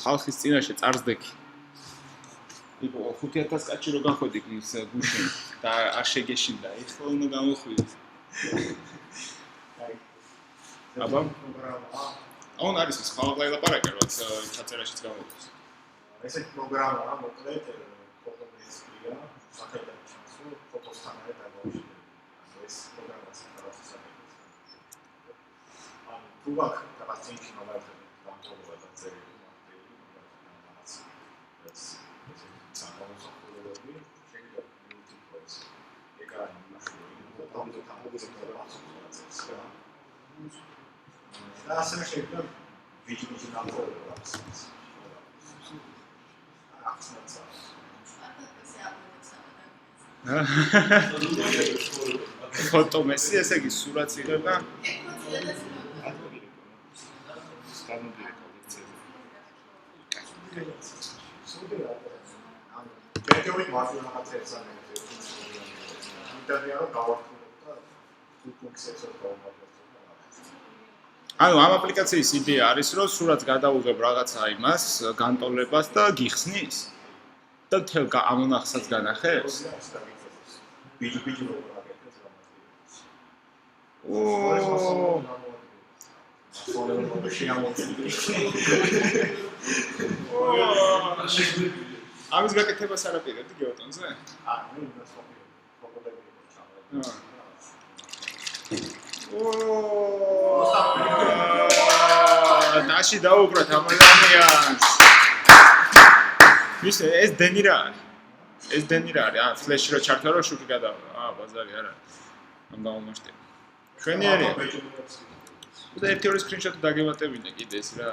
ხალხის წინაშე წარსდექი. იყო 5000 კაცი რო გახვედი ის გუშინ და არ შეგეშინდა. ეხლა უნდა გამოხვიდე. აბა აუნ არის ის ხალხი ლაპარაკი რაც ჩაწერაშიც გამოდის. ესეთი პროგრამაა, მოკლედ ფოტოგრაფია, საკუთარ ფოტოსთან ერთად გამოვიდა. ეს პროგრამაც რაღაც საკუთარ. ან თუ აქ რაღაც ინფი მომავალ დამტოვება და წერილი მაგდეი ეს სამომსახურებები შეიძლება მულტიპლექს ეკრანი მაშინ და ასევე შეიძლება ვიდეო დამტოვება ფოტო მესი ესე იგი სურათს იღება კეთილი მარტო რაღაც ერთსანე ინტერვიუ გავაკეთე და ფუნქციებს გავაკეთე. ანუ ამ აპლიკაციის იდეა არის რომ სურათს გადაუღებ რაღაცა იმას განტოლებას და გიხსნის და თელ ამონახსაც განახებს. ბიჭი რო გაკეთებს ამის გაკეთებას არ აპირებდი გეოტონზე? ნაში დაუბრათ ამალანიანს. მის ეს დენი რა არის? ეს დენი რა არის? ფლეში რო ჩართო რო შუქი გადავა. ბაზარი არა. ამ გამომაშტე. შვენიერია. და ერთი ორი სკრინშოტი დაგემატებინე კიდე ეს რა.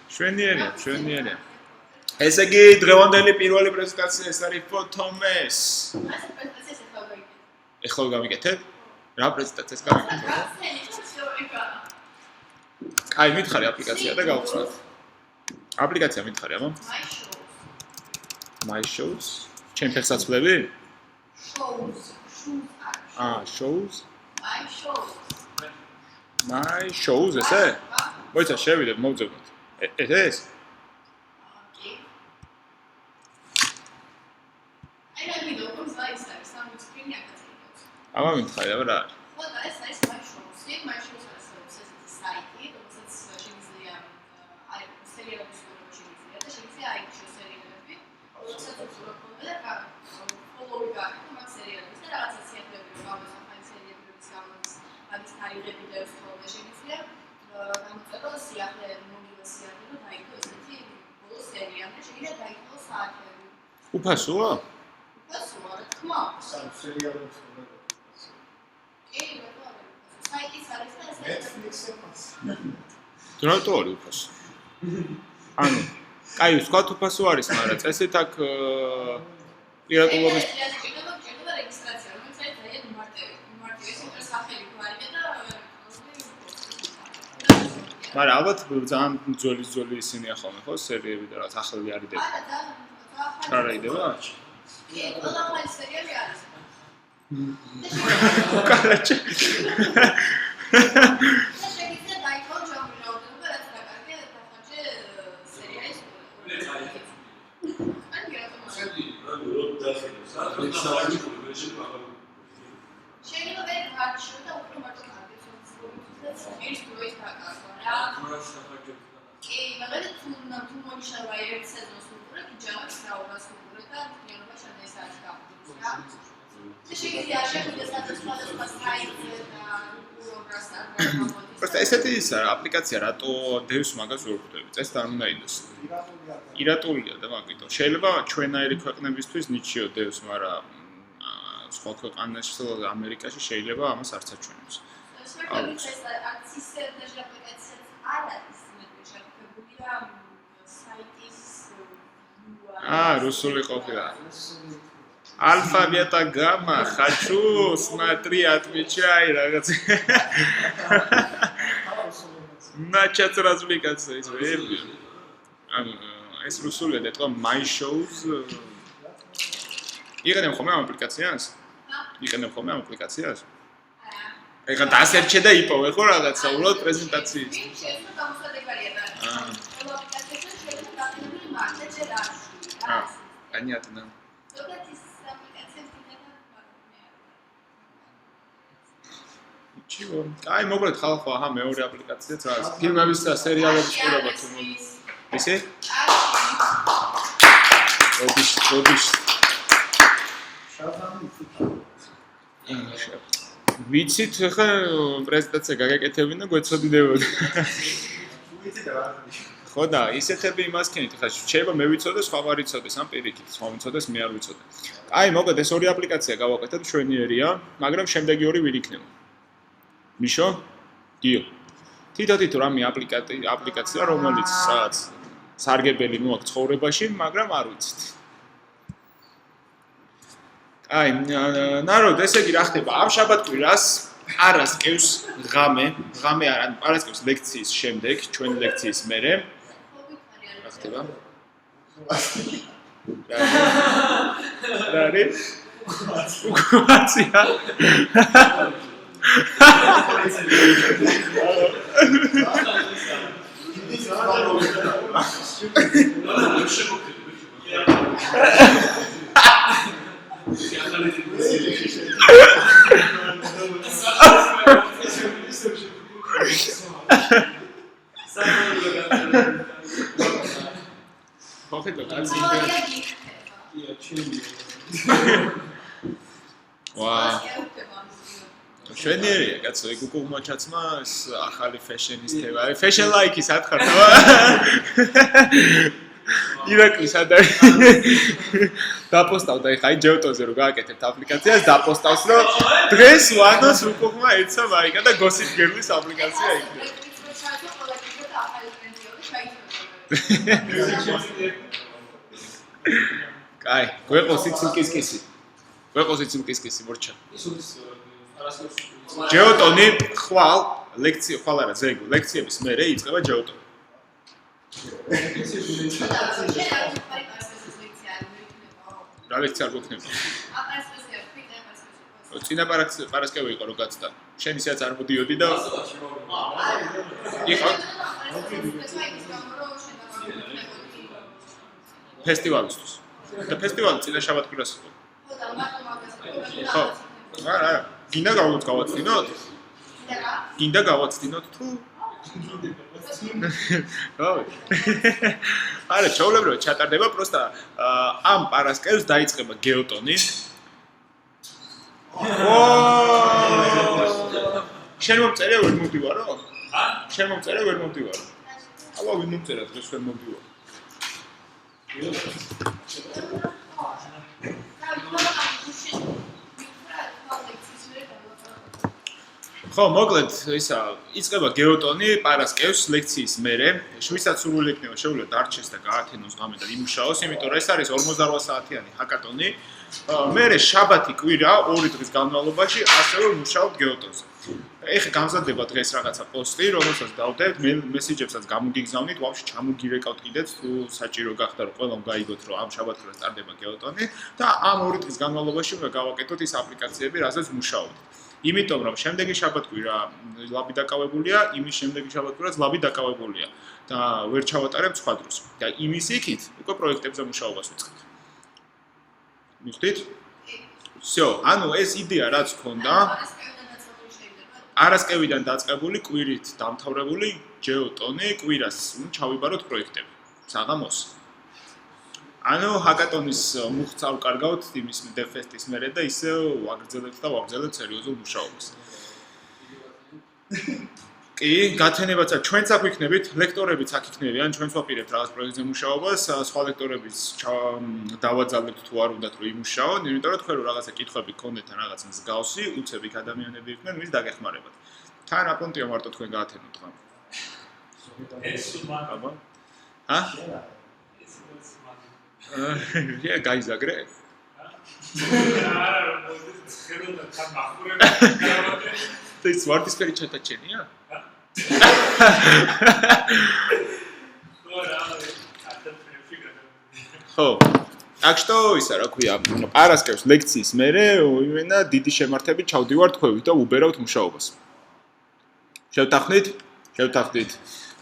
შვენიერია. ესე იგი დღევანდელი პირველი პრეზენტაცია ეს არის ფოტომეს. ეხლა გამიკეთებ? რა პრეზენტაციას გამიკეთებ? აი მითხარი აპლიკაცია და გავხსნათ. აპლიკაცია მითხარი აბა? My shows. ჩემ ფეხსაცვლები? Shows. My shows ესე? მოიცა შევიდეთ მოვძებნოთ. ეს? აბა მითხარი აბა რა არის? უფასოა? უფასოა, რა თქმა უნდა. სერიალებს საიტის არის და Netflix-ზე. რატო არის უფასო? ანუ, კაი, სხვა უფასო არის, მაგრამ წესით აქ პირატულობის რეგისტრაცია, რომელიც არის ძალიან მარტივი ეს სახელი გვარია და მაგრამ ალბათ ძალიან ძველი ისინი ახალმე ხო სერიები და რაღაც ახალი არიდები. არა იდება? კი, ყველა ახალი სერიალი არის. კალაჩა. შეიძლება დაიწყო ჯამი რაოდენობა რაც დაკარგე დახარჯე სერიალის. შეიძლება ვერ ვარჩიო და უფრო მარტო კარგებს ის დროის დაკარგვა რა. კი, მაგალითად თუ მომიშალა ერთ სეზონს უყურებ, ჯამს რაობას უყურებ და ნერვობა შეიძლება ეს არის გავხდეს რა. შეიძლება შეგვიდეს სხვადასხვა საიტზე და უბრალოდ პროსტა ესეთი ის აპლიკაცია რატო დევს მაგას ვერ ხვდები? წესთ არ უნდა იყოს. ირატულია და მაგიტომ შეიძლება ჩვენაირი ქვეყნებისთვის ნიჩიო დევს, მაგრამ სხვა ქვეყანაში, ამერიკაში შეიძლება ამას არც აჩვენებს. ეს აქციის სერვერი აპლიკაციაც არ არის მეშაკებულია საიტის რუსული ყოფილა. Alfa, beta, gamma, хочу смотреть, отвечай, рагаци. Начать развлекаться, извини. ეს რუსულია და თქვა my shows. იყენებ ხოლმე ამ აპლიკაციას? იყენებ ხოლმე ამ აპლიკაციას? ეხლა დასერჩე და იპოვე ხო რაღაცა უბრალოდ პრეზენტაციის. შეიძლება გამოსადეგარია და აპლიკაციაში შეიძლება დაყენებული მარტო ჯერ არ შევიდა. Понятно. ზოგადად ის აპლიკაციებს დიდად მაგნია. Чего? Ай, მოკლედ ხალხო, აჰა, მეორე აპლიკაციაც არის. ფილმების და სერიალების ყურება თუ ისე? როდის ვიცით ხა პრეზენტაცია გაგაკეთებინა გვეცოდინებოდა. ხო და ისეთები იმას ქენით ხა შეიძლება მე ვიცოდე სხვა არ იცოდეს ამ პირიქით სხვა ვიცოდეს მე არ ვიცოდე. აი მოკლედ ეს ორი აპლიკაცია გავაკეთებ შვენიერია, მაგრამ შემდეგი ორი ვინ იქნება? მიშო? გიო. თითო რამე აპლიკაცია რომელიც სადაც სარგებელი მოაქვს ცხოვრებაში, მაგრამ არ ვიცით. აი, ნაროდ, ესე იგი რა ხდება? ამ შაბათ-კვირას არასკევს ღამე არა, არასკევს ლექციის შემდეგ, ჩვენი ლექციის მერე. რა ხდება? რა არის? უკუაცია. Wow. შვენიერია, კაცო, ეგ უკვე უმოჩაცმა ახალი ფეშენის თემა. აი, ფეშენ ლაიკის ათხარ და ირაკლი სადა დაპოსტავდა ხა აი ჯევტოზე რომ გააკეთებთ აპლიკაციას დაპოსტავს რომ დღეს ვანოს უკუღმა ეცა მაიკა და გოსით გერლის აპლიკაცია იქნება. კაი, გვეყოს იცილკისკისი. გვეყოს იცილკისკისი მორჩა. ჯეოტონი ხვალ ლექცია ხვალ არა ზეგ ლექციების მერე იწყება ჯეოტონი. რა ლექცია არ გვექნება? წინა პარასკევი იყო რომ გაცდა. შენ ისეაც არ მოდიოდი და იყო ფესტივალისთვის. და ფესტივალი წინა შაბათ-კვირას იყო. ხო. არა. გინდა გავაცდინოთ? გინდა გავაცდინოთ თუ? ой. არა, ჩაოლებრივად ჩატარდება, просто ამ პარასკევს დაიწყება გეოტონი. შენ მომწერე ვერ მოვდივარო? შენ მომწერე ვერ მოვდივარო? აბა ვინ მომწერა დღეს ვერ მოვდივარო? ხო, მოკლედ, ისა, იწყება გეოტონი პარასკევს ლექციის მერე. შვიდსაც სურვილი იქნება შეუძლია დარჩეს და გაათენოს ღამე და იმუშაოს, იმიტომ რომ ეს არის 48 საათიანი ჰაკატონი. მერე შაბათი კვირა 2 დღის განმავლობაში ასევე ვმუშაობთ გეოტონზე. ეხლა გამზადდება დღეს რაღაცა პოსტი, რომელსაც დავდებთ, მესიჯებსაც გამოგიგზავნით, ვაფშე ჩამოგირეკავთ კიდეც თუ საჭირო გახდა რომ ყველამ გაიგოთ რომ ამ შაბათ-კვირას ტარდება გეოტონი და ამ 2 დღის განმავლობაში უნდა გავაკეთოთ ის აპლიკაციები, რასაც ვმუშაობთ. იმიტომ რომ შემდეგი შაბათ-კვირა ლაბი დაკავებულია, იმის შემდეგი შაბათ-კვირაც ლაბი დაკავებულია და ვერ ჩავატარებთ სხვა დროს. და იმის იქით უკვე პროექტებზე მუშაობას ვიწყებთ. მიხდით? всё, ანუ ეს იდეა რაც გქონდა, არასკევიდან დაწყებული კვირით დამთავრებული ჯეოტონი კვირას ჩავიბაროთ პროექტები. საღამოს. ანუ ჰაკატონის მუხცა ვკარგავთ იმის დეფესტის მერე და ისე ვაგრძელებთ და ვაგრძელებთ სერიოზულ მუშაობას. კი, გათენებაცა ჩვენც აქ ვიქნებით, ლექტორებიც აქ იქნებიან, ჩვენც ვაპირებთ რაღაც პროექტზე მუშაობას, სხვა ლექტორებიც დავაძალებთ თუ არ უნდათ რომ იმუშაონ, იმიტომ რომ თქვენ რო რაღაცა კითხვები გქონდეთ ან რაღაც მსგავსი, უცებ იქ ადამიანები იყვნენ, ვის დაგეხმარებათ. თან რა პონტია მარტო თქვენ გაათენოთ ღამე. აბა? ჰა? Ja, გაიზაგრე? არა, მოდი ხედავ და თან მახურები გავაკეთე. და ის ვარდისფერი ჩატაჩენია? ხო, აქ што ისა რა ქვია, პარასკევს ლექციის მერე იმენა დიდი შემართებით ჩავდივართ ხვევით და უბერავთ მუშაობას. შევთანხმდით?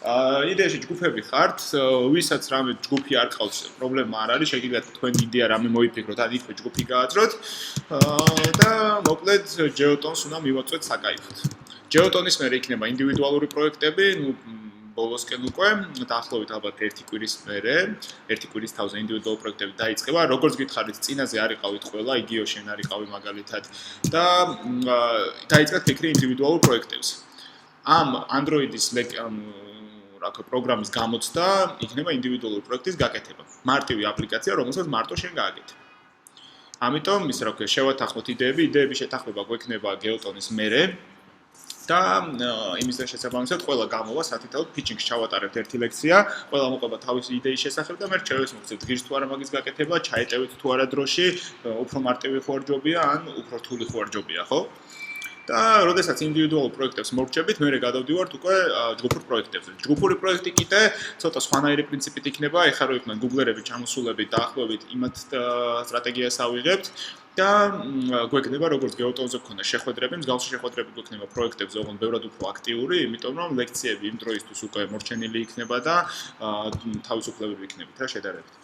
იდეაში ჯგუფები ხართ, ვისაც რამე ჯგუფი არ ყავს, პრობლემა არ არის, შეგიძლიათ თქვენი იდეა რამე მოიფიქროთ, ან იქვე ჯგუფი გააძროთ და მოკლედ ჯეოტონს უნდა მივაწვეთ საკაიფოდ. ჯეოტონის მერე იქნება ინდივიდუალური პროექტები, ბოლოსკენ უკვე დაახლოებით ალბათ ერთი კვირის თავზე ინდივიდუალური პროექტები დაიწყება. Როგორც გითხარით, წინაზე არ იყავით ყველა, იგიო შენ არ იყავი მაგალითად და დაიწყეთ ფიქრი ინდივიდუალურ პროექტებზე. ამ Android-ის პროგრამის გამოცდა იქნება ინდივიდუალური პროექტის გაკეთება. მარტივი აპლიკაცია, რომელსაც მარტო შენ გააკეთებ. ამიტომ ის რა ქვია, შევათანხმოთ იდეების შეთანხმება გვექნება გეოტონის მერე და იმის შესაბამისად ყველა გამოვა სათითაოდ pitching-ს ჩავატარებთ ერთი ლექცია, ყველა მოყვება თავისი იდეის შესახებ და მე რჩევებს მოგცეთ ღირს თუ არა მაგის გაკეთება, ჩაეტევით თუ არა დროში, უფრო მარტივი ხო არ ჯობია ან უფრო რთული ხო არ ჯობია, ხო? და როდესაც ინდივიდუალურ პროექტებს მორჩებით, მე გადავდივართ უკვე ჯგუფურ პროექტებზე. ჯგუფური პროექტი კიდე ცოტა სხვანაირი პრინციპით იქნება, ეხლა რო იქნება გუგლერები ჩამოსულებით და ახლობით იმათ სტრატეგიას ავიღებთ და გვექნება როგორც გეოტონზე გქონდა შეხვედრები, მსგავსი შეხვედრები გვექნება პროექტებზე, ოღონდ ბევრად უფრო აქტიური, იმიტომ რომ ლექციები იმ დროისთვის უკვე მორჩენილი იქნება და თავისუფლებები იქნებით რა შედარებით.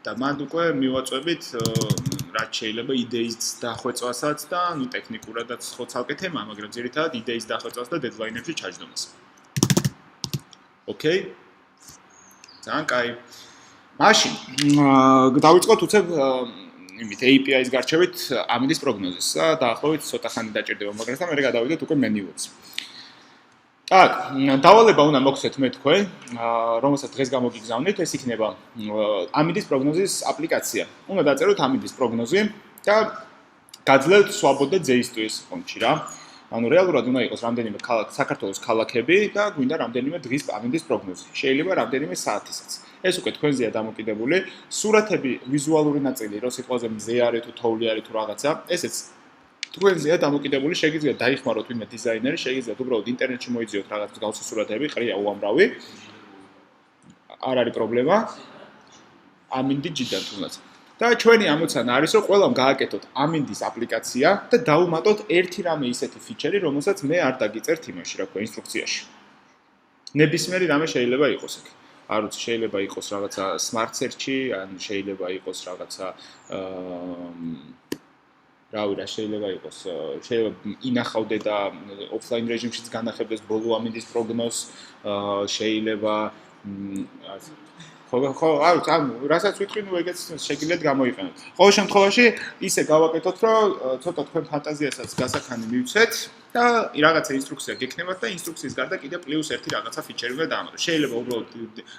და მანდ უკვე მივაწვევით რაც შეიძლება იდეის დახვეწვასაც და ტექნიკურადაც ხო ცალკე თემა, მაგრამ ძირითადად იდეის დახვეწვას და დედლაინებში ჩაჯდომას. ოკეი? ძალიან კაი. მაშინ დავიწყოთ უცებ იმით API-ის გარჩევით ამინდის პროგნოზის. დაახლოებით ცოტა ხანი დაჭირდება, მაგრამ და მე გადავიდეთ უკვე მენიუებს. Так, დავალება უნდა მოგცეთ მე თქვენ, რომელსაც დღეს გამოგიგზავნით, ეს იქნება ამინდის პროგნოზის აპლიკაცია. უნდა დაწეროთ ამინდის პროგნოზი და გაძლევთ SWABOT და JSTOS ფონტში რა. ანუ რეალურად უნდა იყოს რამდენიმე საქართველოს ქალაქები და გვინდა რამდენიმე დღის ამინდის პროგნოზი. შეიძლება რამდენიმე საათისაც. ეს უკვე თქვენზეა დამოკიდებული. სურათები, ვიზუალური ნაწილი, რო სიტყვაზე მზე არის თუ თოვლი არის თუ რაღაცა, ესეც თქვენზეა დამოკიდებული, შეგიძლიათ დაიხმაროთ ვინმე დიზაინერი, შეგიძლიათ უბრალოდ ინტერნეტში მოიძიოთ რაღაც მსგავსი სურათები, ყრია უამრავი. არ არის პრობლემა. ამინდი ჯიდან თუნდაც. და ჩვენი ამოცანა არის, რომ ყველამ გააკეთოთ ამინდის აპლიკაცია და დაუმატოთ ერთი რამე ისეთი ფიჩერი, რომელსაც მე არ დაგიწერთ იმაში, რა ქვია, ინსტრუქციაში. ნებისმიერი რამე შეიძლება იყოს აქ. არ ვიცი, შეიძლება იყოს რაღაცა smart search-ი, ან შეიძლება იყოს რაღაცა რავი რა შეიძლება იყოს, შეიძლება ინახავდე და ოფლაინ რეჟიმშიც განახებდეს ბოლო ამინდის პროგნოზს, შეიძლება ხო, ანუ რასაც ვიტყვი, ნუ ეგეც შეგიძლიათ გამოიყენოთ. ყოველ შემთხვევაში ისე გავაკეთოთ, რომ ცოტა თქვენ ფანტაზიასაც გასახანი მივცეთ და რაღაცა ინსტრუქცია გექნებათ და ინსტრუქციის გარდა კიდე პლუს ერთი რაღაცა ფიჩერი უნდა დაამატოთ. შეიძლება უბრალოდ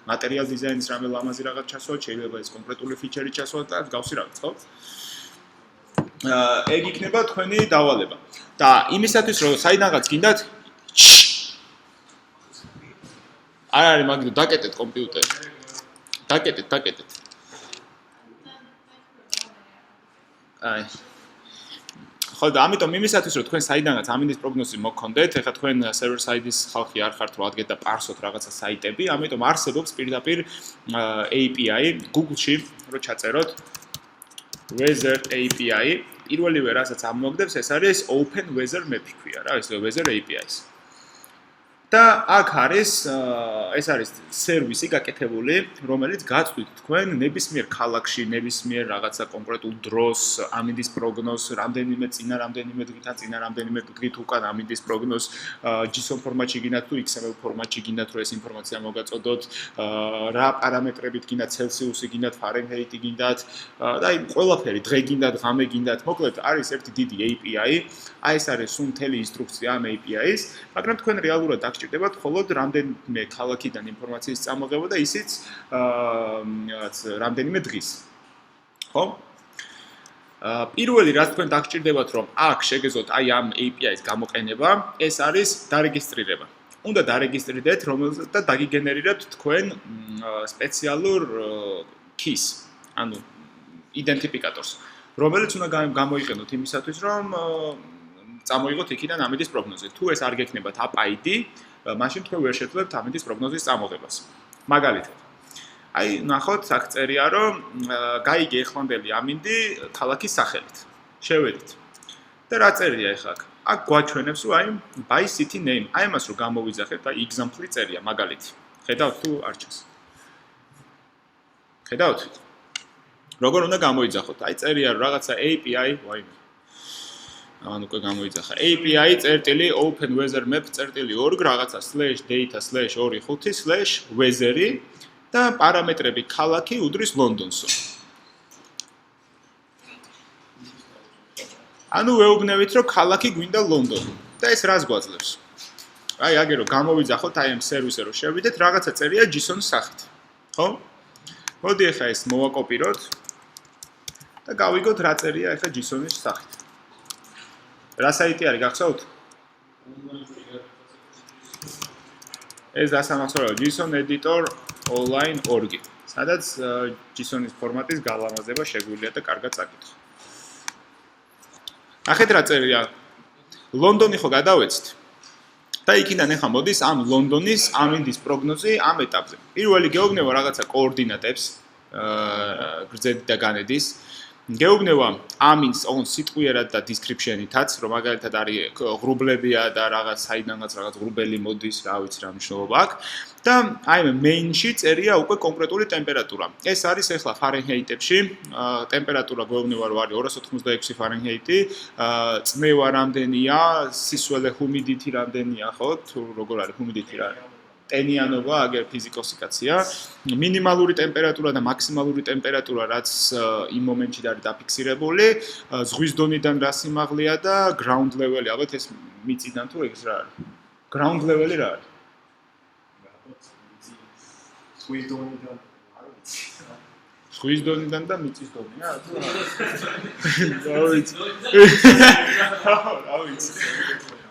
მატერიალ დიზაინის რამე ლამაზი რაღაც ჩასვათ, შეიძლება ეს კონკრეტული ფიჩერი ჩასვათ და გავსი რაღაც, ხო? ეგ იქნება თქვენი დავალება. და იმისათვის რომ საიდანღაც გინდათ არ არის მაგდო დაკეტეთ კომპიუტერი. დაკეტეთ. აი. ხო და ამიტომ იმისათვის რომ თქვენ საიდანღაც ამინდის პროგნოზი მოგქონდეთ, ეხლა თქვენ server side-ის ხალხი არ ხართ რომ ადგეთ და პარსოთ რაღაცა საიტები, ამიტომ არსებობს პირდაპირ API Google-ში რო ჩაწეროთ Weather API. პირველივე რასაც ამოგდებს, ეს არის Open Weather Map ქვია რა, ეს Weather API-ს. და აქ არის ეს არის სერვისი გაკეთებული, რომელიც გაწვით თქვენ ნებისმიერ ქალაქში, ნებისმიერ რაღაცა კონკრეტულ დროს ამინდის პროგნოზს, რამდენიმე წინა, რამდენიმე დღიდან წინა, რამდენიმე დღით უკან ამინდის პროგნოზს, JSON ფორმატში გინდათ თუ XML ფორმატში გინდათ, რომ ეს ინფორმაცია მოგაწოდოთ, რა პარამეტრებით გინდათ, Celsius-ი გინდათ, Fahrenheit-ი გინდათ, და აი ყველაფერი, დღე გინდათ, ღამე გინდათ, მოკლედ არის ერთი დიდი API, აი ეს არის სუნთელი ინსტრუქცია ამ API-ის, მაგრამ თქვენ რეალურად დაგჭირდებათ მხოლოდ რამდენიმე ქალაქიდან ინფორმაციის წამოღება და ისიც რამდენიმე დღის. ხო? პირველი რაც თქვენ დაგჭირდებათ, რომ აქ შეგეძლოთ აი ამ API-ის გამოყენება, ეს არის დარეგისტრირება. უნდა დარეგისტრირდეთ, რომელზეც და დაგიგენერირებთ თქვენ სპეციალურ keys, ანუ იდენტიფიკატორს, რომელიც უნდა გამოიყენოთ იმისათვის, რომ წამოიღოთ იქიდან ამინდის პროგნოზი. თუ ეს არ გექნებათ app ID, მაშინ თქვენ ვერ შეძლებთ ამინდის პროგნოზის წამოღებას. მაგალითად, აი, ნახოთ, აქ წერია, რომ გაიგე ეხლანდელი ამინდი ქალაქის სახელით. შევედით. და რა წერია ახლა აქ? აქ გვაჩვენებს, რომ აი by city name. აი მას რომ გამოვიძახებთ, აი example წერია მაგალითი. ხედავთ თუ არ ჩანს? ხედავთ? როგორ უნდა გამოიძახოთ? აი წერია რომ რაღაცა API, ვაიმე. ანუ უკვე გამოიძახა. API წერტილი open weather map წერტილი org რაღაცა /data/25/weather და პარამეტრები ქალაქი უდრის ლონდონსო. ანუ ვეუბნებით რომ ქალაქი გვინდა ლონდონი და ეს რას გვაძლევს? აი აგერ რომ გამოვიძახოთ აი ამ სერვისზე რომ შევიდეთ რაღაცა წერია JSON-ის სახით. ხო? მოდი ახლა ეს მოვაკოპიროთ და გავიგოთ რა წერია ახლა JSON-ის სახით. რა საიტი არის გახსოვთ? ეს დასამახსოვრებელია JSON editor online.org. სადაც JSON-ის ფორმატის გალამაზება შეგვიძლია და კარგად წაკითხო. ახეთ რა წერია? ლონდონი ხო გადავეცით? და იქიდან ახლა მოდის ამ ლონდონის ამინდის პროგნოზი ამ ეტაპზე. პირველი გეუბნება რაღაცა კოორდინატებს გრძედი და განედის. გეუბნება ამინს ოღონდ სიტყვიერად და description-ითაც, რომ მაგალითად არის ღრუბლებია და რაღაც საიდანაც რაღაც ღრუბელი მოდის, რა ვიცი რა მნიშვნელობა აქვს. და აი main-ში წერია უკვე კონკრეტული ტემპერატურა. ეს არის ახლა ფარენჰეიტებში, ტემპერატურა გვეუბნება რომ არის 286 ფარენჰეიტი, წნევა რამდენია, სისველე humidity რამდენია, ხო? თუ როგორ არის humidity რა? ტენიანობა, აგერ ფიზიკოსი კაცია. მინიმალური ტემპერატურა და მაქსიმალური ტემპერატურა, რაც იმ მომენტში არის დაფიქსირებული, ზღვის დონიდან რა სიმაღლეა და ground level-ი, ალბათ ეს მიწიდან თუ ეგ რა არის? ground level-ი რა არის? ზღვის დონიდან არ ვიცი. ზღვის დონიდან და მიწის დონია? რა ვიცი. რა ვიცი.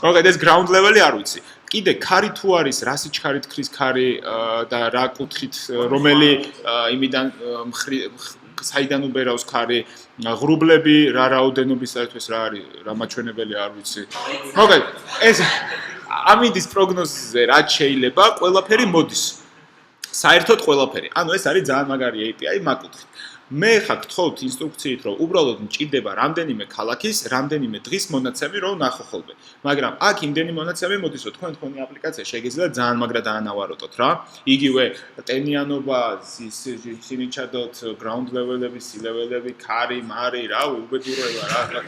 მოგეთ ეს ground level-ი არ ვიცი. კიდე ქარი თუ არის, რა სიჩქარით ქრის ქარი და რა კუთხით, რომელი იმიდან საიდან უბერავს ქარი, ღრუბლები, რა რაოდენობის საერთოდ რა არის, რა მაჩვენებელი არ ვიცი. მოგეთ, ეს ამინდის პროგნოზზე რაც შეიძლება, ყველაფერი მოდის. საერთოდ ყველაფერი. ანუ ეს არის ძალიან მაგარი API მაგკუთხით. მე ხა გთხოვთ ინსტრუქციით, რომ უბრალოდ მჭირდება რამდენიმე ქალაქის, რამდენიმე დღის მონაცემი რომ ნახო ხოლმე. მაგრამ აქ იმდენი მონაცემი მოდის, რომ თქვენი აპლიკაცია შეგიძლიათ ძალიან მაგრა დაანავაროტოთ რა. იგივე ტენიანობა, სინიჩადოთ, ground level-ები, sea-level-ები, ქარი, მარი, რა, უბედურება რა.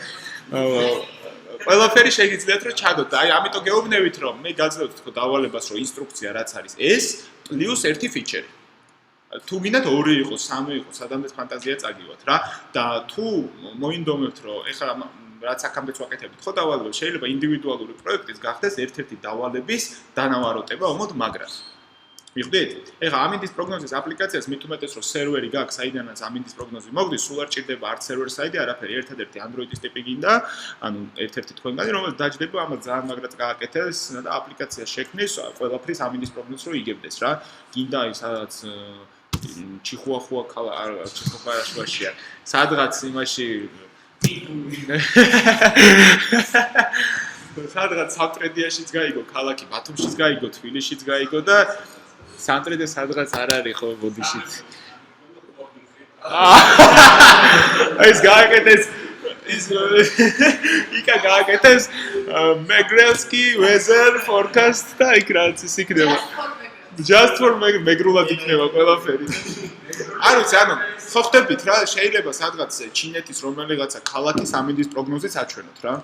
ყველაფერი შეგიძლიათ რომ ჩადოთ. აი ამიტომ გეუბნებით რომ მე გაძლევთ თქო დავალებას რომ ინსტრუქცია რაც არის ეს პლუს ერთი ფიჩერი. თუ გინდათ 2 იყოს, 3 იყოს, ადამიანის ფანტაზია წაგივათ რა და თუ მოინდომებთ რომ ეხლა რაც აქამდეც ვაკეთებთ, ხო დავალება შეიძლება ინდივიდუალური პროექტის გახდეს ერთ-ერთი დავალების დანავაროტება ომოდ მაგრას. მიხვდით? ეხლა ამინდის პროგნოზის აპლიკაციას მით უმეტეს რომ სერვერი გაქვს, საიდანაც ამინდის პროგნოზი მოგდის, სულ არ ჭირდება არც სერვერ საიტი, არაფერი, ერთადერთი Android-ის ტიპი გინდა, ანუ ერთ-ერთი თქვენგანი, რომელიც დაჯდება ამას ძალიან მაგრად გააკეთეს და აპლიკაცია შექმნის ყველაფრის ამინდის პროგნოზს რო იგებდეს რა. გინდა აი სადაც ჩიხუახუა ჩიხუახუაშია. სადღაც იმაში სადღაც სამტრედიაშიც გაიგო, ქალაქი ბათუმშიც გაიგო, თბილისშიც გაიგო და სამტრედია სადღაც არ არის ხო ბოდიშიც. ეს გააკეთეს ის იკა გააკეთეს Megrelsky weather forecast და იქ რაც ის იქნება. Just for მეგრულად იქნება ყველაფერი. არ ვიცი, ანუ ხო ხდებით რა, შეიძლება სადღაც ჩინეთის რომელიღაცა ქალაქის ამინდის პროგნოზიც აჩვენოთ რა.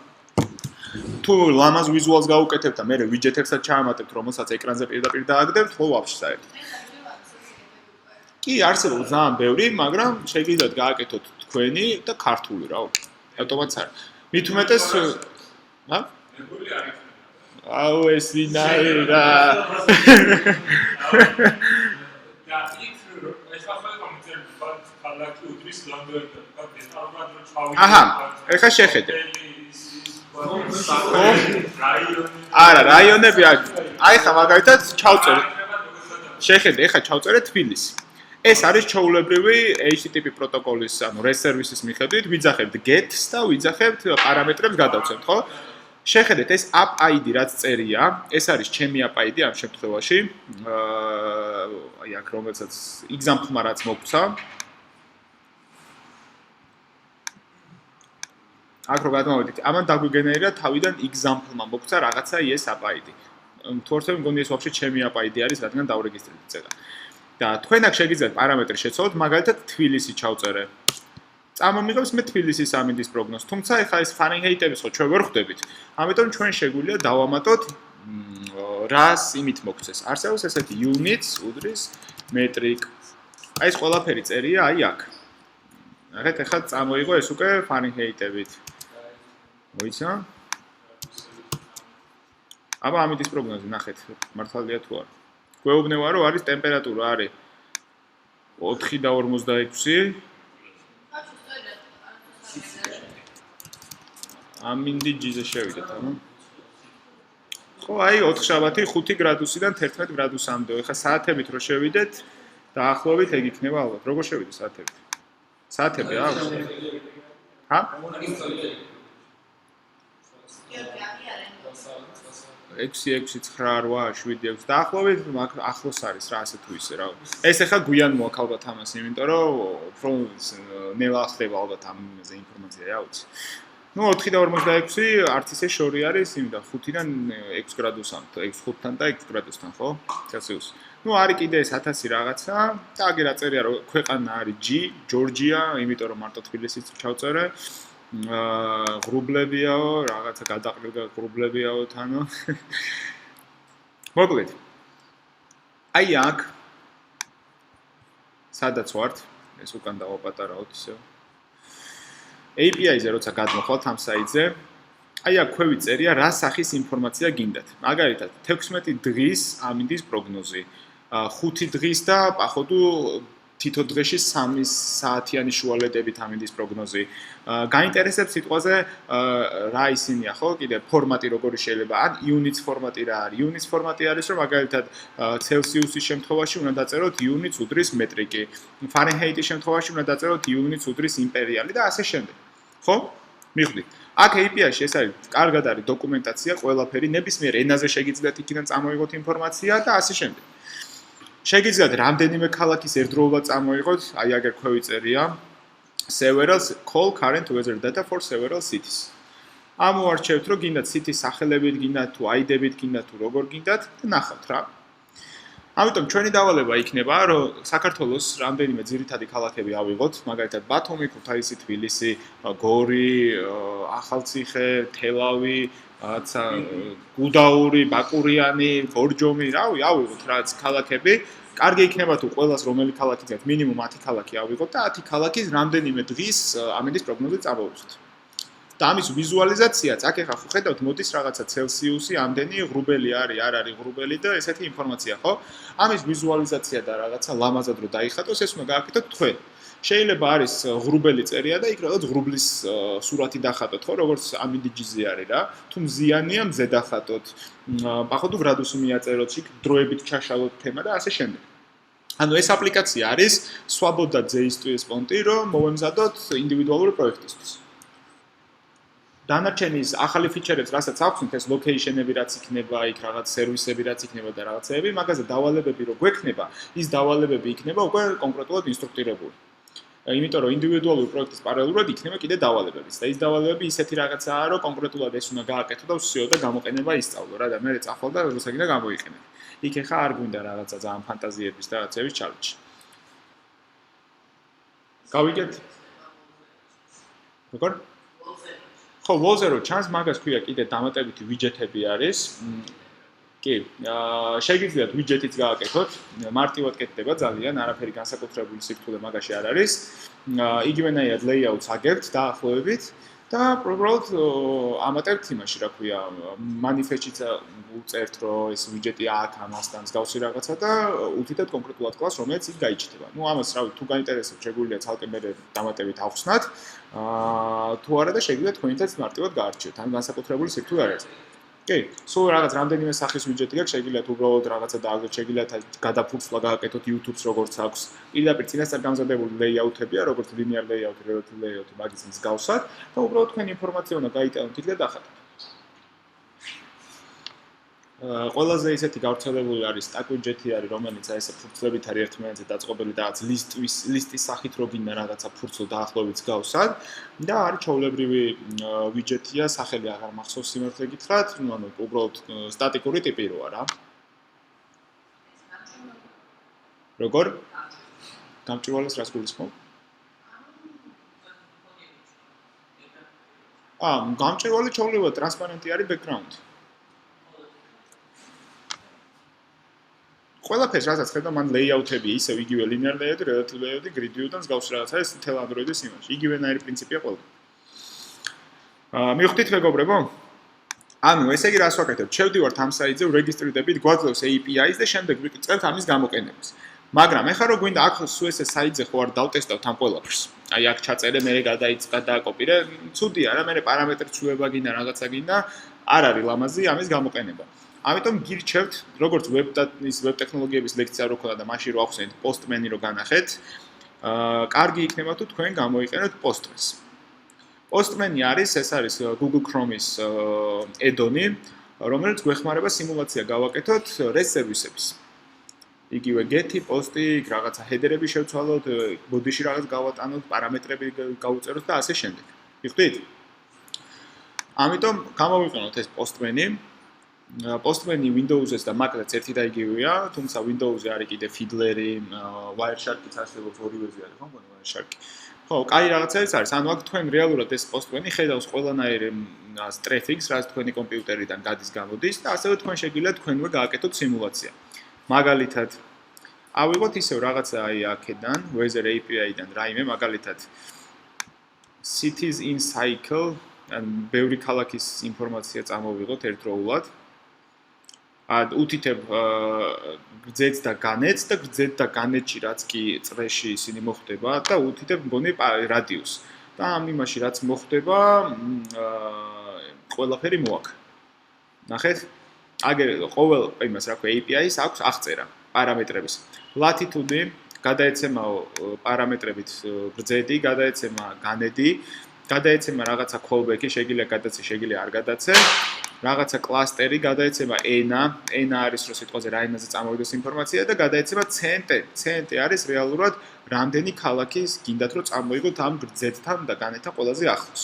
თუ ლამაზ ვიზუალს გაუკეთებთ და მე ვიჯეტებსაც ჩაამატებთ, რომელსაც ეკრანზე პირდაპირ დააგდებთ, ხო ვაფშე საერთოდ. კი, არსებობს ძალიან ბევრი, მაგრამ შეგიძლიათ გააკეთოთ თქვენი და ქართული რა. ავტომატს არ. მით უმეტეს რა? აუ ეს ვინარი რა. აჰა, ეხა შეხედე. არა, რაიონები აქ. აი ხა მაგალითად ჩავწერე. შეხედე, ეხა ჩავწერე თბილისი. ეს არის ჩაულებრივი HTTP პროტოკოლის, ანუ REST სერვისის მიხედვით ვიძახებთ get-ს და ვიძახებთ პარამეტრებს გადავცემთ, ხო? შეხედეთ ეს app ID რაც წერია, ეს არის ჩემი app ID ამ შემთხვევაში. აი აქ რომელსაც example-მა რაც მოგცა. აქ რო გადმოვიდეთ, ამან დაგვიგენერირა თავიდან example-მა მოგცა რაღაცა ეს app ID. თუ არ მგონი ეს ვაფშე ჩემი app ID არის, რადგან დავრეგისტრირდი წერა. და თქვენ აქ შეგიძლიათ პარამეტრი შეცვალოთ, მაგალითად თბილისი ჩავწერე. წამომიღებს მე თბილისის ამინდის პროგნოზს, თუმცა ეხლა ეს ფარენჰეიტების ხო ჩვენ ვერ ხვდებით. ამიტომ ჩვენ შეგვიძლია დავამატოთ რას იმით მოგცეს. არსებობს ესეთი units უდრის metric. აი ეს ყველაფერი წერია აი აქ. ნახეთ ეხლა წამოიღო ეს უკვე ფარენჰეიტებით. მოიცა? აბა ამინდის პროგნოზი ნახეთ, მართალია თუ არა. გვეუბნება რომ არის ტემპერატურა არის 4.46 ამინდი ჯიზე შევიდეთ, ანუ. ხო, აი 4 შაბათი 5 გრადუსიდან 11 გრადუსამდე. ეხლა საათებით რო შევიდეთ, დაახლოებით ეგ იქნება ალბათ. როგორ შევიდეთ საათებით? საათები აქვს? ჰა? 6-6-9-8-7-6 დაახლოებით ახლოს არის რა ასე თუ ისე რა. ეს ეხლა გვიან მოაქვს ალბათ ამას, იმიტომ რომ უფრო ნელა ხდება ალბათ ამაზე ინფორმაცია რა ვიცი. Ну 4.46 არც ისე შორი არის, იმიტომ 5-დან 6 გრადუსამდე, 6-5-თან და 6 გრადუსთან, ხო? Celsius. Ну არის კიდე ეს 1000 რაღაცა და აგერ აწერია რომ ქვეყანა არის G, Georgia, იმიტომ რომ მარტო თბილისიც ჩავწერე. ღრუბლებიაო, რაღაცა გადაყრილი ღრუბლებიაო თანო. მოკლედ. აი აქ სადაც ვართ, ეს უკან დავაპატარავთ ისე. API-ზე როცა გადმოხვალთ ამ საიტზე, აი აქ ქვევი წერია რა სახის ინფორმაცია გინდათ. მაგალითად, 16 დღის ამინდის პროგნოზი, 5 დღის და походу თითო დღეში 3 საათიანი შუალედებით ამინდის პროგნოზი. გაინტერესებს სიტყვაზე რა ისინია, ხო? კიდე ფორმატი როგორი შეიძლება, ან units ფორმატი რა არის? units ფორმატი არის, რომ მაგალითად Celsius-ის შემთხვევაში უნდა დაწეროთ units უდრის მეტრიკი. Fahrenheit-ის შემთხვევაში უნდა დაწეროთ units უდრის იმპერიალი და ასე შემდეგ. ხო? მიხვდით. აქ API-ში ეს არის, კარგად არის დოკუმენტაცია, ყველაფერი, ნებისმიერ ენაზე შეგიძლიათ იქიდან წამოიღოთ ინფორმაცია და ასე შემდეგ. შეგიძლიათ რამდენიმე ქალაქის ერთდროულად წამოიღოთ, აი აგერ ქვევი წერია several call current weather data for several cities. ამოარჩევთ რომ გინდათ city სახელებით, გინდათ თუ ID-ებით, გინდათ თუ როგორ გინდათ და ნახავთ რა. ამიტომ ჩვენი დავალება იქნება რომ საქართველოს რამდენიმე ძირითადი ქალაქები ავიღოთ, მაგალითად ბათუმი, ქუთაისი, თბილისი, გორი, ახალციხე, თელავი, რაცა გუდაური, ბაკურიანი, ბორჯომი, რავი, ავიღოთ რაც ქალაქები. კარგი იქნება თუ ყველას რომელი ქალაქი ძეთ, მინიმუმ 10 ქალაქი ავიღოთ და 10 ქალაქის რამდენიმე დღის ამინდის პროგნოზი წამოვუწოთ. და ამის ვიზუალიზაციაც აქ ახლა ხედავთ მოდის რაღაცა Celsius-ი, ამდენი ღრუბელი არის, არ არის ღრუბელი და ესეთი ინფორმაცია, ხო? ამის ვიზუალიზაცია და რაღაცა ლამაზად რო დაიხატოს, ეს უნდა გააკეთოთ თქვენ. შეიძლება არის ღრუბელი წერია და იქ რაღაც ღრუბლის სურათი დახატოთ, ხო, როგორც ამინდიჯზე არის რა. თუ მზიანია, მზე დახატოთ. походу გრადუსი მიაწეროთ, იქ დროებით ჩაშალოთ თემა და ასე შემდეგ. ანუ ეს აპლიკაცია არის swabodda JS ფონტი, რომ მოვემზადოთ ინდივიდუალური პროექტისთვის. დანარჩენის ახალი ფიჩერებს, რასაც აქვს, ეს ლოკეიშენები რაც იქნება, იქ რაღაც სერვისები რაც იქნება და რაღაცეები, მაგაზე დავალებები რო გვექნება, ის დავალებები იქნება უკვე კონკრეტულად ინსტრუქტირებული. იმიტომ რომ ინდივიდუალური პროექტის პარალელურად იქნება კიდე დავალებებიც და ის დავალებები ისეთი რაღაცაა, რომ კონკრეტულად ეს უნდა გააკეთო და ვსიო და გამოყენება ისწავლო რა და მე წახვალ და როცა გინდა გამოიყენებ. იქ ახლა არ გვინდა რაღაცა ძალიან ფანტაზიების და რაღაცების ჩალენჯი. გავიგეთ? როგორ? ხო, Wozero chance მაგას ქვია კიდე დამატებითი ვიჯეტები არის. კი, შეგიძლიათ ვიჯეტიც გააკეთოთ, მარტივად კეთდება ძალიან, არაფერი განსაკუთრებული სიფთულე მაგაში არ არის. იგივენაირად layout-ს აგებთ დაახლოებით და უბრალოდ ამატებთ იმაში, რა ქვია, manifest-იც უწერთ, რომ ეს ვიჯეტი აქ ამასთან მსგავსი რაღაცა და უთითებთ კონკრეტულად კლასს, რომელიც იქ გაიჩნდება. ნუ ამას რავი, თუ გაინტერესებთ, შეგვიძლია ცალკე მე დამატებით ავხსნათ. თუ არა და შეგიძლიათ თქვენითაც მარტივად გაარჩიოთ, ან განსაკუთრებული სიფთულე არ არის. კი, სულ რაღაც რამდენიმე სახის ვიჯეტი გაქვს, შეგიძლიათ უბრალოდ რაღაცა დააგდოთ, შეგიძლიათ გადაფურცვლა გააკეთოთ YouTube-ს როგორც აქვს. პირდაპირ წინასწარ გამზადებული layout-ებია, როგორც linear layout, relative layout, მაგის მსგავსად და უბრალოდ თქვენ ინფორმაცია უნდა გაიტანოთ იქ და დახატოთ. ყველაზე ისეთი გავრცელებული არის stack widget-ი არის, რომელიც აი ესე ფურცლებით არის ერთმანეთზე დაწყობილი და რაღაც ლისტის სახით რო გინდა რაღაცა ფურცლ დაახლოებით გავსად და არის ჩოვლებრივი widget-ია, სახელი აღარ მახსოვს სიმართლე გითხრათ, ანუ უბრალოდ სტატიკური ტიპი როა რა. როგორ? გამჭვირვალეს რას გულისხმობ? გამჭვირვალე ჩოვლებრივი ტრანსპარენტი არის background. ყველაფერს რასაც ხედავ, მან layout-ები ისევ იგივე linear layout-ი, relative layout-ი, grid view-დან მსგავს რაღაცა ეს მთელ Android-ის იმაში. იგივენაირი პრინციპია ყველა. მივხვდით მეგობრებო? ანუ ესე იგი რას ვაკეთებ? შევდივართ ამ საიტზე, ვრეგისტრირდებით, გვაძლევს API-ს და შემდეგ ვიწყებთ ამის გამოყენებას. მაგრამ ეხლა რო გვინდა აქ სულ ესე საიტზე ხო არ დავტესტავთ ამ ყველაფერს. აი აქ ჩაწერე, მე გადააკოპირე, ცუდია რა, მე პარამეტრებს ცვლება გინდა, რაღაცა გინდა, არ არის ლამაზი ამის გამოყენება. ამიტომ გირჩევთ, როგორც ვებ ტექნოლოგიების ლექცია რო ქონდა და მაშინ რო ახსენეთ Postman-ი რო განახეთ, კარგი იქნება თუ თქვენ გამოიყენოთ Postgres. Postman-ი არის, ეს არის Google Chrome-ის add-on-ი, რომელიც გვეხმარება სიმულაცია გავაკეთოთ REST სერვისების. იგივე get-ი, post-ი, რაღაცა header-ები შევცვალოთ, body-ში რაღაც გავატანოთ, პარამეტრები გავუწეროთ და ასე შემდეგ. მივხვდით? ამიტომ გამოვიყენოთ ეს Postman-ი. Postman-ი Windows-ს და Mac-ს ერთი და იგივეა, თუმცა Windows-ზე არის კიდე Fiddler-ი, Wireshark-იც არსებობს ორივეზე არის, ხო, მგონი Wireshark-ი. ხო, კაი რაღაცა ეს არის. ანუ აქ თქვენ რეალურად ეს Postman-ი ხედავს ყველანაირ traffic-ს, რაც თქვენი კომპიუტერიდან გადის გამოდის და ასევე თქვენ შეგიძლიათ თქვენვე გააკეთოთ სიმულაცია. მაგალითად, ავიღოთ ისევ რაღაცა აი აქედან, Weather API-დან რაიმე, მაგალითად Cities in Cycle, ან ბევრი ქალაქის ინფორმაცია წამოვიღოთ ერთდროულად. უთითებ გრძედს და განედს და გრძედ და განედში რაც კი წრეში ისინი მოხდება და უთითებ მგონი რადიუსს. და ამ იმაში რაც მოხდება, ყველაფერი მოაქვს. ნახეთ? აგერ ყოველ იმას რა ქვია API-ს აქვს აღწერა პარამეტრების. Latitude გადაეცემაო პარამეტრებით გრძედი, გადაეცემა განედი, გადაეცემა რაღაცა callback-ი, შეგიძლია გადაცე, შეგიძლია არ გადაცე. რაღაცა კლასტერი გადაეცემა ენა არის რო სიტყვაზე რა ენაზე წამოვიდეს ინფორმაცია და გადაეცემა ცენტე. ცენტე არის რეალურად რამდენი ქალაქის გინდათ რომ წამოიგოთ ამ გრძედთან და განედთან ყველაზე ახლოს.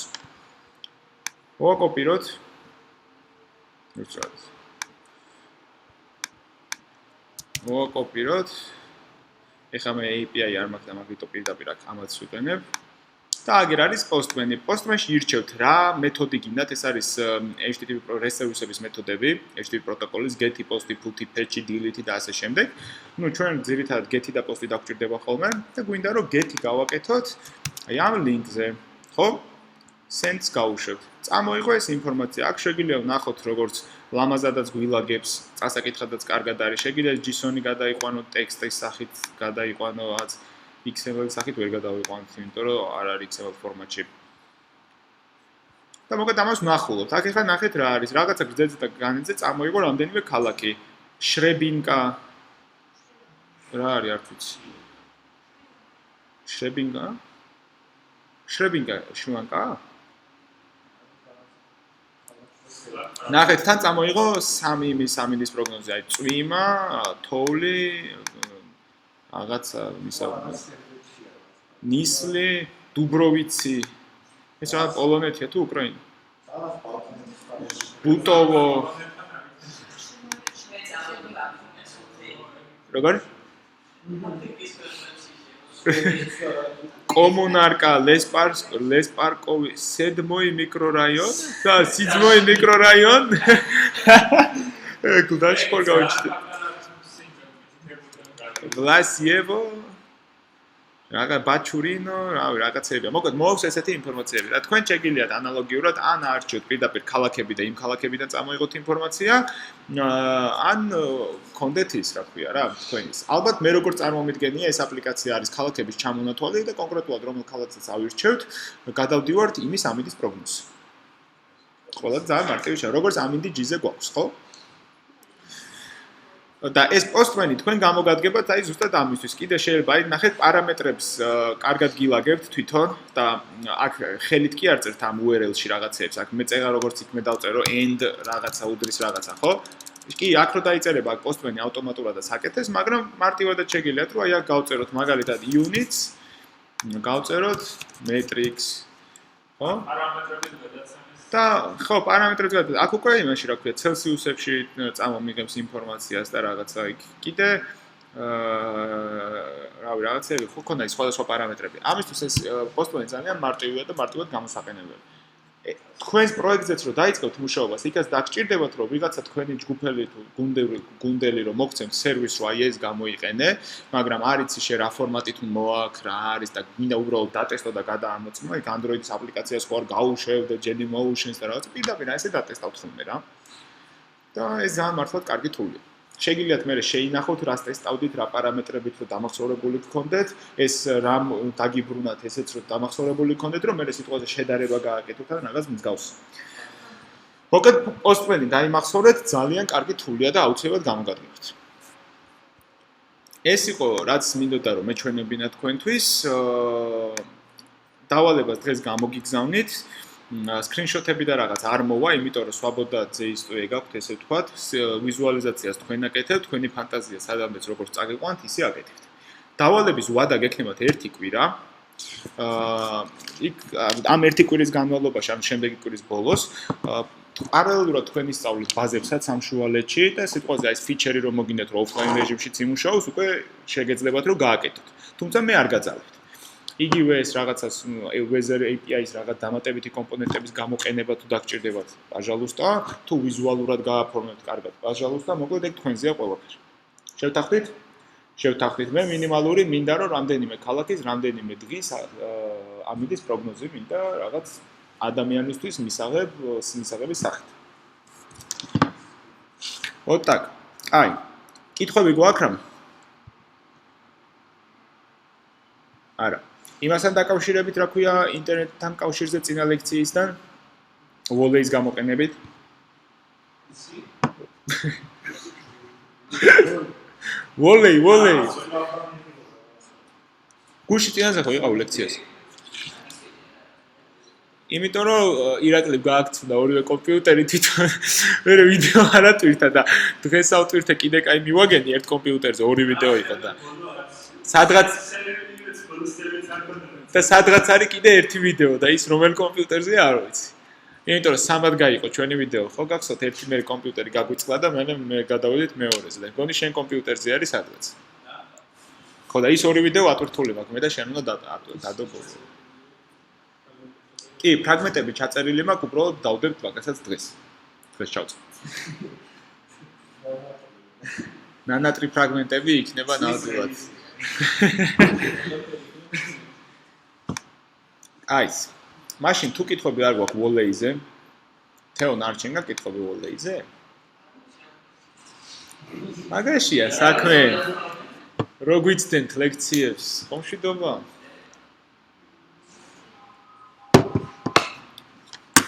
მოვაკოპიროთ. უცად. მოვაკოპიროთ. ეხლა მე API არ მაქვს და მაგითო პირდაპირ აქ ამაც ვიყენებ. და აგერ არის Postman-ი. Postman-ში ირჩევთ რა მეთოდი გინდათ, ეს არის HTTP REST სერვისების მეთოდები, HTTP პროტოკოლის get, post, put, fetch, delete და ასე შემდეგ. ნუ ჩვენ ძირითადად get და post დაგვჭირდება ხოლმე და გვინდა რომ get გავაკეთოთ აი ამ link-ზე, ხო? Send-ს გავუშვებთ. წამოიღო ეს ინფორმაცია. აქ შეგვიძლია ვნახოთ როგორც ლამაზადაც გვილაგებს, წასაკითხადაც კარგად არის. შეგვიძლია JSON-ი გადაიყვანოთ, ტექსტის სახით გადაიყვანო, რაც XML-ის სახით ვერ გადავიყვანოთ, იმიტომ რომ არ არის XML ფორმატში. და მოკლედ ამას ვნახულობთ. აქ ახლა ნახეთ რა არის. რაღაცა გრძედზე და განედზე წამოიღო რამდენიმე ქალაქი. შრებინკა რა არის არ ვიცი. შრებინკა შვანკა? ნახეთ, თან წამოიღო სამი მინდის პროგნოზი, აი წვიმა, თოვლი, რაღაცა ნისლი, დუბროვიცი. ეს რა პოლონეთია თუ უკრაინა? ბუტოვო. როგორ? კომუნარკა, ლესპარკოვი, სედმოი მიკრორაიონ და სიძმოი მიკრორაიონ. გუდაში ხარ გავიჩნდა. გლასიევო რაღა ბაჩურინო, რაღაცებია. მოკლედ მოაქვს ესეთი ინფორმაციები. და თქვენ შეგიძლიათ ანალოგიურად ან არჩიოთ პირდაპირ ქალაქები და იმ ქალაქებიდან წამოიღოთ ინფორმაცია, ან გქონდეთ ის, რა ქვია რა, თქვენის. ალბათ მე როგორ წარმომიდგენია ეს აპლიკაცია არის ქალაქების ჩამონათვალი და კონკრეტულად რომელ ქალაქსაც ავირჩევთ, გადავდივართ იმის ამინდის პროგნოზს. ყველა ძალიან მარტივი შეა, როგორც ამინდი G-ზე გვაქვს, ხო? და ეს Postman-ი თქვენ გამოგადგებათ აი ზუსტად ამისთვის. კიდე შეიძლება აი ნახეთ პარამეტრებს კარგად გილაგებთ თვითონ და აქ ხელით კი არ წერთ ამ URL-ში რაღაცებს. აქ მე წერა როგორც იქ მე დავწერო end რაღაცა უდრის რაღაცა, ხო? კი, აქ რო დაიწერება აქ პოსტმენი ავტომატურადაც აკეთებს, მაგრამ მარტივადაც შეგიძლიათ რომ აი აქ გავწეროთ მაგალითად units, გავწეროთ matrix, ხო? პარამეტრები გადაცემის. და ხო, პარამეტრებს გადაცემთ. აქ უკვე იმაში რა ქვია, Celsius-ებში წამომიღებს ინფორმაციას და რაღაცა იქ. კიდე რავი, რაღაცები ხო ქონდა ის სხვადასხვა პარამეტრები. ამისთვის ეს პოსტმენი ძალიან მარტივია და მარტივად გამოსაყენებელი. თქვენს პროექტზეც რო დაიწყებთ მუშაობას, იქაც დაგჭირდებათ რომ ვიღაცა თქვენი ჯგუფელი თუ გუნდელი რომ მოგცემთ სერვისს რომ აი ეს გამოიყენე, მაგრამ არ იცი შე რა ფორმატით მოაქვს, რა არის და მინდა უბრალოდ დატესტო და გადაამოწმო, იქ Android-ის აპლიკაციას ხო არ გაუშვებ და ჯერი მოუშენს და რაღაც პირდაპირ ესე დატესტავთ ხოლმე რა. და ეს ძალიან მართლაც კარგი თულია. შეგიძლიათ მე შეინახოთ რა ტესტავდით, რა პარამეტრებით რომ დამახსოვრებული გქონდეთ, ეს რამ დაგიბრუნათ ესეც რომ დამახსოვრებული გქონდეთ, რომ მე სიტყვაზე შედარება გააკეთოთ და რაღაც მსგავს. მოკლედ პოსტმენი დაიმახსოვრეთ, ძალიან კარგი თულია და აუცილებლად გამოგადგებთ. ეს იყო რაც მინდოდა რომ მეჩვენებინა თქვენთვის. დავალებას დღეს გამოგიგზავნით. სკრინშოტები და რაღაც არ მოვა, იმიტომ რომ swabodad zeistue გაქვთ ესე ვთქვათ, ვიზუალიზაციას თქვენ აკეთებთ, თქვენი ფანტაზია სადამდეც როგორც წაგიყვანთ, ისე აკეთებთ. დავალების ვადა გექნებათ 1 კვირა. იქ ამ 1 კვირის განმავლობაში, ამ შემდეგი კვირის ბოლოს, პარალელურად თქვენი სწავლის ბაზებსაც სამშუალეთში და სიტყვაზე აი ეს ფიჩერი რომ მოგინდათ რომ ოფლაინ რეჟიმშიც იმუშაოს, უკვე შეგეძლებათ რომ გააკეთოთ. თუმცა მე არ გაძალავთ. იგივე ეს რაღაცას Weather API-ის რაღაც დამატებითი კომპონენტების გამოყენება თუ დაგჭირდებათ, პაჟალუსტა, თუ ვიზუალურად გააფორმებთ კარგად, პაჟალუსტა, მოკლედ ეგ თქვენზეა ყველაფერი. შევთანხმდით? შევთანხმდით. მე მინიმალური მინდა რომ რამდენიმე ქალაქის, რამდენიმე დღის ამიდის პროგნოზი მინდა რაღაც ადამიანისთვის მისაღების სახით. Вот так. აი, კითხვები გვაქვს რამე? არა. იმასთან დაკავშირებით, რა ქვია, ინტერნეტთან კავშირზე წინა ლექციისთან, ვოლეის გამოყენებით. ვოლეი. გუში წინაზე ხო იყავ ლექციაზე? იმიტომ რომ ირაკლი გააქცნა ორივე კომპიუტერი თვითონ მე ვიდეო არ ატვირთა და დღეს ავტვირთე კიდე კაი მივაგენი ერთ კომპიუტერზე ორი ვიდეო იყო და სადღაც არის კიდე ერთი ვიდეო და ის რომელ კომპიუტერზეა არ ვიცი. იმიტომ რომ სამად გაიყო ჩვენი ვიდეო, ხო გახსოვთ ერთი მე კომპიუტერი გაგვიწყდა და მე გადავედით მეორეზე და გონი შენ კომპიუტერზე არის სადღაც. ხო და ის ორი ვიდეო ატვირთული მაქვს მე და შენ უნდა დადო. კი, ფრაგმენტები ჩაწერილი მაქვს, უბრალოდ დავდებთ მაგასაც დღეს. დღეს ჩავწერ. ნანატრი ფრაგმენტები იქნება ნამდვილად. აიც. მაშინ თუ კითხვები არ გვაქვს ვოლეიზე, თეონ არ ჩენგა კითხვები ვოლეიზე? მაგაშია საქმე. რო გვიცდენთ ლექციებს, ხომ მშვიდობა?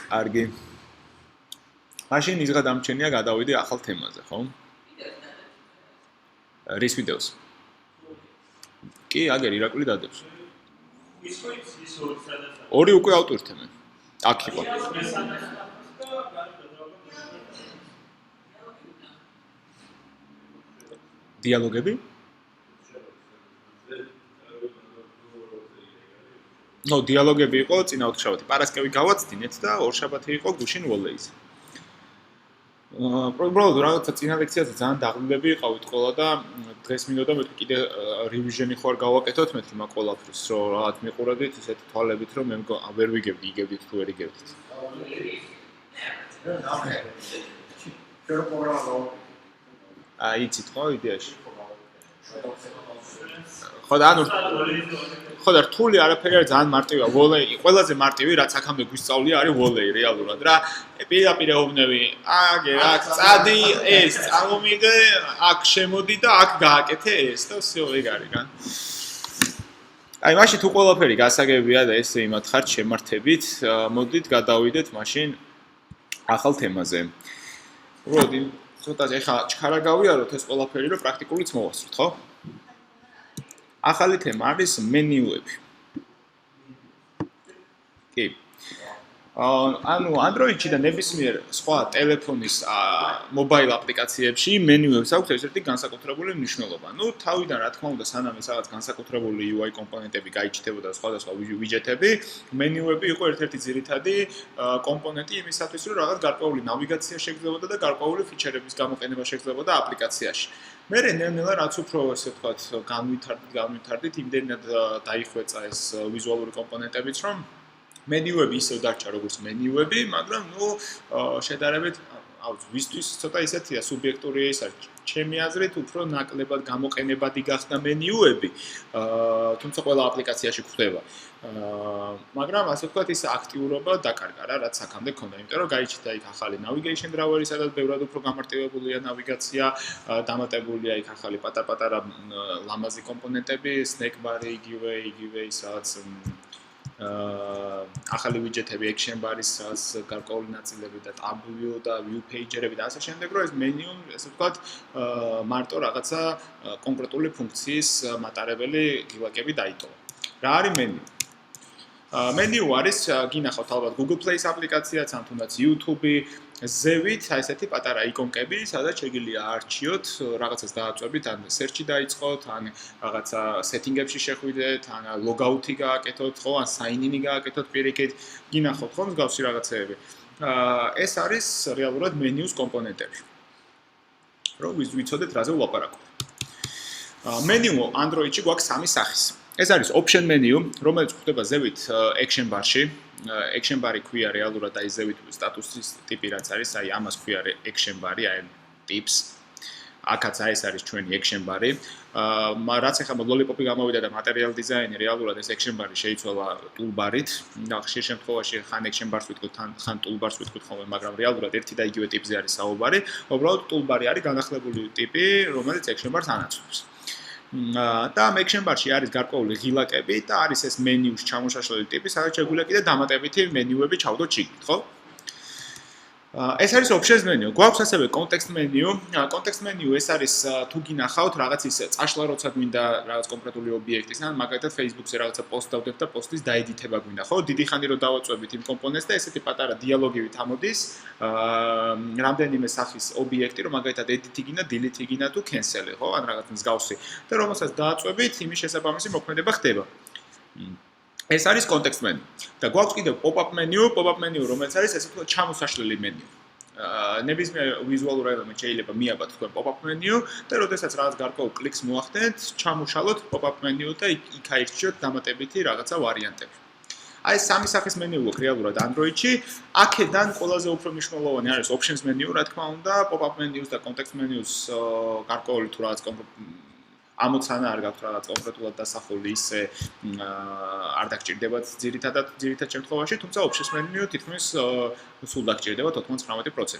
კარგი. მაშინ ის გადამჩენია გადავიდე ახალ თემაზე, ხო? რის ვიდეოს? კი, აგერ ირაკლი დადებს. ორი უკვე ავტვირთე მე. აქ იყო. დიალოგები? ნო, დიალოგები იყო წინა ოთხშაბათი. პარასკევი გავაცდინეთ და ორშაბათი იყო გუშინ ვოლეიზე. უბრალოდ რაღაცა წინა ლექციაზე ძალიან დაღლილები იყავით ყველა და დღეს მინდოდა მეთქი კიდე რივიჟენი ხო არ გავაკეთოთ მეთქი მაგ ყველაფრის რომ რაღაც მიყურებდით ისეთ თვალებით რომ მე ვერ ვიგებდი იგებდით თუ ვერ იგებდით. აი იცით ხო იდეაში. ხო და ანუ ხო და რთული არაფერი არის ძალიან მარტივია ვოლეი ყველაზე მარტივი რაც აქამდე გვისწავლია არის ვოლეი რეალურად რა პირდაპირ ეუბნები აგე აქ წადი ეს წამომიღე აქ შემოდი და აქ გააკეთე ეს და всё ეგ არის რა აი მაშინ თუ ყველაფერი გასაგებია და ესე იმათ ხართ შემართებით მოდით გადავიდეთ მაშინ ახალ თემაზე უბრალოდ ცოტა ეხა ჩქარა გავიაროთ ეს ყველაფერი რომ პრაქტიკულიც მოვასწროთ ხო ახალი თემა არის მენიუები. კი. ანუ Android-ში და ნებისმიერ სხვა ტელეფონის მობაილ აპლიკაციებში მენიუებს აქვს ერთ-ერთი განსაკუთრებული მნიშვნელობა. ნუ თავიდან რა თქმა უნდა, სანამ ეს რაღაც განსაკუთრებული UI კომპონენტები გაიჩნდებოდა სხვადასხვა ვიჯეტები, მენიუები იყო ერთ-ერთი ძირითადი კომპონენტი იმისათვის, რომ რაღაც გარკვეული ნავიგაცია შეგრძნებოდა და გარკვეული ფიჩერების გამოყენება შეგრძნებოდა აპლიკაციაში. მე ნელ-ნელა რაც უფრო ესე ვთქვათ, განვითარდით, იმდენად დაიხვეწა ეს ვიზუალური კომპონენტებიც, რომ მენიუები ისევ დარჩა როგორც მენიუები, მაგრამ ნუ შედარებით ვისთვის ცოტა ისეთია სუბიექტური ის არის. ჩემი აზრით უფრო ნაკლებად გამოყენებადი გახდა მენიუები, თუმცა ყველა აპლიკაციაში გვხვდება. მაგრამ ასე ვთქვათ ის აქტიურობა დაკარგა რა, რაც აქამდე ქონდა, იმიტომ რომ გაიჩნდა იქ ახალი navigation driver-ი, სადაც ბევრად უფრო გამარტივებულია ნავიგაცია, დამატებულია იქ ახალი პატარ-პატარა ლამაზი კომპონენტები, snack bar-ი, იგივე ის რაღაც ახალი ვიჯეტები, action bar-ის გარკვეული ნაწილები და tableau და view page-ები და ასე შემდეგ, რომ ეს menu, ასე ვთქვათ, მარტო რაღაცა კონკრეტული ფუნქციის მატარებელი გილაკები დაიტოვა. რა არის menu? Menu არის გინახავთ ალბათ Google Play-ის აპლიკაციაც, ან თუნდაც YouTube-ი, ზევით აი ესეთი პატარა იკონკები, სადაც შეგიძლია არჩიოთ, რაღაცას დააწვევით, ან search-ი დაიწყოთ, ან რაღაცა setting-ებში შეხვიდეთ, ან log-out-ი გააკეთოთ, ხო, ან sign-in-ი გააკეთოთ პირიქით, გინახავთ ხო მსგავსი რაღაცეები. ეს არის რეალურად menu-ს კომპონენტები. რომ ვიცოდეთ, რაზე ვლაპარაკობთ. Menu Android-ში გვაქვს სამი სახის. ეს არის option menu, რომელიც გვხვდება ზევით action bar-ში. Action bar-ი ქვია რეალურად აი ზევით სტატუსის ტიპი რაც არის, აი ამას ქვია action bar-ი, აი tips. აქაც აი ეს არის ჩვენი action bar-ი. რაც ახლა lollipop-ი გამოვიდა და material design-ი რეალურად ეს action bar-ი შეიცვალა toolbar-ით. ხშირ შემთხვევაში ხან action bar-ს ვიტყვით, ხან toolbar-ს ვიტყვით ხოლმე, მაგრამ რეალურად ერთი და იგივე ტიპზე არის საუბარი. უბრალოდ toolbar-ი არის განახლებული ტიპი, რომელიც action bar-ს ანაცვლებს. და action bar-ში არის გარკვეული ღილაკები და არის ეს მენიუს ჩამოშაშლელი ტიპი, სადაც შეგვიძლია კიდე დამატებითი მენიუები ჩავდოთ შიგნით, ხო? ეს არის options menu. გვაქვს ასევე context menu. Context menu ეს არის თუ გინახავთ რაღაც ის წაშლა როცა გვინდა რაღაც კონკრეტული ობიექტის, ან მაგალითად Facebook-ზე რაღაცა post დავდებ და post-ის დაედიტება გვინდა, ხო? დიდი ხანი რომ დავაწვევით იმ კომპონენტს და ესეთი პატარა დიალოგივით ამოდის, რამდენიმე სახის ობიექტი, რომ მაგალითად edit-ი გინდა, delete-ი გინდა თუ cancel-ი, ხო? ან რაღაც მსგავსი. და რომელსაც დააწვევით, იმის შესაბამისი მოქმედება ხდება. ეს არის context menu. და გვაქვს კიდევ pop-up menu, რომელიც არის ესე ვთქვათ ჩამოსაშლელი menu. ნებისმიერ ვიზუალურ ელემენტს შეიძლება მიაბათ თქვენ pop-up menu და როდესაც რაღაც გარკვეულ კლიკს მოახდენთ, ჩამოშალოთ pop-up menu და იქ აირჩიოთ დამატებითი რაღაცა ვარიანტები. აი სამი სახის menu გვაქვს რეალურად Android-ში. აქედან ყველაზე უფრო მნიშვნელოვანი არის options menu, რა თქმა უნდა, pop-up menus და context menus გარკვეული თუ რაღაც ამოცანა არ გაქვთ რაღაც კონკრეტულად დასახული ისე არ დაგჭირდებათ ძირითად შემთხვევაში, თუმცა options menu თითქმის სულ დაგჭირდებათ 99%.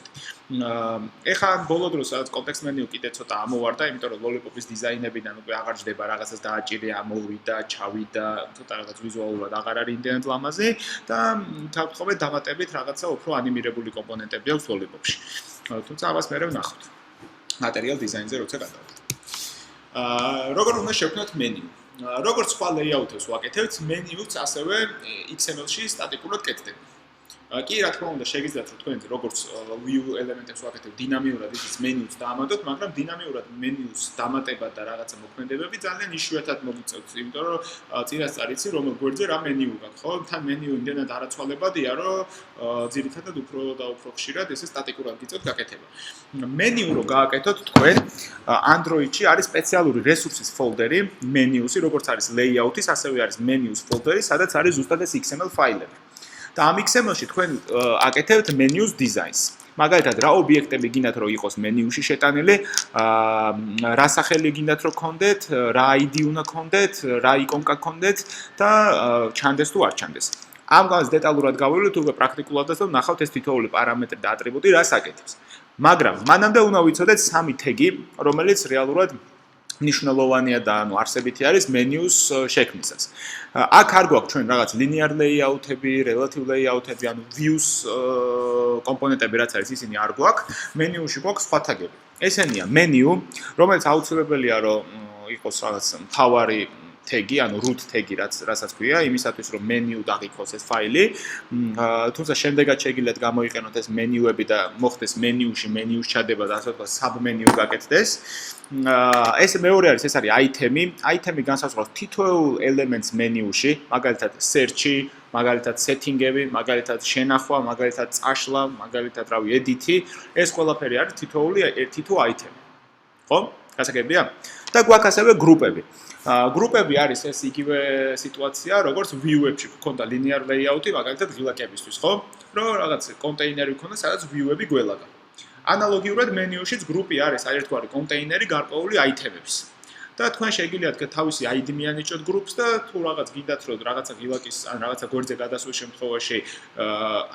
ეხლა ბოლო დროს რაღაც context menu კიდე ცოტა ამოვარდა, იმიტომ რომ lollipop-ის დიზაინებიდან უკვე აღარ ჯდება რაღაცას დააჭირე, ამოვიდა, ჩავიდა, ცოტა რაღაც ვიზუალურად აღარ არის იმდენად ლამაზი და თავთხოვე დამატებით რაღაცა უფრო ანიმირებული კომპონენტები აქვს lollipop-ში. თუმცა ამას მე ვნახავთ. material design-ზე როცა გადავიდეთ. როგორ უნდა შევქმნათ menu. როგორც სხვა layout-ებს ვაკეთებთ, menu-ც ასევე XML-ში სტატიკურად კეთდება. კი, რა თქმა უნდა, შეგიძლიათ რომ თქვენ როგორც view ელემენტებს ვაკეთებთ, დინამიურად ის menu-ს დაამატოთ, მაგრამ დინამიურად menu-ს დამატება და რაღაცა მოქმედებები ძალიან იშვიათად მოგიწევთ, იმიტომ რომ წინასწარ იცი რომელ გვერდზე რა menu გაქვს, ხო? თან menu იმდენად არაცვალებადია, რომ ძირითადად უფრო და უფრო ხშირად ესე სტატიკურად გიწევთ გაკეთება. menu რო გააკეთოთ თქვენ, Android-ში არის სპეციალური resources folder-ი, menu-ი, როგორც არის layout-ის, ასევე არის menus folder-ი, სადაც არის ზუსტად ეს XML ფაილები. და ამ XML-ში თქვენ აკეთებთ menus designs. მაგალითად, რა ობიექტები გინდათ რომ იყოს menu-ში შეტანილი, რა სახელი გინდათ რომ გქონდეთ, რა ID უნდა გქონდეთ, რა იკონკა გქონდეთ და ჩანდეს თუ არ ჩანდეს. ამ განს დეტალურად გავივლით უკვე პრაქტიკულადაც და ნახავთ ეს თითოეული პარამეტრი და ატრიბუტი რას აკეთებს. მაგრამ მანამდე უნდა ვიცოდეთ სამი თეგი, რომელიც რეალურად მნიშვნელოვანია და ანუ არსებითი არის menus შექმნისას. აქ არ გვაქვს ჩვენ რაღაც linear layout-ები, relative layout-ები, ანუ views კომპონენტები რაც არის, ისინი არ გვაქვს. menu-ში გვაქვს სხვა თაგები. ესენია menu, რომელიც აუცილებელია რომ იყოს რაღაც მთავარი tag-ი, ანუ root tag-ი, რასაც ქვია, იმისათვის რომ menu დაღიქოს ეს ფაილი. თუმცა შემდეგაც შეგიძლიათ გამოიყენოთ ეს მენიუები და მოხდეს მენიუს ჩადება და ასე ვთქვათ, sub-menu გაკეთდეს. ეს მეორე არის, ეს არის item-ი. Item-ი განსაზღვრავს თითოეულ ელემენტს მენიუში, მაგალითად search-ი, მაგალითად setting-ები, მაგალითად შენახვა, მაგალითად წაშლა, მაგალითად რავი edit-ი, ეს ყველაფერი არის თითო item-ი. ხო? გასაგებია? და გვაქვს ასევე გრუპები. გრუპები არის ეს იგივე სიტუაცია, როგორც view-ებში გქონდა linear layout-ი, მაგალითად ღილაკებისთვის, ხო? რომ რაღაც კონტეინერი გქონდა, სადაც view-ები გველაგა. ანალოგიურად მენიუშიც გრუპი არის აი ერთგვარი კონტეინერი გარკვეული აიტემების. და თქვენ შეგიძლიათ თავისი ID მიანიჭოთ გრუპს და თუ რაღაც გინდათ რომ რაღაცა ღილაკის ან რაღაცა გვერდზე გადასვლის შემთხვევაში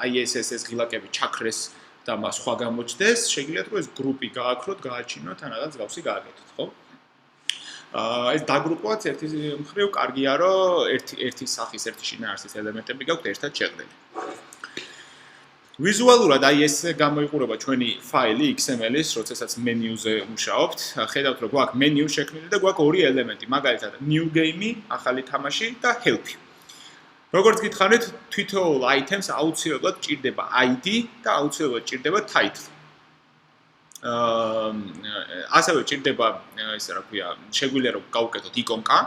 აი ეს ღილაკები ჩაქრეს და მას სხვა გამოჩნდეს, შეგიძლიათ რომ ეს გრუპი გააქროთ, გააჩინოთ ან რაღაც გავსი გააკეთოთ, ხო? ეს დაგრუპვაც ერთი მხრივ კარგია, რომ ერთი სახის, ერთი შინაარსის ელემენტები გაქვთ ერთად შეყრდილი. ვიზუალურად აი ეს გამოიყურება ჩვენი ფაილი XML-ის, როდესაც მენიუზე მუშაობთ. ხედავთ რომ გვაქვს მენიუ შექმნილი და გვაქვს ორი ელემენტი, მაგალითად new game-ი, ახალი თამაში და help-ი. როგორც გითხარით, თითოეულ item-ს აუცილებლად ჭირდება ID და აუცილებლად ჭირდება title. ასევე ჭირდება ესე რა ქვია, შეგვიძლია რომ გავუკეთოთ იკონკა.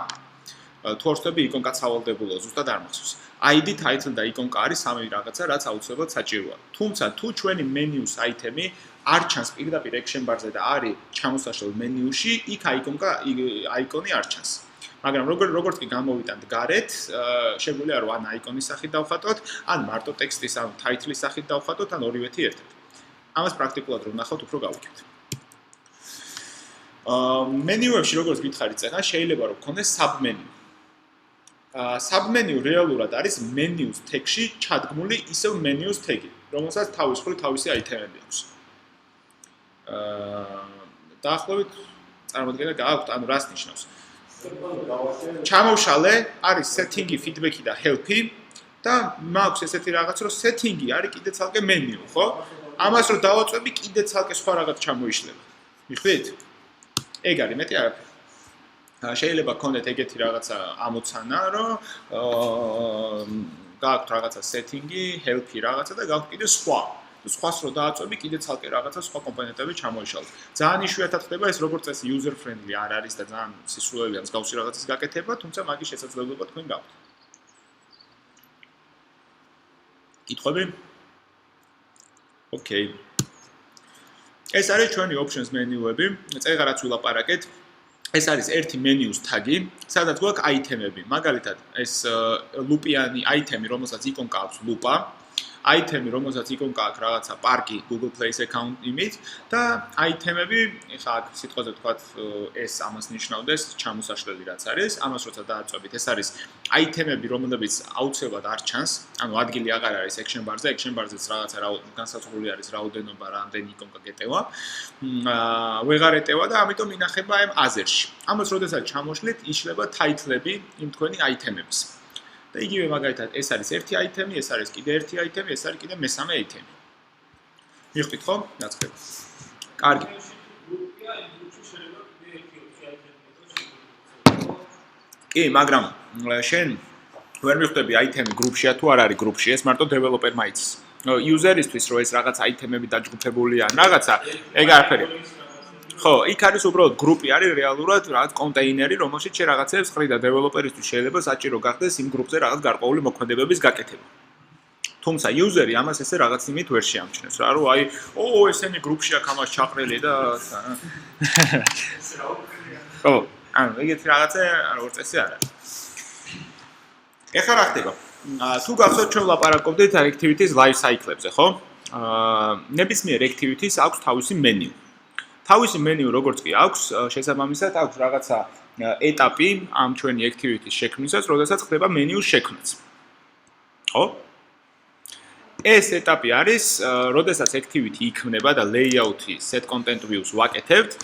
თუ არ ვწდები იკონკა სავალდებულო ზუსტად არ მახსოვს. ID, title და იკონკა არის სამი რაღაცა, რაც აუცილებლად საჭიროა. თუმცა თუ ჩვენი მენიუს აიტემი არ ჩანს პირდაპირ action bar-ზე და არის ჩამოსაშლელ მენიუში, იქ აიკონი არ ჩანს. მაგრამ როგორც კი გამოვიტანთ გარეთ, შეგვიძლია რომ ან აიკონის სახით დავხატოთ, ან მარტო ტექსტის ან title-ის სახით დავხატოთ, ან ორივეთი ერთად. ამას პრაქტიკულად რომ ნახავთ, უფრო გავუქებთ. მენიუებში როგორც გითხარით წენა, შეიძლება რომ გქონდეს sub-menu. Sub-menu რეალურად არის menu-ს tag-ში ჩადგმული ისევ menu-ს tag-ი, რომელსაც თავისი აიტემები აქვს. დაახლოებით წარმოდგენა გააქვთ, ანუ რას ნიშნავს? ჩამოვშალე არის setting-ი, feedback-ი და help-ი და მაქვს ესეთი რაღაც, რომ setting-ი არის კიდე ცალკე menu, ხო? ამას რომ დავაწვევი, კიდე ცალკე სხვა რაღაც ჩამოიშლება. მიხვდით? ეგ არის მეტი არაფერი. შეიძლება გქონდეთ ეგეთი რაღაცა ამოცანა, რომ გააქვთ რაღაცა setting-ი, help-ი რაღაცა და გააქვთ კიდე სხვა. სხვას რო დააწვევი, კიდე ცალკე რაღაცა სხვა კომპონენტები ჩამოიშალოთ. ძალიან იშვიათად ხდება ეს როგორც წესი user friendly არ არის და ძალიან სისულელია მსგავსი რაღაცის გაკეთება, თუმცა მაგის შესაძლებლობა თქვენ გაქვთ. კითხვები? ოკეი. ეს არის ჩვენი options menu-ები, წეგარაც ვილაპარაკეთ. ეს არის ერთი menu-ს tag-ი, სადაც გვაქვს აიტემები. მაგალითად, ეს ლუპიანი აიტემი, რომელსაც იკონკა აქვს ლუპა, აიტემი, რომელსაც იკონკა აქვს რაღაცა პარკი Google Play-ს account-იმით და აიტემები, ეხლა აქ სიტყვაზე ვთქვათ, ეს ამას ნიშნავდეს, ჩამოსაშლელი რაც არის, ამას როცა დააწვევით, ეს არის აიტემები, რომლებიც აუცილებლად არ ჩანს, ანუ ადგილი აღარ არის action bar-ზე, action bar-ზეც რაღაცა განსაზღვრული არის რაოდენობა, რამდენი იკონკა გეტევა. ვეღარ ეტევა და ამიტომ ინახება ამ აზერში. ამას როდესაც ჩამოშლით, იშლება title-ები იმ თქვენი აიტემების. და იგივე მაგალითად, ეს არის ერთი აიტემი, ეს არის კიდე ერთი აიტემი, ეს არის კიდე მესამე აიტემი. მიხვდით ხო? ნაცვლად. კარგი. კი, მაგრამ შენ ვერ მიხვდები აიტემი გრუპშია თუ არ არის გრუპში, ეს მარტო დეველოპერმა იცის. user-ისთვის რო ეს რაღაც აიტემები დაჯგუფებულია, რაღაცა, ეგ არაფერი. ხო, იქ არის უბრალოდ გრუპი არის რეალურად რაღაც კონტეინერი, რომელშიც შე რაღაცებს ხრი და დეველოპერისთვის შეიძლება საჭირო გახდეს იმ გრუპზე რაღაც გარკვეული მოქმედებების გაკეთება. თუმცა user-ი ამას ესე რაღაც იმით ვერ შეამჩნევს, რა რომ აი, ესენი გრუპში აქ ამას ჩაყრელი და ხო, ანუ ეგეთი რაღაცა როგორც წესი არ არის. ეხლა რა ხდება? თუ გახსოვთ ჩვენ ვლაპარაკობდით activity-s life cycle-ებზე, ხო? ნებისმიერ activity-s აქვს თავისი menu. თავისი menu როგორც კი აქვს, შესაბამისად აქვს რაღაცა ეტაპი ამ ჩვენი activity-s შექმნისას, როდესაც ხდება menu-ს შექმნაც. ხო? ეს ეტაპი არის, როდესაც activity იქმნება და layout-ი set content views ვაკეთებთ,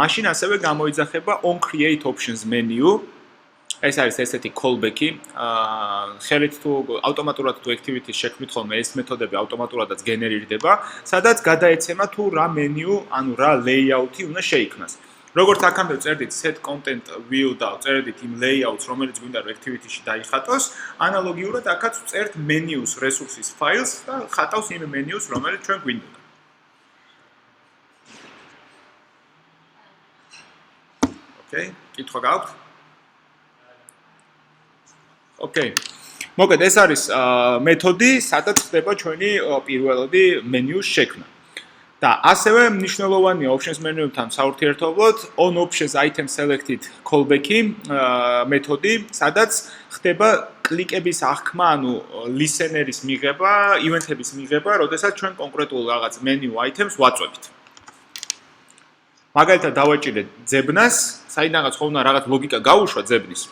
მაშინ ასევე გამოიძახება on create options menu. ეს არის ესეთი callback-ი, ხელით თუ ავტომატურად თუ activity-ს შექმნით ხოლმე, ეს მეთოდები ავტომატურადაც გენერირდება, სადაც გადაეცემა თუ რა menu, ანუ რა layout-ი უნდა შეიქმნას. როგორც აქამდე წერდით set content view და წერდით იმ layouts, რომელიც გვინდა რომ activity-ში დაიხატოს, ანალოგიურად აქაც წერთ menus resources files და ხატავს იმ menus, რომელიც ჩვენ გვინდა. Okay, კითხვა გაქვთ? Okay. მოგეთ ეს არის მეთოდი, სადაც ხდება ჩვენი პირველადი menus შექმნა. და ასევე მნიშვნელოვანია options menu-თან საურთიერთობლად on options item selected callback-ი მეთოდი, სადაც ხდება კლიკების აღქმა, ანუ listener-ის მიღება, event-ების მიღება, როდესაც ჩვენ კონკრეტულ რაღაც menu items ვაწვევით. მაგალითად დავაჭირეთ ძებნას, საიდანაც ხომ უნდა რაღაც ლოგიკა გაუშვა ძებნის.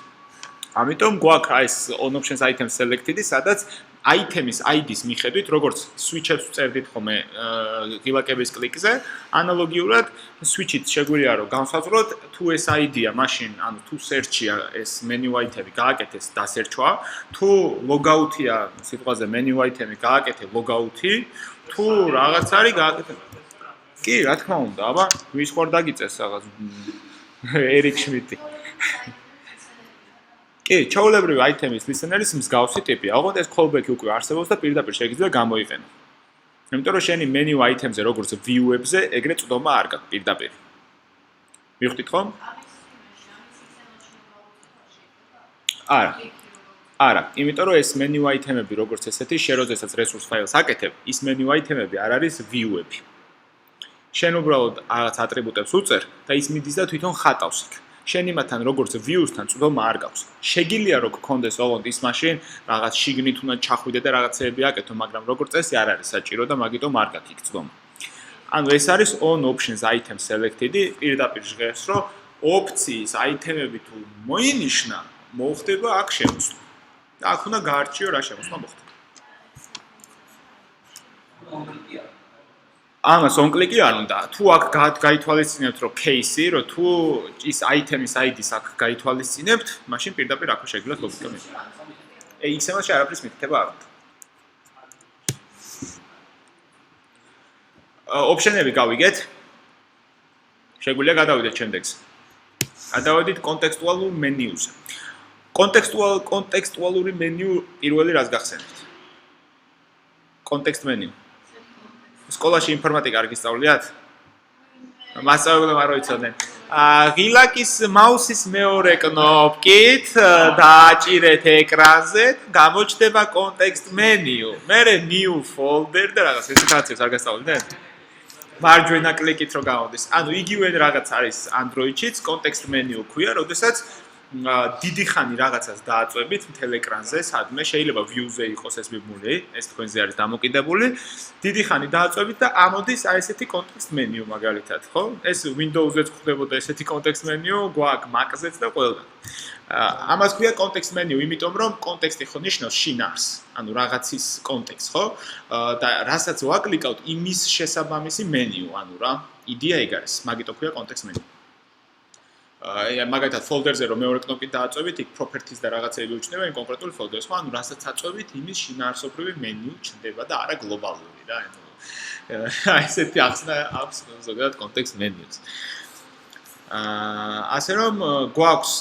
ამიტომ გვაქვს ეს on options item selected-ი, სადაც item-ის ID-ს მიხედვით, როგორც switch-ებს წერდით ხოლმე ღილაკების კლიკზე, ანალოგიურად switch-ით შეგვიძლია რომ განსაზღვროთ თუ ეს ID-ა, მაშინ ანუ თუ search-ია ეს menu item-ი გააკეთეს დასერჩვა, თუ logout-ია სიტყვაზე menu item-ი გააკეთე logout-ი, თუ რაღაც არის გააკეთე. კი, რა თქმა უნდა, აბა, ვის ხარ დაგიწეს რაღაც ერიკ შმიტი. კი, ჩაოლებრივი item-ის listener-ის მსგავსი ტიპია. ოღონდ ეს callback უკვე არსებობს და პირდაპირ შეიძლება გამოიყენო. იმიტომ რომ შენი menu item-ზე როგორც view-ებზე ეგრე წვდომა არ გაქვს პირდაპირ. მივხვდით ხომ? არა, იმიტომ რომ ეს menu item-ები როგორც ესეთი, შენ როდესაც resource files აკეთებ, ის menu item-ები არ არის view-ები. შენ უბრალოდ რაღაც ატრიბუტებს უწერ და ის მიდის და თვითონ ხატავს იქ. შენ იმათთან როგორც views-თან წვდომა არ გაქვს. შეგიძლია რომ გქონდეს ოღონდ ის მაშინ რაღაც შიგნით უნდა ჩახვიდე და რაღაცეები აკეთო, მაგრამ როგორც წესი არ არის საჭირო და მაგიტომ არ გაქვს იქ წვდომა. ანუ ეს არის on options item selected-ი, პირდაპირ ჟღერს რომ ოფციის item-ები თუ მოინიშნა, მოხდება აქ შემოსვლა. და აქ უნდა გაარჩიო რა შემოსვლა მოხდება. ამას on click-ი არ უნდა. თუ აქ გაითვალისწინებთ რომ case-ი, რომ თუ ის item-ის ID-ს აქ გაითვალისწინებთ, მაშინ პირდაპირ აქ შეგიძლიათ ლოგიკა მიღება. XML-ში არაფრის მითითება არ უნდა. option-ები გავიგეთ. შეგვიძლია გადავიდეთ შემდეგზე. გადავედით კონტექსტუალურ მენიუზე. კონტექსტუალური მენიუ პირველი რას გახსენებთ? კონტექსტ მენიუ. სკოლაში ინფორმატიკა არ გისწავლიათ? მასწავლებლებმა არ ვიცოდნენ. ღილაკის მაუსის მეორე კნოპკით დააჭირეთ ეკრანზე, გამოჩნდება კონტექსტ მენიუ. მერე new folder და რაღაც ესეთაცებს არ გასწავლდნენ? მარჯვენა კლიკით რო გამოდის. ანუ იგივე რაღაც არის Android-შიც, კონტექსტ მენიუ ქვია, როდესაც დიდი ხანი რაღაცას დააწვევით მთელ ეკრანზე, სადმე შეიძლება view-ზე იყოს ეს მიბმული, ეს თქვენზე არის დამოკიდებული. დიდი ხანი დააწვევით და ამოდის აი ესეთი context menu მაგალითად, ხო? ეს Windows-ზეც ხდებოდა ესეთი context menu, გვაქვს Mac-ზეც და ყველგან. ამას ქვია context menu, იმიტომ რომ კონტექსტი ხო ნიშნავს შინაარს, ანუ რაღაცის კონტექსტ, ხო? და რასაც ვაკლიკავთ, იმის შესაბამისი menu, ანუ რა, იდეა ეგ არის, მაგიტო ქვია context menu. მაგალითად folder-ზე რომ მეორე კნოპკით დააწვევით, იქ properties და რაღაცეები უჩნდება იმ კონკრეტულ folder-ს, ხო? ანუ რასაც აწვევით, იმის შინაარსობრივი menu ჩნდება და არა გლობალური რა, ანუ აი ესეთი ახსნა აქვს ზოგადად context menus. ასე რომ გვაქვს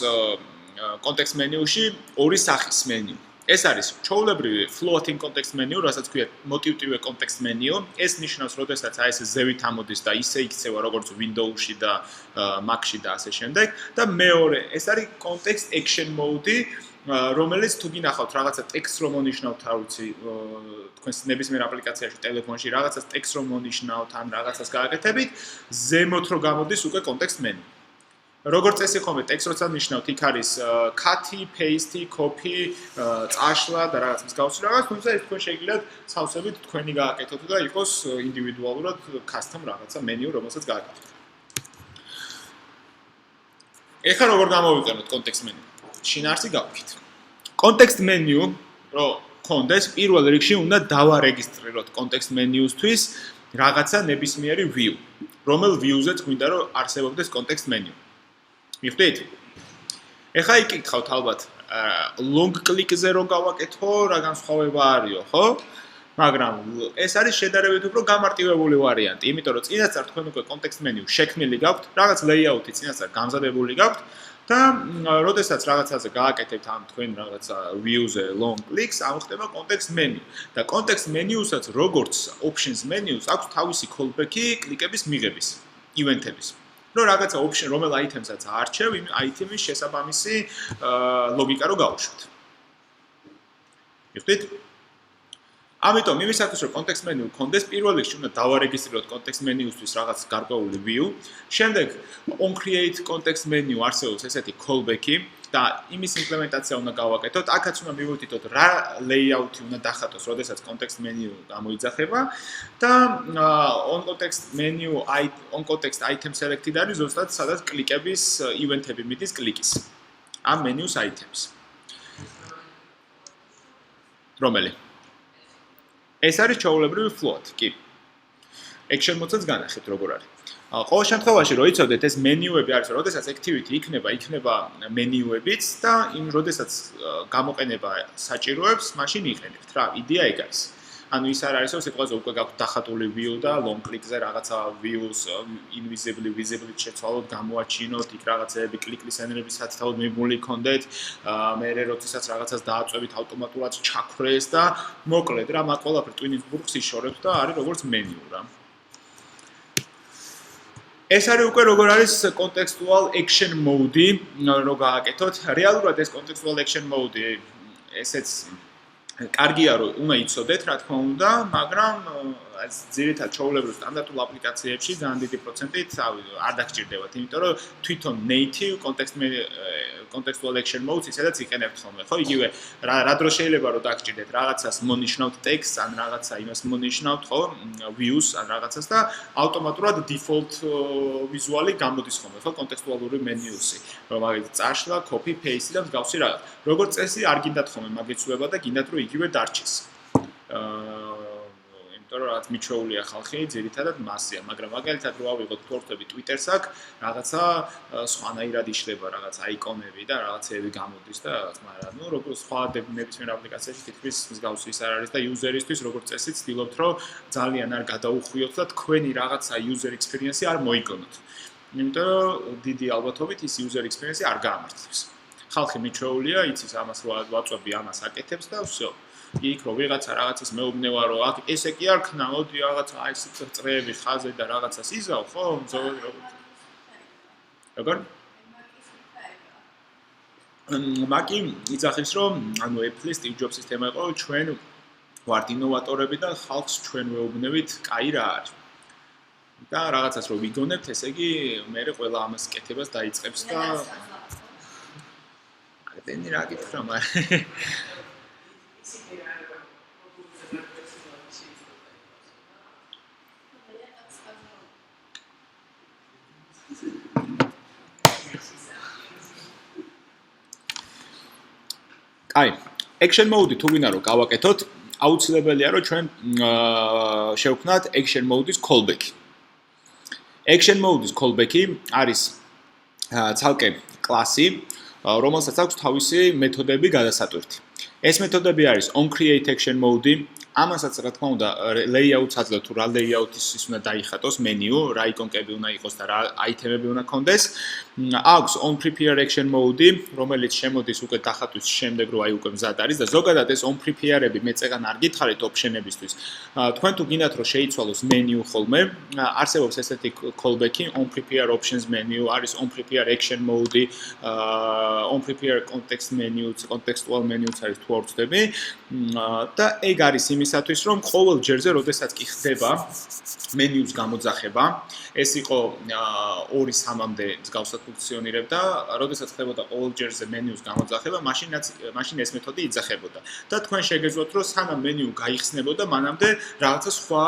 context menu-ში ორი სახის menu. ეს არის ჩაოლებრივი floating context menu, რასაც ქვია motivtive context menu. ეს ნიშნავს, როდესაც აი ეს ზევით ამოდის და ისე იქცევა როგორც Windows-ში და Mac-ში და ასე შემდეგ. და მეორე, ეს არის context action mode-ი, რომელიც თუ გინახავთ რაღაცა ტექსტ რომ მონიშნავთ, არ ვიცი, თქვენს ნებისმიერ აპლიკაციაში, ტელეფონში რაღაცას ტექსტ რომ მონიშნავთ, ან რაღაცას გააკეთებით, ზემოთ რო გამოდის უკვე context menu. როგორც წესი ხომ ტექსტ როცა ნიშნავთ, იქ არის cut-ი, paste-ი, copy, წაშლა და რაღაც მსგავსი რაღაც, თუმცა ეს თქვენ შეგიძლიათ სავსებით თქვენი გააკეთოთ და იყოს ინდივიდუალურად custom რაღაცა menu, რომელსაც გააკეთოთ. ეხლა როგორ გამოვიყენოთ context menu? შინაარსი გავიქით. context menu, რომ გქონდეს, პირველ რიგში უნდა დავარეგისტრიროთ context menu-სთვის რაღაცა ნებისმიერი view, რომელ view-ზეც გვინდა რომ არსებობდეს context menu. მივხვდით? ეხლა იკითხავთ ალბათ long click-ზე რო გავაკეთო, რა განსხვავება არისო, ხო? მაგრამ ეს არის შედარებით უფრო გამარტივებული ვარიანტი, იმიტომ რომ წინასწარ თქვენ უკვე კონტექსტ მენიუ შექმნილი გაქვთ, რაღაც ლეიაუთი წინასწარ გამზადებული გაქვთ და როდესაც რაღაცაზე გააკეთებთ ამ თქვენ რაღაცა view-ზე long clicks, ამხდება context menu და context menu-საც როგორც options menu-ს აქვს თავისი callback-ი კლიკების მიღების, event-ების. რომ რაღაცა option რომელ item-საც აარჩევ, იმ item-ის შესაბამისი ლოგიკა რო გავუშვით. იხდით? ამიტომ იმისათვის რომ context menu გქონდეს, პირველ რიგში უნდა დავარეგისტრიროთ context menu-ისთვის რაღაც გარკვეული view, შემდეგ on create context menu არსებობს ესეთი callback-ი და იმის იმპლემენტაცია უნდა გავაკეთოთ. აქაც უნდა მივუთითოთ რა layout-ი უნდა დახატოს, როდესაც context menu გამოიძახება და on context item select-ი არის ზუსტად სადაც კლიკების event-ები მიდის კლიკის. ამ menus items. რომელი? ეს არის ჩაულებრივი float, კი. action mode-საც განახეთ როგორ არის. ყოველ შემთხვევაში რო იცოდეთ ეს მენიუები არის, როდესაც activity იქნება მენიუებიც და იმ როდესაც გამოყენება საჭიროებს, მაშინ იყენებთ რა. იდეა ეგ არის. ანუ ის არ არის რომ სიტყვაზე უკვე გაქვთ დახატული view და long click-ზე რაღაცა views invisibly visible შეცვალოთ, გამოაჩინოთ, იქ რაღაცეები კლიკლის ენერგიის სათითაოდ მიბმული ქონდეთ, მერე როდესაც რაღაცას დააწვევით ავტომატურად ჩაქრეს და მოკლედ რა, მაგ ყველაფერს twin burg-ს იშორებთ და არის როგორც მენიუ რა. ეს არის უკვე როგორ არის contextual action mode-ი, რო გააკეთოთ. რეალურად ეს contextual action mode-ი ესეც კარგია რომ უნდა იცოდეთ რა თქმა უნდა, მაგრამ ძირითადად ჩაულებრივ სტანდარტულ აპლიკაციებში ძალიან დიდი პროცენტით არ დაგჭირდებათ, იმიტომ რომ თვითონ native contextual action modes ისედაც იყენებთ ხოლმე, ხო? იგივე რა დრო შეიძლება რომ დაგჭირდეთ რაღაცას მონიშნავთ text ან რაღაცა იმას მონიშნავთ, ხო? views ან რაღაცას და ავტომატურად default visually გამოდის ხოლმე, ხო? კონტექსტუალური menu-ი, რომ მაგით წაშლა, copy paste და მსგავსი რაღაც. როგორც წესი არ გინდათ ხოლმე მაგით ცვლება და გინდათ რომ იგივე დარჩეს. იმიტომ რომ რაღაც მიჩვეულია ხალხი ძირითადად მასია, მაგრამ მაგალითად რო ავიღოთ ფორტები Twitter-ს აქ, რაღაცა სხვანაირად იშლება რაღაც აიკონები და რაღაცეები გამოდის და რაღაც, მაგრამ ნუ როგორც სხვა ნებისმიერ აპლიკაციაში თითქმის მსგავსი ის არ არის და user-ისთვის როგორც წესი ცდილობთ რომ ძალიან არ გადაუხვიოთ და თქვენი რაღაცა user experience-ი არ მოიგონოთ. იმიტომ რომ დიდი ალბათობით ის user experience-ი არ გაამართლებს. ხალხი მიჩვეულია, იცის ამას რო ვაწვევი, ამას აკეთებს და всё. იქ რო ვიღაცა რაღაცას მეუბნება რომ აქ ესე კი არ ქნა, მოდი რაღაცა აი ეს წრეები ხაზე და რაღაცას იზავ, ხო? როგორ? მაკი იძახის რომ ანუ Apple-ის Steve Jobs-ის თემა იყო, ჩვენ ვართ ინოვატორები და ხალხს ჩვენ ვეუბნებით, კაი რა არის. და რაღაცას რო ვიგონებთ, ესე იგი მე ყველა ამას კეთებას დაიწყებს და აკეთენი რა გითხრა, მაგრამ აი, action mode-ი თუ ვინა რომ გავაკეთოთ, აუცილებელია რომ ჩვენ შევქმნათ action mode-ის callback-ი. action mode-ის callback-ი არის ცალკე კლასი, რომელსაც აქვს თავისი მეთოდები გადასატვირთი. ეს მეთოდები არის on create action mode-ი, ამასაც რა თქმა უნდა layout-ს აძლევთ თუ რა layout-ის ის უნდა დაიხატოს menu, რა იკონკები უნდა იყოს და რა item-ები უნდა კონდეს. აქვს on prepare action mode-ი, რომელიც შემოდის უკვე დახატვის შემდეგ, რომ აი უკვე მზად არის და ზოგადად ეს on prepare-ები მე წეგან არ გითხარით option-ებისთვის. თქვენ თუ გინდათ რომ შეიცვალოს menu ხოლმე, არსებობს ესეთი callback-ი on prepare options menu, არის on prepare action mode-ი, on prepare context menu, contextual menu-ც არის თუ არ ვწდები და ეგ არის იმისათვის რომ ყოველ ჯერზე როდესაც კი ხდება menu-ს გამოძახება, ეს იყო 2-3-მდე მსგავსად ფუნქციონირებდა, როდესაც ხდებოდა ყოველ ჯერზე menu-ს გამოძახება, მაშინ ეს მეთოდი იძახებოდა. და თქვენ შეგეძლოთ რომ სანამ menu გაიხსნებოდა, მანამდე რაღაცა სხვა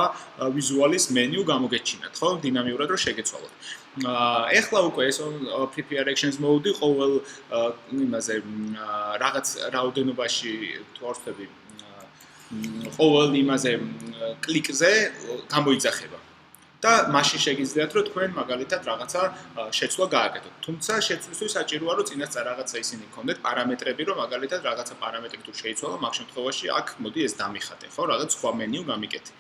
visual-ის menu გამოგეჩინათ, ხო? დინამიურად რომ შეგეცვალოთ. ეხლა უკვე ეს prepare actions mode-ი ყოველ იმაზე რაღაც რაოდენობაში თუ არ ვწდები ყოველ იმაზე კლიკზე გამოიძახება. და მაშინ შეგიძლიათ რომ თქვენ მაგალითად რაღაცა შეცვლა გააკეთოთ. თუმცა შეცვლისთვის საჭიროა რომ წინასწარ რაღაცა ისინი გქონდეთ პარამეტრები, რომ მაგალითად რაღაცა პარამეტრი თუ შეიცვალა, მაგ შემთხვევაში აქ მოდი ეს დამიხატე, ხო, რაღაც სხვა მენიუ გამიკეთე.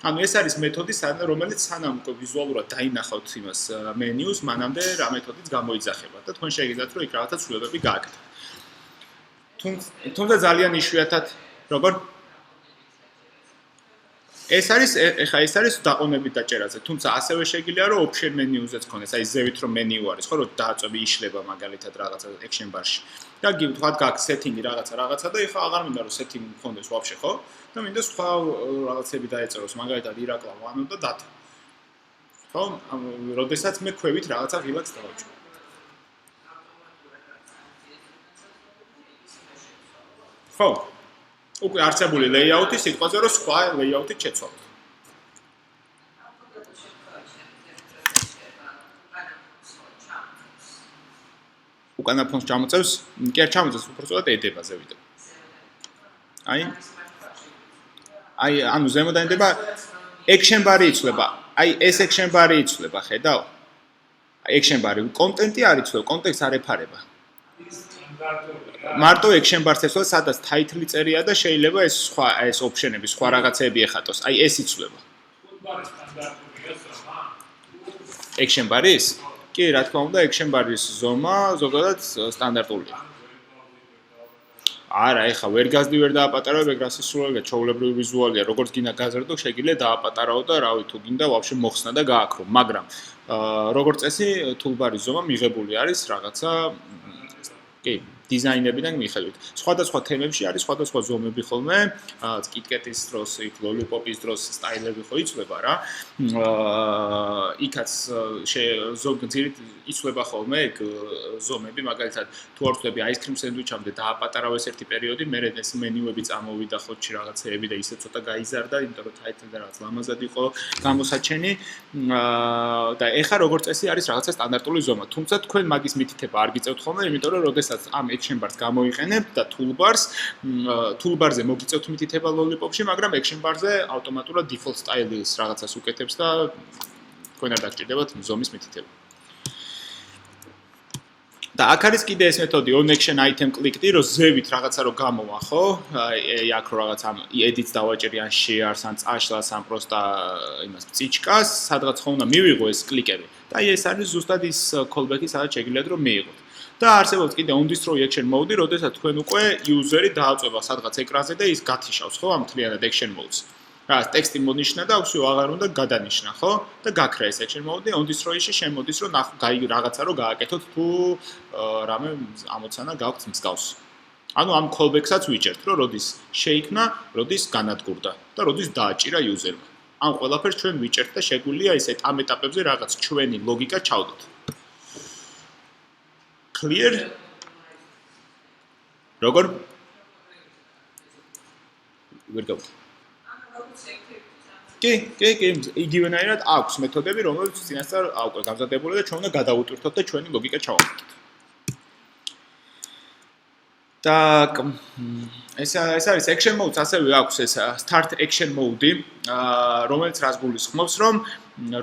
ანუ ეს არის მეთოდი, რომელიც სანამ უკვე ვიზუალურად დაინახავთ იმას მენიუს, მანამდე რა მეთოდიც გამოიძახება და თქვენ შეგიძლიათ რომ იქ რაღაცა ცვლილებები გააკეთოთ. თუმცა ძალიან იშვიათად როგორ ეს არის დაყონებით დაჭერაზე, თუმცა ასევე შეგიძლია რომ option menu-ზეც ქონდეს, აი ზევით რომ menu არის, ხო, რომ დააწვევი იშლება მაგალითად რაღაცა action bar-ში. და თქვათ გაქვს setting-ი რაღაცა და ეხლა აღარ მინდა რომ setting მქონდეს ვაფშე, ხო? და მინდა სხვა რაღაცები დაეწეროს, მაგალითად ირაკლავ ანუ და data. ხო, როდესაც მე ქვევით რაღაცა ღილაკს დავაჭრე. ხო. უკვე არსებული layout-ი სიტყვაზე რომ სხვა layout-ით შეცვალოთ. უკანა ფონს ჩამოწევს, კი არ ჩამოწევს, უბრალოდ ედება ზევიდან. აი, ანუ ზემოდან ედება action bar-ი იცვლება. აი, ეს action bar-ი იცვლება, ხედავ? action bar-ი, კონტენტი არ იცვლება, კონტექსტს არ ეფარება. მარტო action bar-ს იცვლება, სადაც title-ი წერია და შეიძლება ეს option-ები, სხვა რაღაცეები ეხატოს. აი, ეს იცვლება. action bar-ის? კი, რა თქმა უნდა, action bar-ის ზომა ზოგადად სტანდარტულია. არა, ეხა ვერ გაზდი ვერ დააპატარავებ, ეგ რას ისურვებია, ჩაულებრივი ვიზუალია, როგორც გინდა გაზრდო, შეგიძლია დააპატარავ და რავი, თუ გინდა ვაფშე მოხსნა და გააქრო, მაგრამ როგორც წესი, toolbar-ის ზომა მიღებული არის რაღაცა კი, დიზაინებიდან მიხედვით. სხვადასხვა თემებში არის სხვადასხვა ზომები ხოლმე, KitKat-ის დროს, იქ Lollipop-ის დროს სტაილები ხო იცვლება რა. იქაც ზოგადად იცვლება ხოლმე ეგ ზომები, მაგალითად, თუ არ ვწდები ice cream sandwich-ამდე დააპატარავ ეს ერთი პერიოდი, მერე ეს მენიუები წამოვიდა ხოჩი რაღაცეები და ისე ცოტა გაიზარდა, იმიტომ რომ title და რაღაც ლამაზად იყო გამოსაჩენი. და ეხა როგორც წესი არის რაღაცა სტანდარტული ზომა. თუმცა თქვენ მაგის მითითება არ გიწევთ ხოლმე, იმიტომ რომ როდესაც ამ action bar-ს გამოიყენებთ და toolbar-ზე მოგიწევთ მითითება Lollipop-ში, მაგრამ action bar-ზე ავტომატურად default style-ის რაღაცას უკეთებს და თქვენ არ დაგჭირდებათ ზომის მითითება. და აქ არის კიდე ეს მეთოდი on action item click-ი, რომ ზევით რაღაცა რო გამოვა, ხო? აი აქ რო რაღაც ამ edit-ს დავაჭერი ან share-ს ან წაშლას ან პროსტა იმას წიჩკას, სადღაც ხო უნდა მივიღო ეს კლიკები. და აი ეს არის ზუსტად ის callback-ი, სადაც შეგიძლიათ რომ მიიღოთ. და არსებობს კიდე on destroy action mode-ი, როდესაც თქვენ უკვე user-ი დააწვევა სადღაც ეკრანზე და ის გათიშავს, ხო, ამ მთლიანად action mode-ს. რა, ტექსტი მონიშნა და всё აღარ უნდა გადანიშნა, ხო? და გაქრა ეს action mode-ი on destroy-ში შემოდის, რომ რაღაცა რო გააკეთოთ თუ რამე ამოცანა გაქვთ მსგავს. ანუ ამ callback-საც ვიჭერთ, რომ როდის შეიქმნა, როდის განადგურდა და როდის დააჭირა user-მა. ამ ყველაფერს ჩვენ ვიჭერთ და შეგვიძლია ისეთ ამ ეტაპებზე რაღაც ჩვენი ლოგიკა ჩავდოთ. Clear? როგორ? ვერ გავ. კი, იგივენაირად აქვს მეთოდები, რომელიც წინასწარ აუკვე გამზადებული და ჩვენ უნდა გადავუტვირთოთ და ჩვენი ლოგიკა ჩავამატოთ. და ეს არის action mode-ს ასევე აქვს ეს start action mode-ი, რომელიც რას გულისხმობს, რომ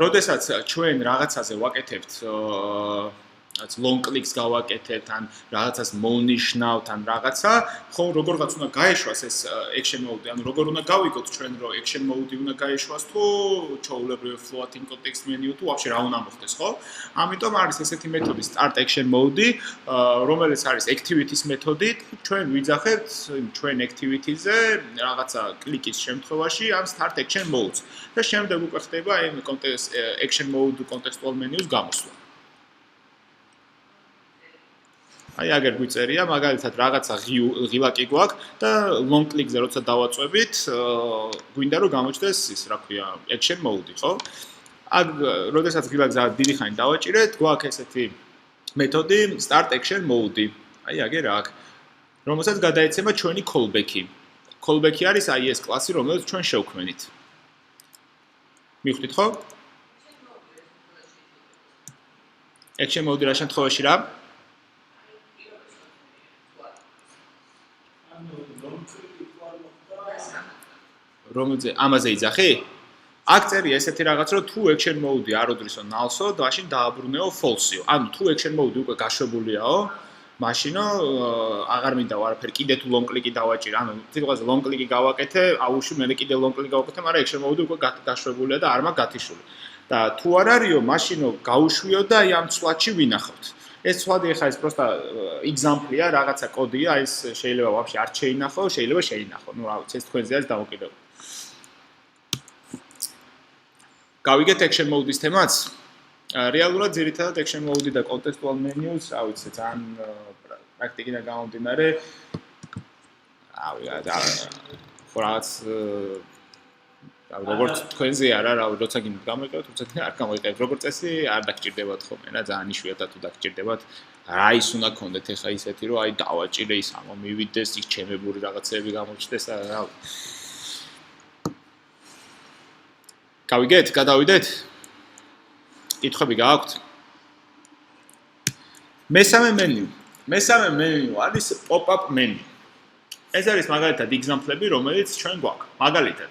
როდესაც ჩვენ რაღაცაზე ვაკეთებთ long clicks გავაკეთებთ ან რაღაცას მონიშნავთ ან რაღაცა, ხო, როგორღაც უნდა გაეშვას ეს action mode, ანუ როგორ უნდა გავიგოთ ჩვენ რომ action mode-ი უნდა გაეშვას თუ ჩაულებრივი floating context menu თუ ვაფშე რა უნდა მოხდეს, ხო? ამიტომ არის ესეთი მეთოდი start action mode-ი, რომელიც არის activities მეთოდი, ჩვენ ვიძახებთ ჩვენ activity-ზე რაღაცა კლიკის შემთხვევაში ამ start action mode-ს და შემდეგ უკვე ხდება აი action mode contextual menu-ს გამოსვლა. აი აგერ გვიწერია, მაგალითად რაღაცა ღილაკი გვაქვს და long click-ზე როცა დავაწვევით, გვინდა რომ გამოჩნდეს ის, რა ქვია, action mode-ი, ხო? აქ როდესაც ღილაკს დიდი ხანი დავაჭირეთ, გვაქვს ესეთი მეთოდი start action mode-ი. აი აგერ აქ, რომელსაც გადაეცემა ჩვენი callback-ი. Callback-ი არის აი ეს კლასი, რომელიც ჩვენ შევქმნით. მივხვდით, ხო? action mode-ი რა შემთხვევაში რა? რომელზე ამაზე იძახი? აქ წერია ესეთი რაღაც, რომ თუ action mode არ ოდრისო nulsო, მაშინ დააბრუნეო false-იო. ანუ თუ action mode უკვე გაშვებულიაო, მაშინო აღარ მინდა არაფერი, კიდე თუ long click-ი დავაჭირე, ანუ თითქოს long click-ი გავაკეთე, აუში მე კიდე long click-ი გავაკეთე, მაგრამ action mode უკვე გაშვებულია და არ მაქვს გათიშული. და თუ არ არისო, მაშინო გაუშვიო და აი ამ ცვლადში ვინახავთ. ეს ცვლადი ხა ეს просто example-ია, რაღაცა კოდია, ეს შეიძლება ვაფშე არ შეინახო, შეიძლება შეინახო. ნუ რა ვიცი, ეს თქვენზე არის დამოკიდებული. გავიგეთ action mode-ის თემაც? რეალურად ძირითადად action mode-ი და contextual menus, რა ვიცი, ძალიან პრაქტიკიდან გამომდინარე, რაღაც როგორც თქვენზე არა, როცა გინდ გამოიყენოთ, თუმცა არ გამოიყენოთ. როგორც წესი, არ დაგჭირდებათ ხოლმე, რა ძალიან იშვიათად თუ დაგჭირდებათ. რა ის უნდა გქონდეთ ახლა ისეთი, რომ აი დავაჭირე ის ამო მივიდეს, იქ ჩემებური რაღაცეები გამოჩნდეს, რა. გავიგეთ, გადავიდეთ? კითხვები გააქვთ? მესამე მენიუ არის pop-up menu. ეს არის მაგალითად example-ები, რომელიც ჩვენ გვაქვს. მაგალითად,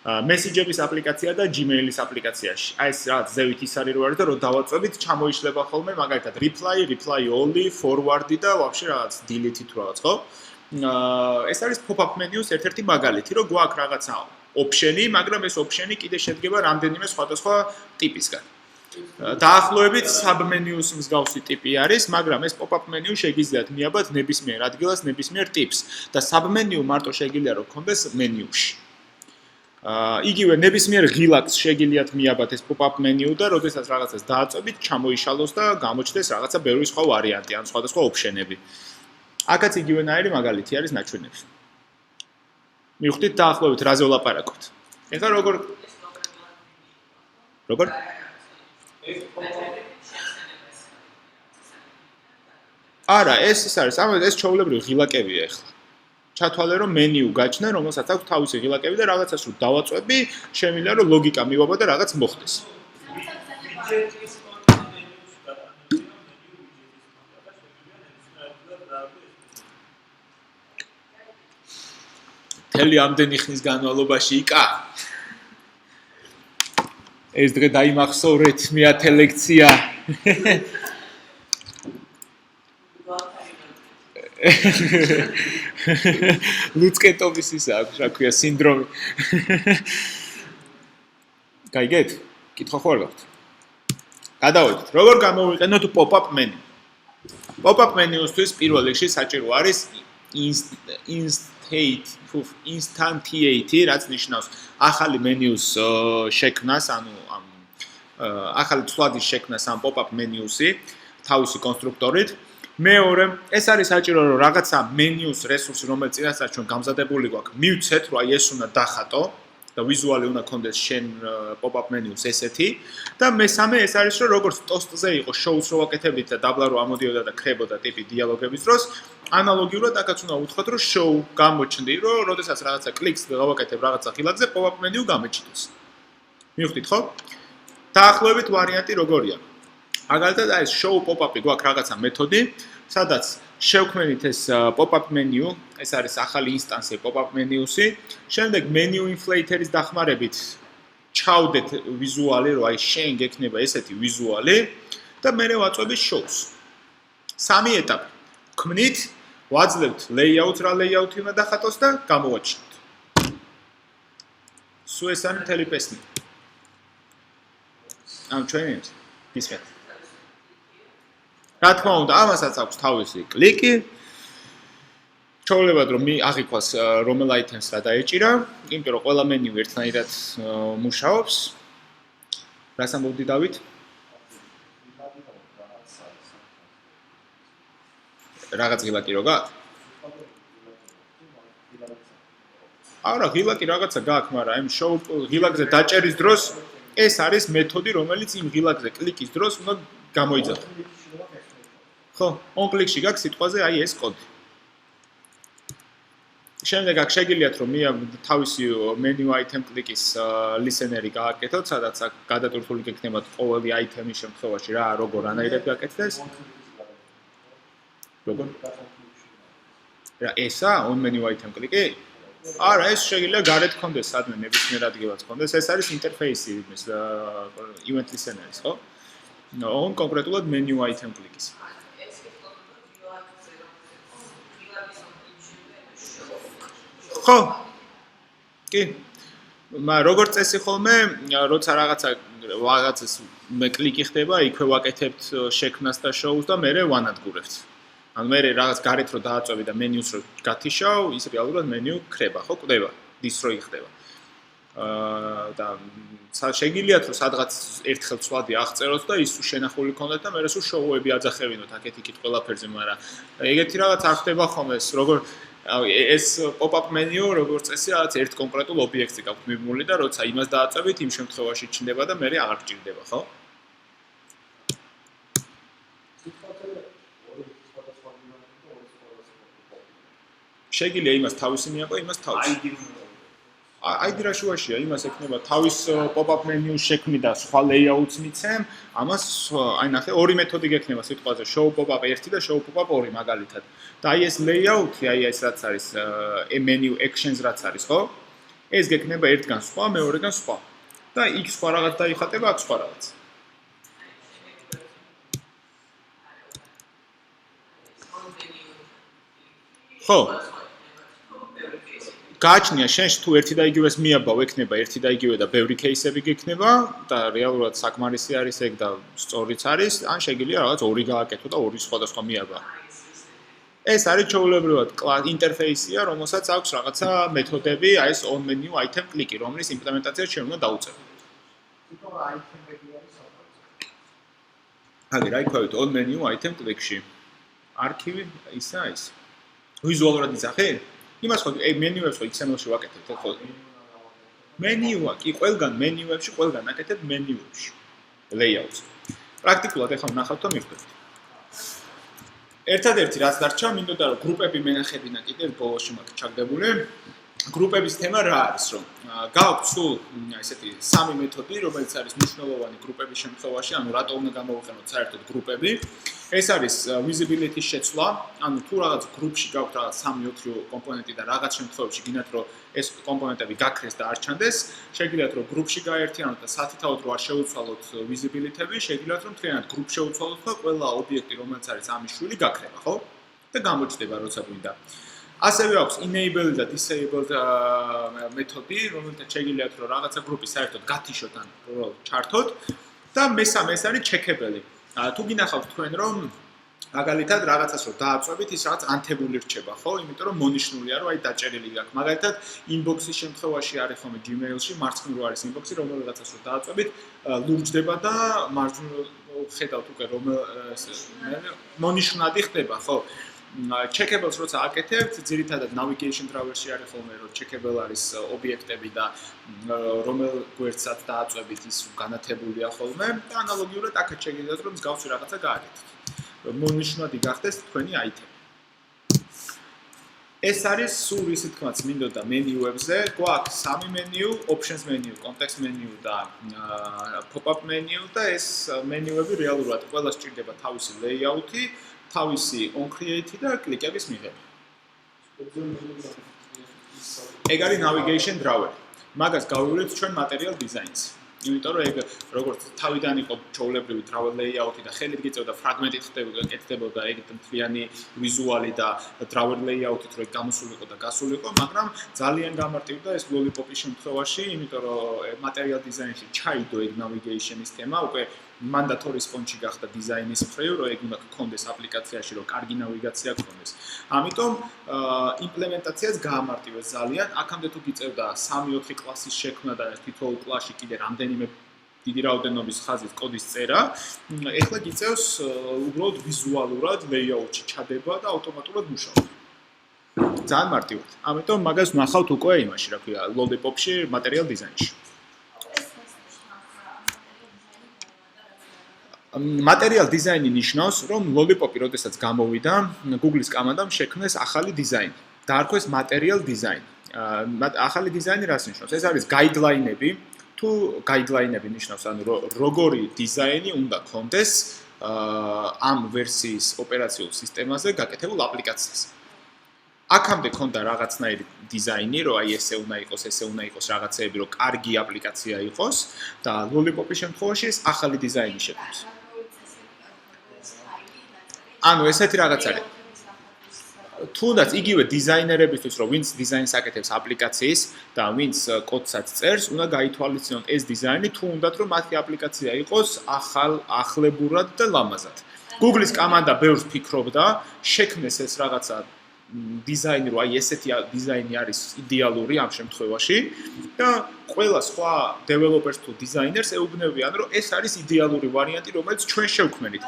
message-ების აპლიკაცია და Gmail-ის აპლიკაციაში. აი ეს რაღაც ზევით ის არის, რომ არის და რომ დავაწვევით, ჩამოიშლება ხოლმე მაგალითად reply only, forward-ი და вообще რაღაც delete-ი თუ რაღაც, ხო? ეს არის pop-up menu-ს ერთ-ერთი მაგალითი, რომ გვაქვს რაღაცა option-ი, მაგრამ ეს option-ი კიდე შედგება რამდენიმე სხვადასხვა ტიპისგან. დაახლოებით sub-menus მსგავსი ტიპი არის, მაგრამ ეს pop-up menu შეგიძლიათ მიაბათ ნებისმიერ ადგილას, ნებისმიერ ტიპს და sub-menu მარტო შეგიძლია რომ გქონდეს მენიუში. იგივე ნებისმიერ ღილაკს შეგიძლიათ მიაბათ ეს pop-up menu და როდესაც რაღაცას დააწვევით, ჩამოიშალოს და გამოჩნდეს რაღაცა ბევრი სხვა ვარიანტი, ან სხვადასხვა option-ები. აქაც იგივენაირი მაგალითი არის ნაჩვენებში. მივხვდით დაახლოებით რაზე ვლაპარაკობთ. ეხლა როგორ არა, ეს არის, ეს ჩაოლებრივი ღილაკებია ეხლა. ჩათვალე რომ მენიუ გაჩნდა, რომელსაც აქვს თავისი ღილაკები და რაღაცას რო დავაწვევი, შემიძლია რომ ლოგიკა მივაბა და რაღაც მოხდეს. თელი ამდენი ხნის განმავლობაში იკა. ეს დღე დაიმახსოვრეთ მე-10 ლექცია. ლუცკეტოვის ისა აქვს, რა ქვია, სინდრომი. გაიგეთ? კითხვა ხო არ გაქვთ? გადავიდეთ. როგორ გამოვიყენოთ pop-up menu? Pop-up menu-ისთვის პირველ რიგში საჭირო არის instantiate, რაც ნიშნავს ახალი მენიუს შექმნას, ანუ ახალი ცვლადის შექმნას ამ pop-up menu-ში თავისი კონსტრუქტორით. მეორე, ეს არის საჭირო, რომ რაღაცა მენიუს რესურსი, რომელიც წინასწარ ჩვენ გამზადებული გვაქვს, მივცეთ, რომ აი ეს უნდა დახატო და ვიზუალი უნდა კონდეს შენ pop-up menu-ს ესეთი. და მესამე ეს არის, რომ როგორც ტოსტზე იყო show-ს რო ვაკეთებდით და დაბლა რო ამოდიოდა და ხრებოდა ტიპი დიალოგების დროს, ანალოგიურად აქაც უნდა უთხრათ, რომ show გამოჩნდი, რომ როდესაც რაღაცა კლიქს გავაკეთებ რაღაცა ღილაკზე, pop-up menu გამოჩნდეს. მივხვდით ხო? დაახლოებით ვარიანტი როგორია? მაგალითად აი ეს show pop-up-ი გვაქვს რაღაცა მეთოდი, სადაც შევქმნით ეს pop-up menu, ეს არის ახალი ინსტანსი pop-up menu-სი, შემდეგ menu inflator-ის დახმარებით ჩავდეთ ვიზუალი, რომ აი შენ გექნება ესეთი ვიზუალი და მე ვაწვევით show-ს. სამი ეტაპი. ქმნით, ვაძლევთ layout, რა layout-ი უნდა დახატოს და გამოვაჩინოთ. სულ ეს არის მთელი პესნი. ამ ჩვენი ისეთ რა თქმა უნდა, ამასაც აქვს თავისი კლიკი. ჩავლებად რომ აღიქვას რომელ აიტემს რა დაეჭირა, იმიტომ რომ ყველა მენიუ ერთნაირად მუშაობს. რას ამბობდი დავით? რაღაც ღილაკი რო გაქვს? არა, ღილაკი რაღაცა გაქვს, მაგრამ ამ show ღილაკზე დაჭერის დროს ეს არის მეთოდი, რომელიც იმ ღილაკზე კლიკის დროს უნდა გამოიძახო. ხო, on click-ში გაქვს სიტყვაზე აი ეს კოდი. შემდეგ აქ შეგიძლიათ რომ თავისი menu item click-ის listener-ი გააკეთოთ, სადაც აქ გადატვირთული გექნებათ ყოველი item-ის შემთხვევაში რა, როგორ ანაირად გაკეთდეს. როგორ? რა ესა on menu item click-ი? არა, ეს შეიძლება გარეთ გქონდეს, სადმე ნებისმიერ ადგილას გქონდეს. ეს არის ინტერფეისი იმის event listener-ის, ხო? on კონკრეტულად menu item კლიკის. ხო. კი. როგორც წესი ხოლმე, როცა რაღაცას მე კლიკი ხდება, იქვე ვაკეთებთ შექმნას და შოუს და მე ვანადგურებთ. ანუ მე რაღაც გარეთ რო დააწვევი და მენიუს რო გათიშავ, ის რეალურად მენიუ ხრება, ხო, კვდება, დისტროი ხდება. და შეგიძლიათ რომ სადღაც ერთხელ ცვლადი აღწეროთ და ის შენახული ქონდეთ და მე რასო შოუები აძახევინოთ აქეთ-იქით ყველაფერზე, მაგრამ ეგეთი რაღაც არ ხდება ხოლმე, როგორ ეს pop-up menu როგორც წესი რაღაც ერთ კონკრეტულ ობიექტზე გაქვთ მიბმული და როცა იმას დააწევით, იმ შემთხვევაში ჩნდება და მე აღარ გჭირდება, ხო? შეგიძლია იმას თავისი მიაყო, იმას თავისი. ID რა შუაშია, იმას ექნება თავის pop-up menu-ს შექმნი და სხვა layout-ს მიცემ, ამას აი ნახე, ორი მეთოდი გექნება სიტყვაზე, show pop-up 1 და show pop-up 2 მაგალითად. და აი ეს layout-ი, აი ეს რაც არის menu actions რაც არის, ხო? ეს გექნება ერთგან სხვა, მეორეგან სხვა. და იქ სხვა რაღაც დაიხატება, აქ სხვა რაღაც. ხო. გააჩნია შენს თუ ერთი და იგივეს მიაბავ ექნება ერთი და იგივე და ბევრი кейსები გექნება და რეალურად საკმარისი არის ეგ და სწორიც არის, ან შეგიძლია რაღაც ორი გააკეთო და ორი სხვადასხვა მიაბავ. ეს არის ჩვეულებრივად ინტერფეისია, რომელსაც აქვს რაღაცა მეთოდები, აი ეს on menu item კლიკი, რომლის იმპლემენტაციას ჩვენ უნდა დავუწევთ. აგერ აი ქვევით on menu item კლიკში. არქივი ისა ის. ვიზუალურად იზახე? იმას ხო მენიუებს ხო XML-ში ვაკეთებთ ხო? მენიუა კი ყველგან მენიუებში, ყველგან აკეთებ მენიუებში. layout-ს. პრაქტიკულად ახლა ვნახავთ და მივხვდეთ. ერთადერთი რაც დარჩა, მინდოდა რომ გრუპები მენახებინა კიდევ ბოლოში მაქვს ჩაგდებული. გრუპების თემა რა არის, რომ გააქვთ სულ ესეთი სამი მეთოდი, რომელიც არის მნიშვნელოვანი გრუპების შემთხვევაში, ანუ რატო უნდა გამოვიყენოთ საერთოდ გრუპები. ეს არის visibility შეცვლა, ანუ თუ რაღაც გრუპში გაქვთ რაღაც 3-4 კომპონენტი და რაღაც შემთხვევებში გინდათ რომ ეს კომპონენტები გაქრეს და არ ჩანდეს, შეგიძლიათ რომ გრუპში გაერთიანოთ და სათითაოდ რო არ შეუცვალოთ visibility-ები, შეგიძლიათ რომ მთლიანად გრუპ შეუცვალოთ და ყველა ობიექტი რომელიც არის ამის შვილი გაქრება, ხო? და გამოჩნდება როცა გვინდა. ასევე აქვს enable და disabled მეთოდი, რომელთაც შეგიძლიათ რომ რაღაცა გრუპი საერთოდ გათიშოთ ან ჩართოთ და მესამე ეს არის checkable. თუ გინახავთ თქვენ რომ მაგალითად რაღაცას რო დააწვევით, ის რაღაც ანთებული რჩება, ხო? იმიტომ რომ მონიშნულია რომ აი დაჭერილი გაქვს. მაგალითად inbox-ის შემთხვევაში არის ხოლმე Gmail-ში, მარცხნივ არის inbox-ი, რომელიღაცას რო დააწვევით, ლურჯდება და მარჯვნივ ხედავთ უკვე რომ მონიშნადი ხდება, ხო? checkable-ს როცა აკეთებთ, ძირითადად navigation driver-ში არის ხოლმე რომ checkable არის ობიექტები და რომელ გვერდსაც დააწვევით ის განათებულია ხოლმე და ანალოგიურად აქაც შეგიძლიათ რომ მსგავსი რაღაცა გააკეთოთ. მონიშნადი გახდეს თქვენი item. ეს არის სულ ისე თქმაც მინდოდა მენიუებზე, გვაქვს სამი მენიუ, options menu, context menu და pop-up menu და ეს მენიუები რეალურად ყველა სჭირდება თავისი layout-ი, თავისი on create და კლიკების მიღება. ეგ არის navigation driver. მაგას გავივლეთ ჩვენ material design-ს. იმიტომ რომ ეგ როგორც თავიდან იყო ჩაოლებრივი driver layout-ი და ხელით გიწევდა ფრაგმენტით ხდებოდა ეგ მთლიანი ვიზუალი და driver layout-ით რო გამოსულიყო და გასულიყო, მაგრამ ძალიან გამარტივდა ეს lollipop-ის შემთხვევაში, იმიტომ რომ material design-ში ჩაიდო ეგ navigation-ის თემა, უკვე mandatory response-ი გახდა დიზაინის მხრივ, რომ ეგ უნდა გქონდეს აპლიკაციაში, რომ კარგი ნავიგაცია გქონდეს. ამიტომ იმპლემენტაციას გაამარტივეს ძალიან. აქამდე თუ გიწევდა 3-4 კლასის შექმნა და თითოეულ კლასში კიდე რამდენიმე დიდი რაოდენობის ხაზით კოდის წერა, ეხლა გიწევს უბრალოდ ვიზუალურად layout-ში ჩადება და ავტომატურად მუშაობს. ძალიან მარტივად. ამიტომ მაგას ვნახავთ უკვე იმაში, რა ქვია, lollipop-ში, material design-ში. material design-ი ნიშნავს, რომ lollipop-ი როდესაც გამოვიდა, Google-ის კამანდამ შექმნეს ახალი დიზაინი. დაარქვეს material design. ახალი დიზაინი რას ნიშნავს? ეს არის guideline-ები, თუ guideline-ები ნიშნავს, ანუ როგორი დიზაინი უნდა გქონდეს ამ ვერსიის ოპერაციულ სისტემაზე გაკეთებულ აპლიკაციას. აქამდე ქონდა რაღაცნაირი დიზაინი, რომ აი ესე უნდა იყოს რაღაცეები, რომ კარგი აპლიკაცია იყოს და Lollipop-ის შემთხვევაში ეს ახალი დიზაინი შექმნეს. ანუ ესეთი რაღაც არის. თუნდაც იგივე დიზაინერებისთვის, რომ ვინც დიზაინს აკეთებს აპლიკაციის და ვინც კოდსაც წერს, უნდა გაითვალისწინოთ ეს დიზაინი, თუ უნდათ რომ მათი აპლიკაცია იყოს ახლებურად და ლამაზად. Google-ის კომანდა ბევრს ფიქრობდა, შექმნეს ეს რაღაცა დიზაინი, რომ აი ესეთი დიზაინი არის იდეალური ამ შემთხვევაში და ყველა სხვა დეველოპერს თუ დიზაინერს ეუბნებიან, რომ ეს არის იდეალური ვარიანტი, რომელიც ჩვენ შევქმნით.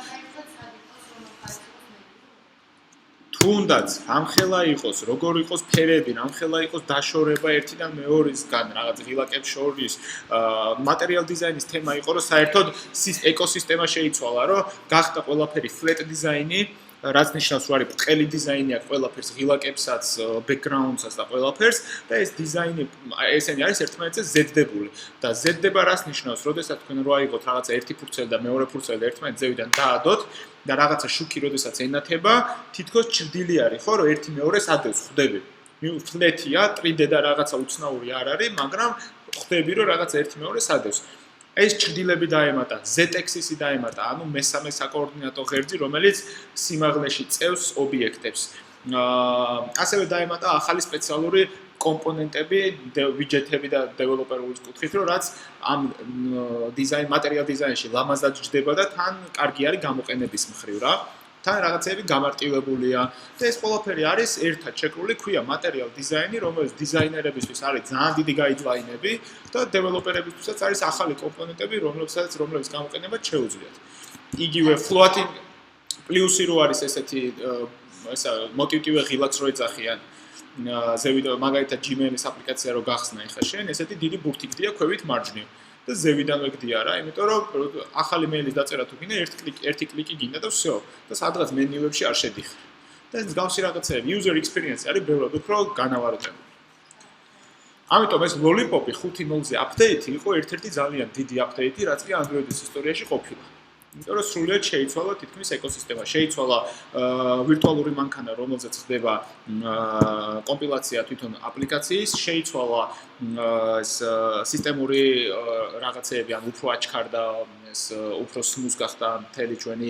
თუნდაც ამხელა იყოს, როგორ იყოს ფერები, ამხელა იყოს დაშორება ერთიდან მეორისგან, რაღაც ღილაკებს შორის, material design-ის თემა იყო, რომ საერთოდ ეკოსისტემა შეიცვალა, რომ გახდა ყველაფერი flat design-ი, რაც ნიშნავს, რომ არის ბრტყელი დიზაინი აქვს ყველაფერს, ღილაკებსაც, background-საც და ყველაფერს და ეს დიზაინი ესენი არის ერთმანეთზე ზედდებული. და ზედდება რას ნიშნავს, როდესაც თქვენ რო აიღოთ რაღაცა ერთი ფურცელი და მეორე ფურცელი ერთმანეთს ზევიდან დაადოთ და რაღაცა შუქი როდესაც ენათება, თითქოს ჭრდილი არის, ხო, რომ ერთი მეორეს ადევს, ხვდები. ფლეთია, 3D და რაღაცა უცნაური არ არის, მაგრამ ხვდები, რომ რაღაცა ერთი მეორეს ადევს. ეს ჭრდილები დაემატა, Z-axis-ი დაემატა, ანუ მესამე საკოორდინატო ღერძი, რომელიც სიმაღლეში წევს ობიექტებს. ასევე დაემატა ახალი სპეციალური კომპონენტები, ვიჯეტები და დეველოპერული კუთხით, რომ რაც ამ material design-ში ლამაზად ჯდება და თან კარგი არის გამოყენების მხრივ რა. თან რაღაცები გამარტივებულია და ეს ყველაფერი არის ერთად შეკრული, ქვია material design-ი, რომელიც დიზაინერებისთვის არის ძალიან დიდი გაიდლაინები და დეველოპერებისთვისაც არის ახალი კომპონენტები, რომლებიც გამოყენება შეუძლიათ. იგივე floating პლუსი რო არის ესეთი მოტივტივე ღილაკს რო ეძახიან ზევიდან მაგალითად Gmail-ის აპლიკაცია რო გახსნა ეხა შენ, ესეთი დიდი ბურთი გდია ქვევით მარჯვნივ. და ზევიდანვე გდია რა, იმიტომ რომ ახალი მეილის დაწერა თუ გინდა ერთი კლიკი გინდა და всё. და სადღაც მენიუებში არ შედიხარ. და ეს მსგავსი რაღაცები, user experience არის ბევრად უფრო განავარებული. ამიტომ ეს Lollipop-ი 5.0-ზე აპდეიტი იყო ერთ-ერთი ძალიან დიდი აპდეიტი, რაც კი Android-ის ისტორიაში ყოფილა. იმიტომ რომ სრულიად შეიცვალა თითქმის ეკოსისტემა, შეიცვალა ვირტუალური მანქანა, რომელზეც ხდება კომპილაცია თვითონ აპლიკაციის, შეიცვალა ეს სისტემური რაღაცეები, ან უფრო აჩქარდა ეს უფრო smooth გახდა მთელი ჩვენი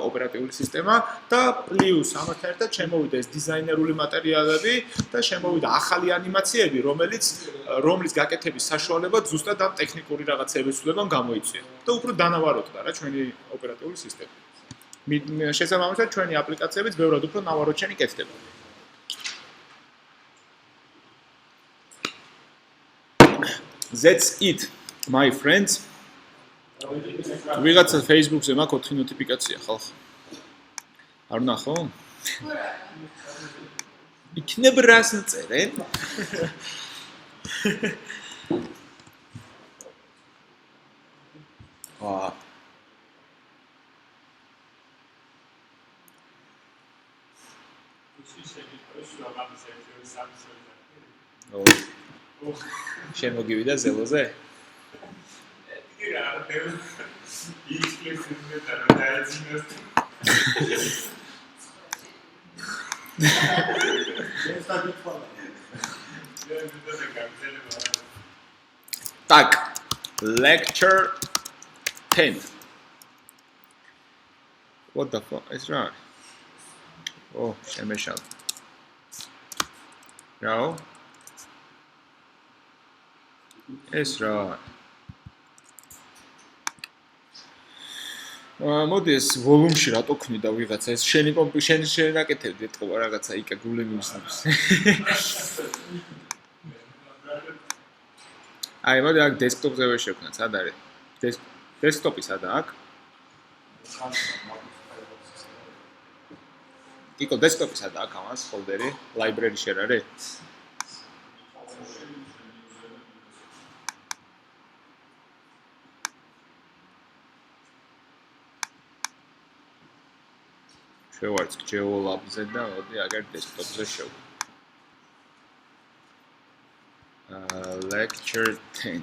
ოპერატიული სისტემა და პლუს ამასთან ერთად შემოვიდა ეს დიზაინერული მატერიალები და შემოვიდა ახალი ანიმაციები, რომლის გაკეთების საშუალება ზუსტად ამ ტექნიკური რაღაცების ცვლილებამ გამოიწვია და უფრო დანავაროთდა რა ჩვენი ოპერატიული სისტემა. შესაბამისად ჩვენი აპლიკაციებიც ბევრად უფრო ნავაროჩენი კეთდება. That's it, my friends. ვიღაცა Facebook-ზე მაქვს 4 ნოტიფიკაცია ხალხ. არ ნახო? იქნებ რას წერენ? შემოგივიდა ზელოზე? Так, lecture 10. What the fuck is wrong? Oh, შემეშალ. რაო? ეს რა? მოდი ეს ვოლუმში რატო ქმნიდა ვიღაცა ეს შენი რაკეთებდი ეთქობა რაღაცა იქა გული მისნებს. აი მოდი აქ დესკტოპზე ვეშევქნა, სად არის? დესკტოპი სადა აქ? იკო დესკტოპი სადა აქ ამას ფოლდერი, library share არის? შევარც GeoLab-ზე და მოდი აგერ დესკტოპზე შევ. Lecture 10.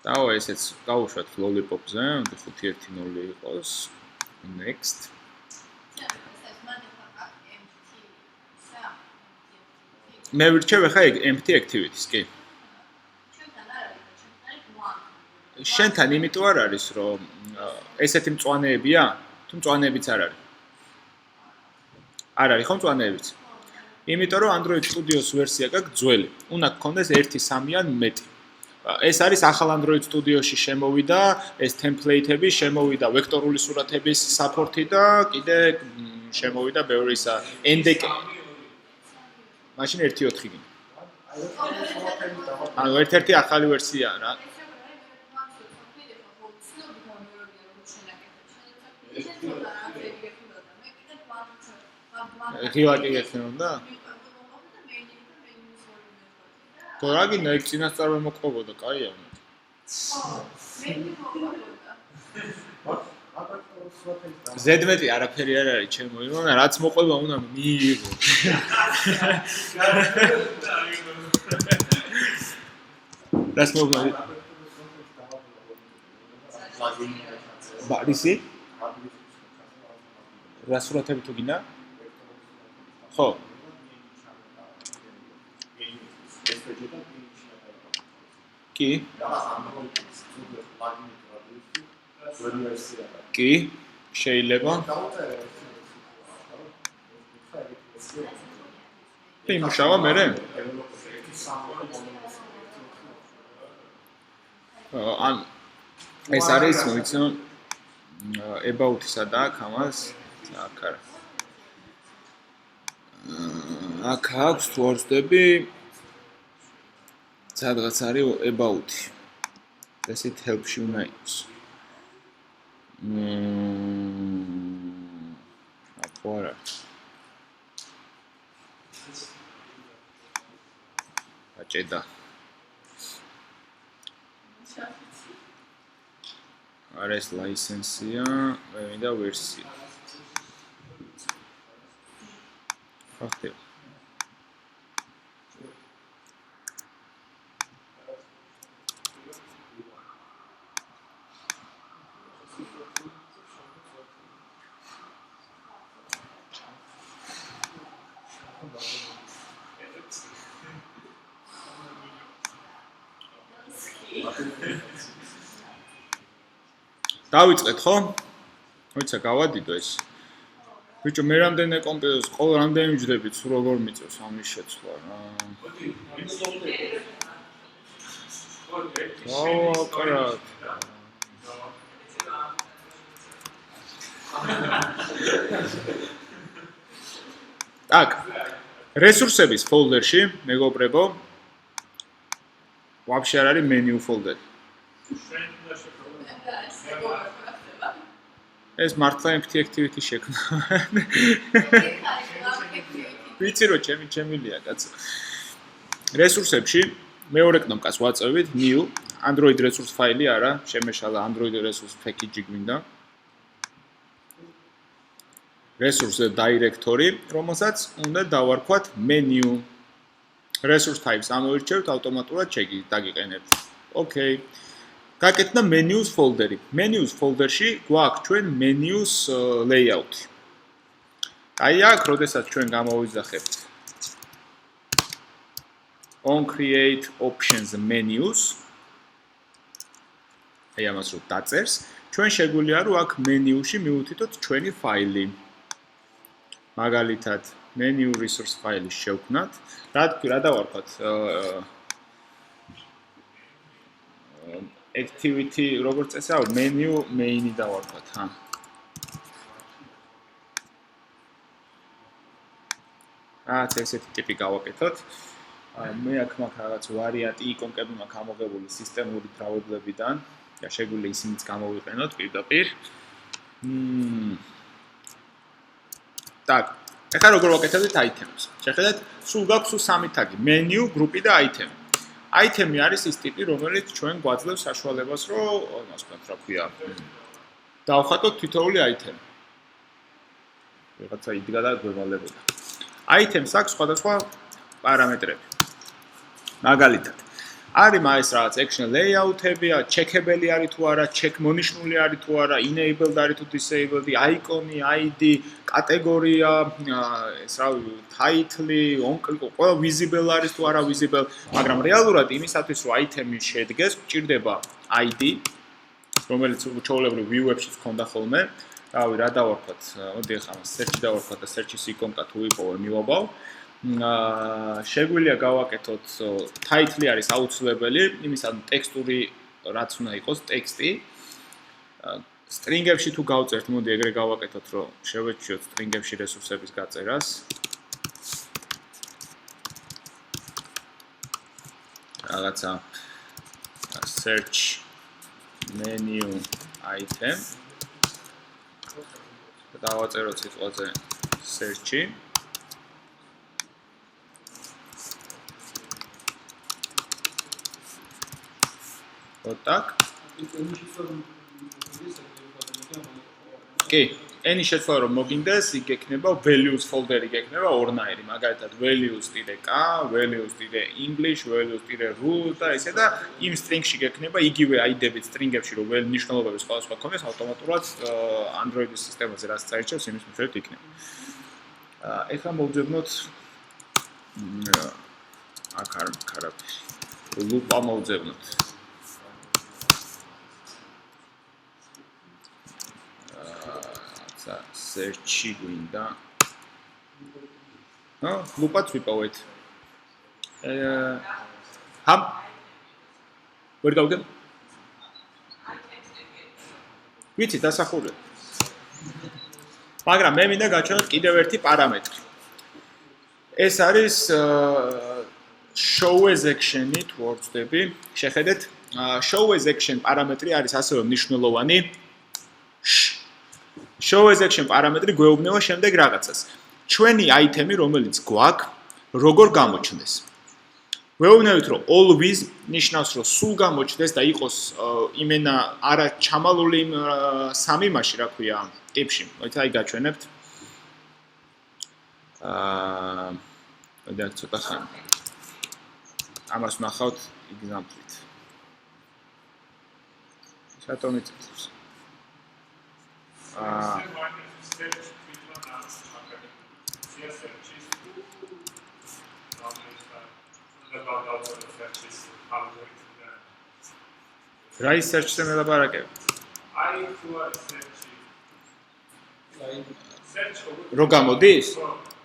დავა ესეც გავუშვათ lollipop-ზე, უნდა 510 იყოს. Next. მე ვირჩევ ახლა empty activities, კი. შენთან იმიტომ არ არის, რომ ესეთი მწვანეებია, თუ მწვანეებიც არ არის. არ არის ხო მწვანეებიც? იმიტომ რომ Android Studios ვერსია გაქვს ძველი. უნდა გქონდეს 1.3 ან მეტი. ეს არის ახალ Android Studio-ში შემოვიდა, ეს template-ები, შემოვიდა ვექტორული სურათების support-ი და კიდე შემოვიდა ბევრი ისა NDK. მაშინ 1.4 გინდა. ანუ ერთ-ერთი ახალი ვერსია რა. ღილაკი გექნებოდა? თუ რა გინდა იქ წინასწარ მოყვებოდა, კაია. ზედმეტი არაფერი არ არის ჩემო, იმონა რაც მოყვება უნდა მიიღო. რას მოყვება? ბარისი? რა სურათები თუ გინდა? ხო. კი? კი? შეიძლება? იმუშავა მერე? ან ეს არის მოიცნო about-ისა და აქ ამას აქ არის. აქ აქვს თუ არ ვსდები სადღაც არის about. ესეთ help-ში უნდა იყოს. აქ არა. აჭედა. არის license-ია, მე მინდა ვერსია. ხახტი. დავიწყეთ ხო? მოიცა გავადიდო ეს. ბიჭო მე რამდენი კომპიუტერს ყოველ რამდენი ვჯდებით, სულ როგორ მიწევს ამის შეცვლა რა. აკარად. так, რესურსების ფოლდერში, მეგობრებო, вообще არ არის menu folder. ეს მართლა empty activity შექმნა. ვიცი რომ ჩემილია კაცო. რესურსებში მეორე კნოპკას ვაწევით new Android resource ფაილი არა, შემეშალა Android resource package გვინდა. resource directory, რომელსაც უნდა დავარქვათ menu. resource types ამოვირჩევთ ავტომატურად დაგიყენებთ. Okay. გაკეთდა menus folder-ი. menus folder-ში გვაქვს ჩვენ menus layout-ი. აი აქ, როდესაც ჩვენ გამოვიძახებთ on create options menus. აი ამას რო დაწერს, ჩვენ შეგვიძლია რომ აქ menu-ში მივუთითოთ ჩვენი ფაილი. მაგალითად, menu resource ფაილი შევქმნათ. რა დავარქვათ? activity როგორც წესია menu main-ი დავარქვათ, ჰა. ესეთი ტიპი გავაკეთოთ. მე აქ მაქვს რაღაც ვარიანტი იკონკები მაქვს ამოღებული სისტემური დრავებლებიდან. და შეგვიძლია ისინიც გამოვიყენოთ პირდაპირ. так, ეხლა როგორ ვაკეთებთ items? შეხედეთ, სულ გაქვს სამი თაგი: menu, group-ი და item. Item-ი არის ის ტიპი, რომელიც ჩვენ გვაძლევს საშუალებას, რომ, იმას ვთქვათ, რა ქვია, დავხატოთ თითოეული item. რაღაცა იდგა და გვევალებოდა. Items აქვს სხვადასხვა პარამეტრები. მაგალითად, არის მაგის რაღაც action layout-ები, check-ებელი არის თუ არა, check მონიშნული არის თუ არა, enabled არის თუ disabled, icon-ი, ID, კატეგორია, ეს რავი, title-ი, on-click, ყველა visible არის თუ არა visible, მაგრამ რეალურად იმისათვის რომ item-ი შედგეს, გჭირდება ID, რომელიც ჩვეულებრივ view-ებშიც ქონდა ხოლმე. რავი, რა დავარქვათ? მოდი ახლა search დავარქვათ და search-ის იკონკა თუ იპოვე მივაბავ. შეგვიძლია გავაკეთოთ title-ი არის აუცილებელი, იმისად ტექსტური რაც უნდა იყოს ტექსტი. string-ებში თუ გავწერთ, მოდი ეგრე გავაკეთოთ, რომ შევეჩვიოთ string-ებში რესურსების გაწერას. რაღაცა search menu item დავაწეროთ სიტყვაზე search-ი. так. კი, any შეცვალა რომ მოგინდეს, იქ ექნება values folder-ი ექნება ორნაირი, მაგალითად values.k, values.english, values.ru და ესე და იმ string-ში ექნება იგივე ID-ებით string-ებში რომ ნიშნულობები სხვადასხვა ქონდეს, ავტომატურად Android-ის სისტემაზე რაც წაირჩევს, იმის მიხედვით იქნება. ეხლა მოვძებნოთ აქ არ მქარაფი. loop-ა მოვძებნოთ. search-ი გვინდა. loop-აც ვიპოვეთ. ვერ გავიგებ? ვიცი, დასახურე. მაგრამ მე მინდა გაჩვენოთ კიდევ ერთი პარამეტრი. ეს არის show as action-ი თუ არ ვწდები. შეხედეთ, show as action პარამეტრი არის ასევე მნიშვნელოვანი. show as action პარამეტრი გვეუბნება შემდეგ რაღაცას. ჩვენი item-ი, რომელიც გვაქვს, როგორ გამოჩნდეს. ვეუბნებით, რომ always ნიშნავს, რომ სულ გამოჩნდეს და იყოს იმენა არა ჩამალული იმ სამი მასში, რა ქვია, ტიპში. მოიცა აი გაჩვენებთ. და ცოტა ხანი. ამას ნახავთ example-ით. რატომ იწევს? რა ის search-ზე მელაპარაკებ? რო გამოდის?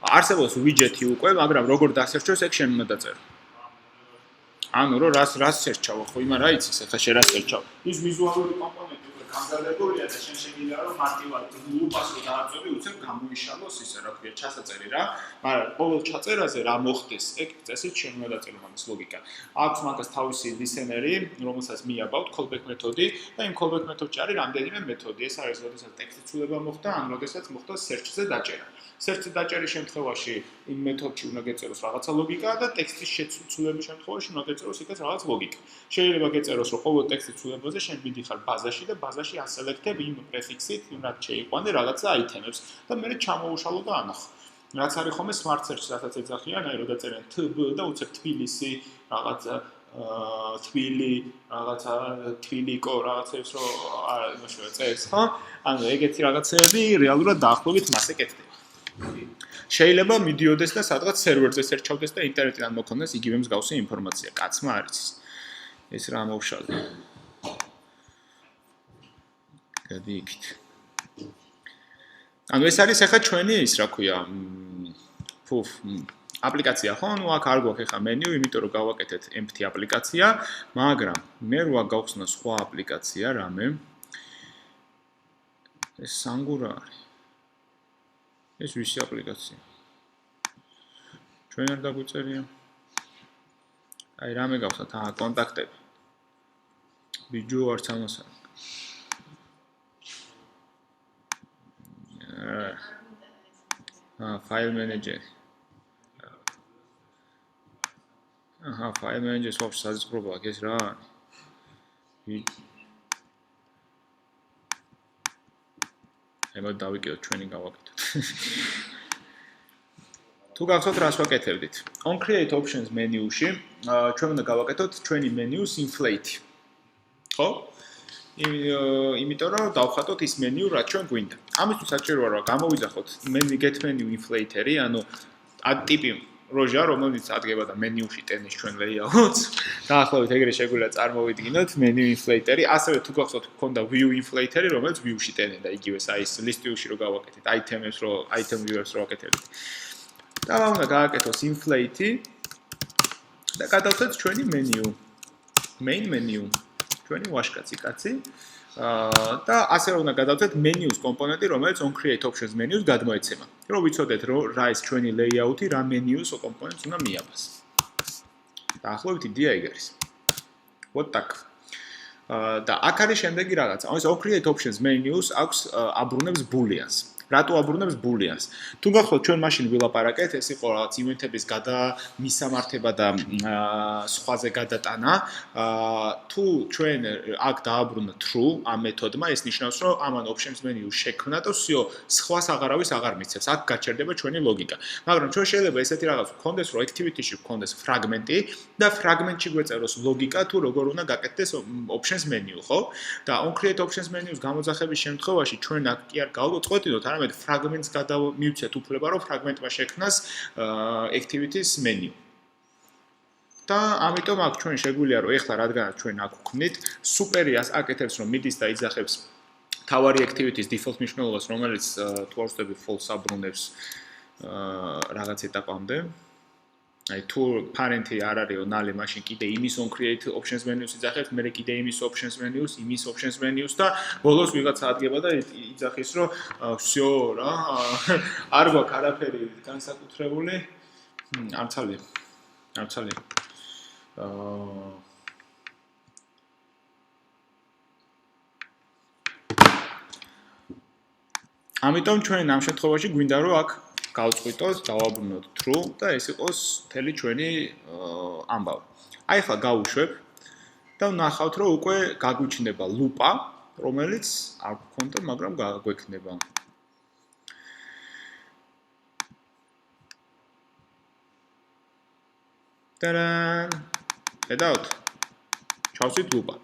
არსებობს widget-ი უკვე, მაგრამ როგორ დასერჩოს, ეგ შენ უნდა დაწერო. ანუ რო რას search-ავა, ხო იმან რა იცის, ახლა შენ რა search-ავა. ის ვიზუალური კომპონენტი უკვე განზადებულია და შენ შეგიძლია რომ მარტივად loop-ას რო დააწვევი, უცებ გამოიშალოს ისე, რა ქვია, ჩასაწერი რა. მაგრამ ყოველ ჩაწერაზე რა მოხდეს, ეგ წესით შენ უნდა დაწერო მაგის ლოგიკა. აქვს მაგას თავისი listener-ი, რომელსაც მიაბავთ callback მეთოდი და იმ callback მეთოდში არის რამდენიმე მეთოდი. ეს არის, როდესაც ტექსტის ცვლილება მოხდა, ან როდესაც მოხდა search-ზე დაჭერა. search-ზე დაჭერის შემთხვევაში იმ მეთოდში უნდა გეწეროს რაღაცა ლოგიკა და ტექსტის შეცვლილების შემთხვევაში უნდა გეწეროს იქაც რაღაც ლოგიკა. შეიძლება გეწეროს, რომ ყოველ ტექსტის ცვლილებაზე შენ მიდიხარ ბაზაში და ბაზაში ასელექტებ იმ პრეფიქსით, იმ რაც შეიყვანე რაღაცა აიტემებს და მე ჩამოუშალო და ანახო. რაც არის ხოლმე smart search-ს რასაც ეძახიან, აი რო დაწერენ TB და უცებ თბილისი, რაღაცა თბილი, რაღაცა თბილიკო, რაღაცებს რო იმაში წერს, ხო? ანუ ეგეთი რაღაცები რეალურად დაახლოებით მასე კეთდება. შეიძლება მიდიოდეს და სადღაც სერვერზე search-ავდეს და ინტერნეტიდან მოქონდეს იგივე მსგავსი ინფორმაცია. კაცმა არის. ეს რა მოვშალე. გადი იქით. ანუ ეს არის ახლა ჩვენი ის რა ქვია, აპლიკაცია ხო? ნუ აქ არ გვაქვს ახლა მენიუ, იმიტომ რომ გავაკეთეთ empty აპლიკაცია, მაგრამ მე რა გავხსნა სხვა აპლიკაცია რამე. ეს სანგურა არის. ეს ვისი აპლიკაცია? ჩვენ არ დაგვიწერია. აი რამე გავხსნათ, კონტაქტები. ვიდეო არც ამას არ. file manager. file manager სოფს საზღვრობა აქვს ეს რა? ემო დავიკეთოთ ჩვენი გავაკეთოთ. თუ გახსოვთ რას ვაკეთებდით? On create options menu-ში ჩვენ უნდა გავაკეთოთ ჩვენი menus inflate. ხო? იმიტომ რომ დავხატოთ ის menu, რაც ჩვენ გვინდა. ამისთვის საჭიროა რომ გამოვიძახოთ get menu inflater-ი, ანუ ტიპი როჟა, რომელიც ადგება და menu-ში ტენის ჩვენ layout-ს. დაახლოებით ეგრე შეგვიძლია წარმოვიდგინოთ menu inflater-ი, ასევე თუ გახსოვთ გქონდა view inflater-ი, რომელიც view-ში ტენდა იგივე საის list view-ში რო გავაკეთეთ, item-ებს რო item view-ებს რო ვაკეთებთ. და უნდა გააკეთოს inflate-ი და გადავწყვეტ ჩვენი menu, main menu, ჩვენი ვაშკაცი კაცი. და ასევე უნდა გადავწყვეტ menus კომპონენტი, რომელიც on create options menus გადმოეცემა. რომ ვიცოდეთ რომ რა ის ჩვენი layout-ი, რა menus კომპონენტს უნდა მიაბას. დაახლოებით იდეა ეგ არის. Вот так. და აქ არის შემდეგი რაღაცა. ეს on create options menus აქვს აბრუნებს booleans. რატო აბრუნებს booleans? თუ გახსოვთ ჩვენ მაშინ ვილაპარაკეთ, ეს იყო რაღაც ივენთების მისამართება და სხვაზე გადატანა. თუ ჩვენ აქ დააბრუნა true ამ მეთოდმა, ეს ნიშნავს, რომ ამან options menu შექმნა და всё, სხვას აღარავის აღარ მიცემს. აქ გაჩერდება ჩვენი ლოგიკა. მაგრამ ჩვენ შეიძლება ესეთი რაღაც ვქონდეს, რომ activity-ში ვქონდეს fragment-ი და fragment-ში გვეწეროს ლოგიკა თუ როგორ უნდა გაკეთდეს options menu, ხო? და on create options menus გამოძახების შემთხვევაში ჩვენ აქ კი არ გავუწყობთ, არამედ fragments გადამივცეთ უფლება, რომ fragment-მა შექმნას activities menu. და ამიტომ აქ ჩვენ შეგვიძლია რომ ეხლა რადგანაც ჩვენ აქ ვქნით, superias აკეთებს რომ მიდის და იძახებს თავარი activities default მნიშვნელობას, რომელიც თუ არ ვწდები false აბრუნებს რაღაც ეტაპამდე. აი თუ parent-ი არ არისო nale, მაშინ კიდე იმის on create options menus იძახებს, მე კიდე იმის options menus, იმის options menus და ბოლოს ვიღაცა ადგება და იძახის რომ всё რა, არ გვაქვს არაფერი განსაკუთრებული. არცალი. ამიტომ ჩვენ ამ შემთხვევაში გვინდა რომ აქ გავწყვიტოთ, დავაბრუნოთ true და ეს იყოს მთელი ჩვენი ამბავი. აი ახლა გავუშვებ და ვნახავთ რომ უკვე გაგვიჩნდება loop-ა, რომელიც არ გქონდა, მაგრამ გაგვექნება. ტარან! ხედავთ? ჩავსვით loop-ა.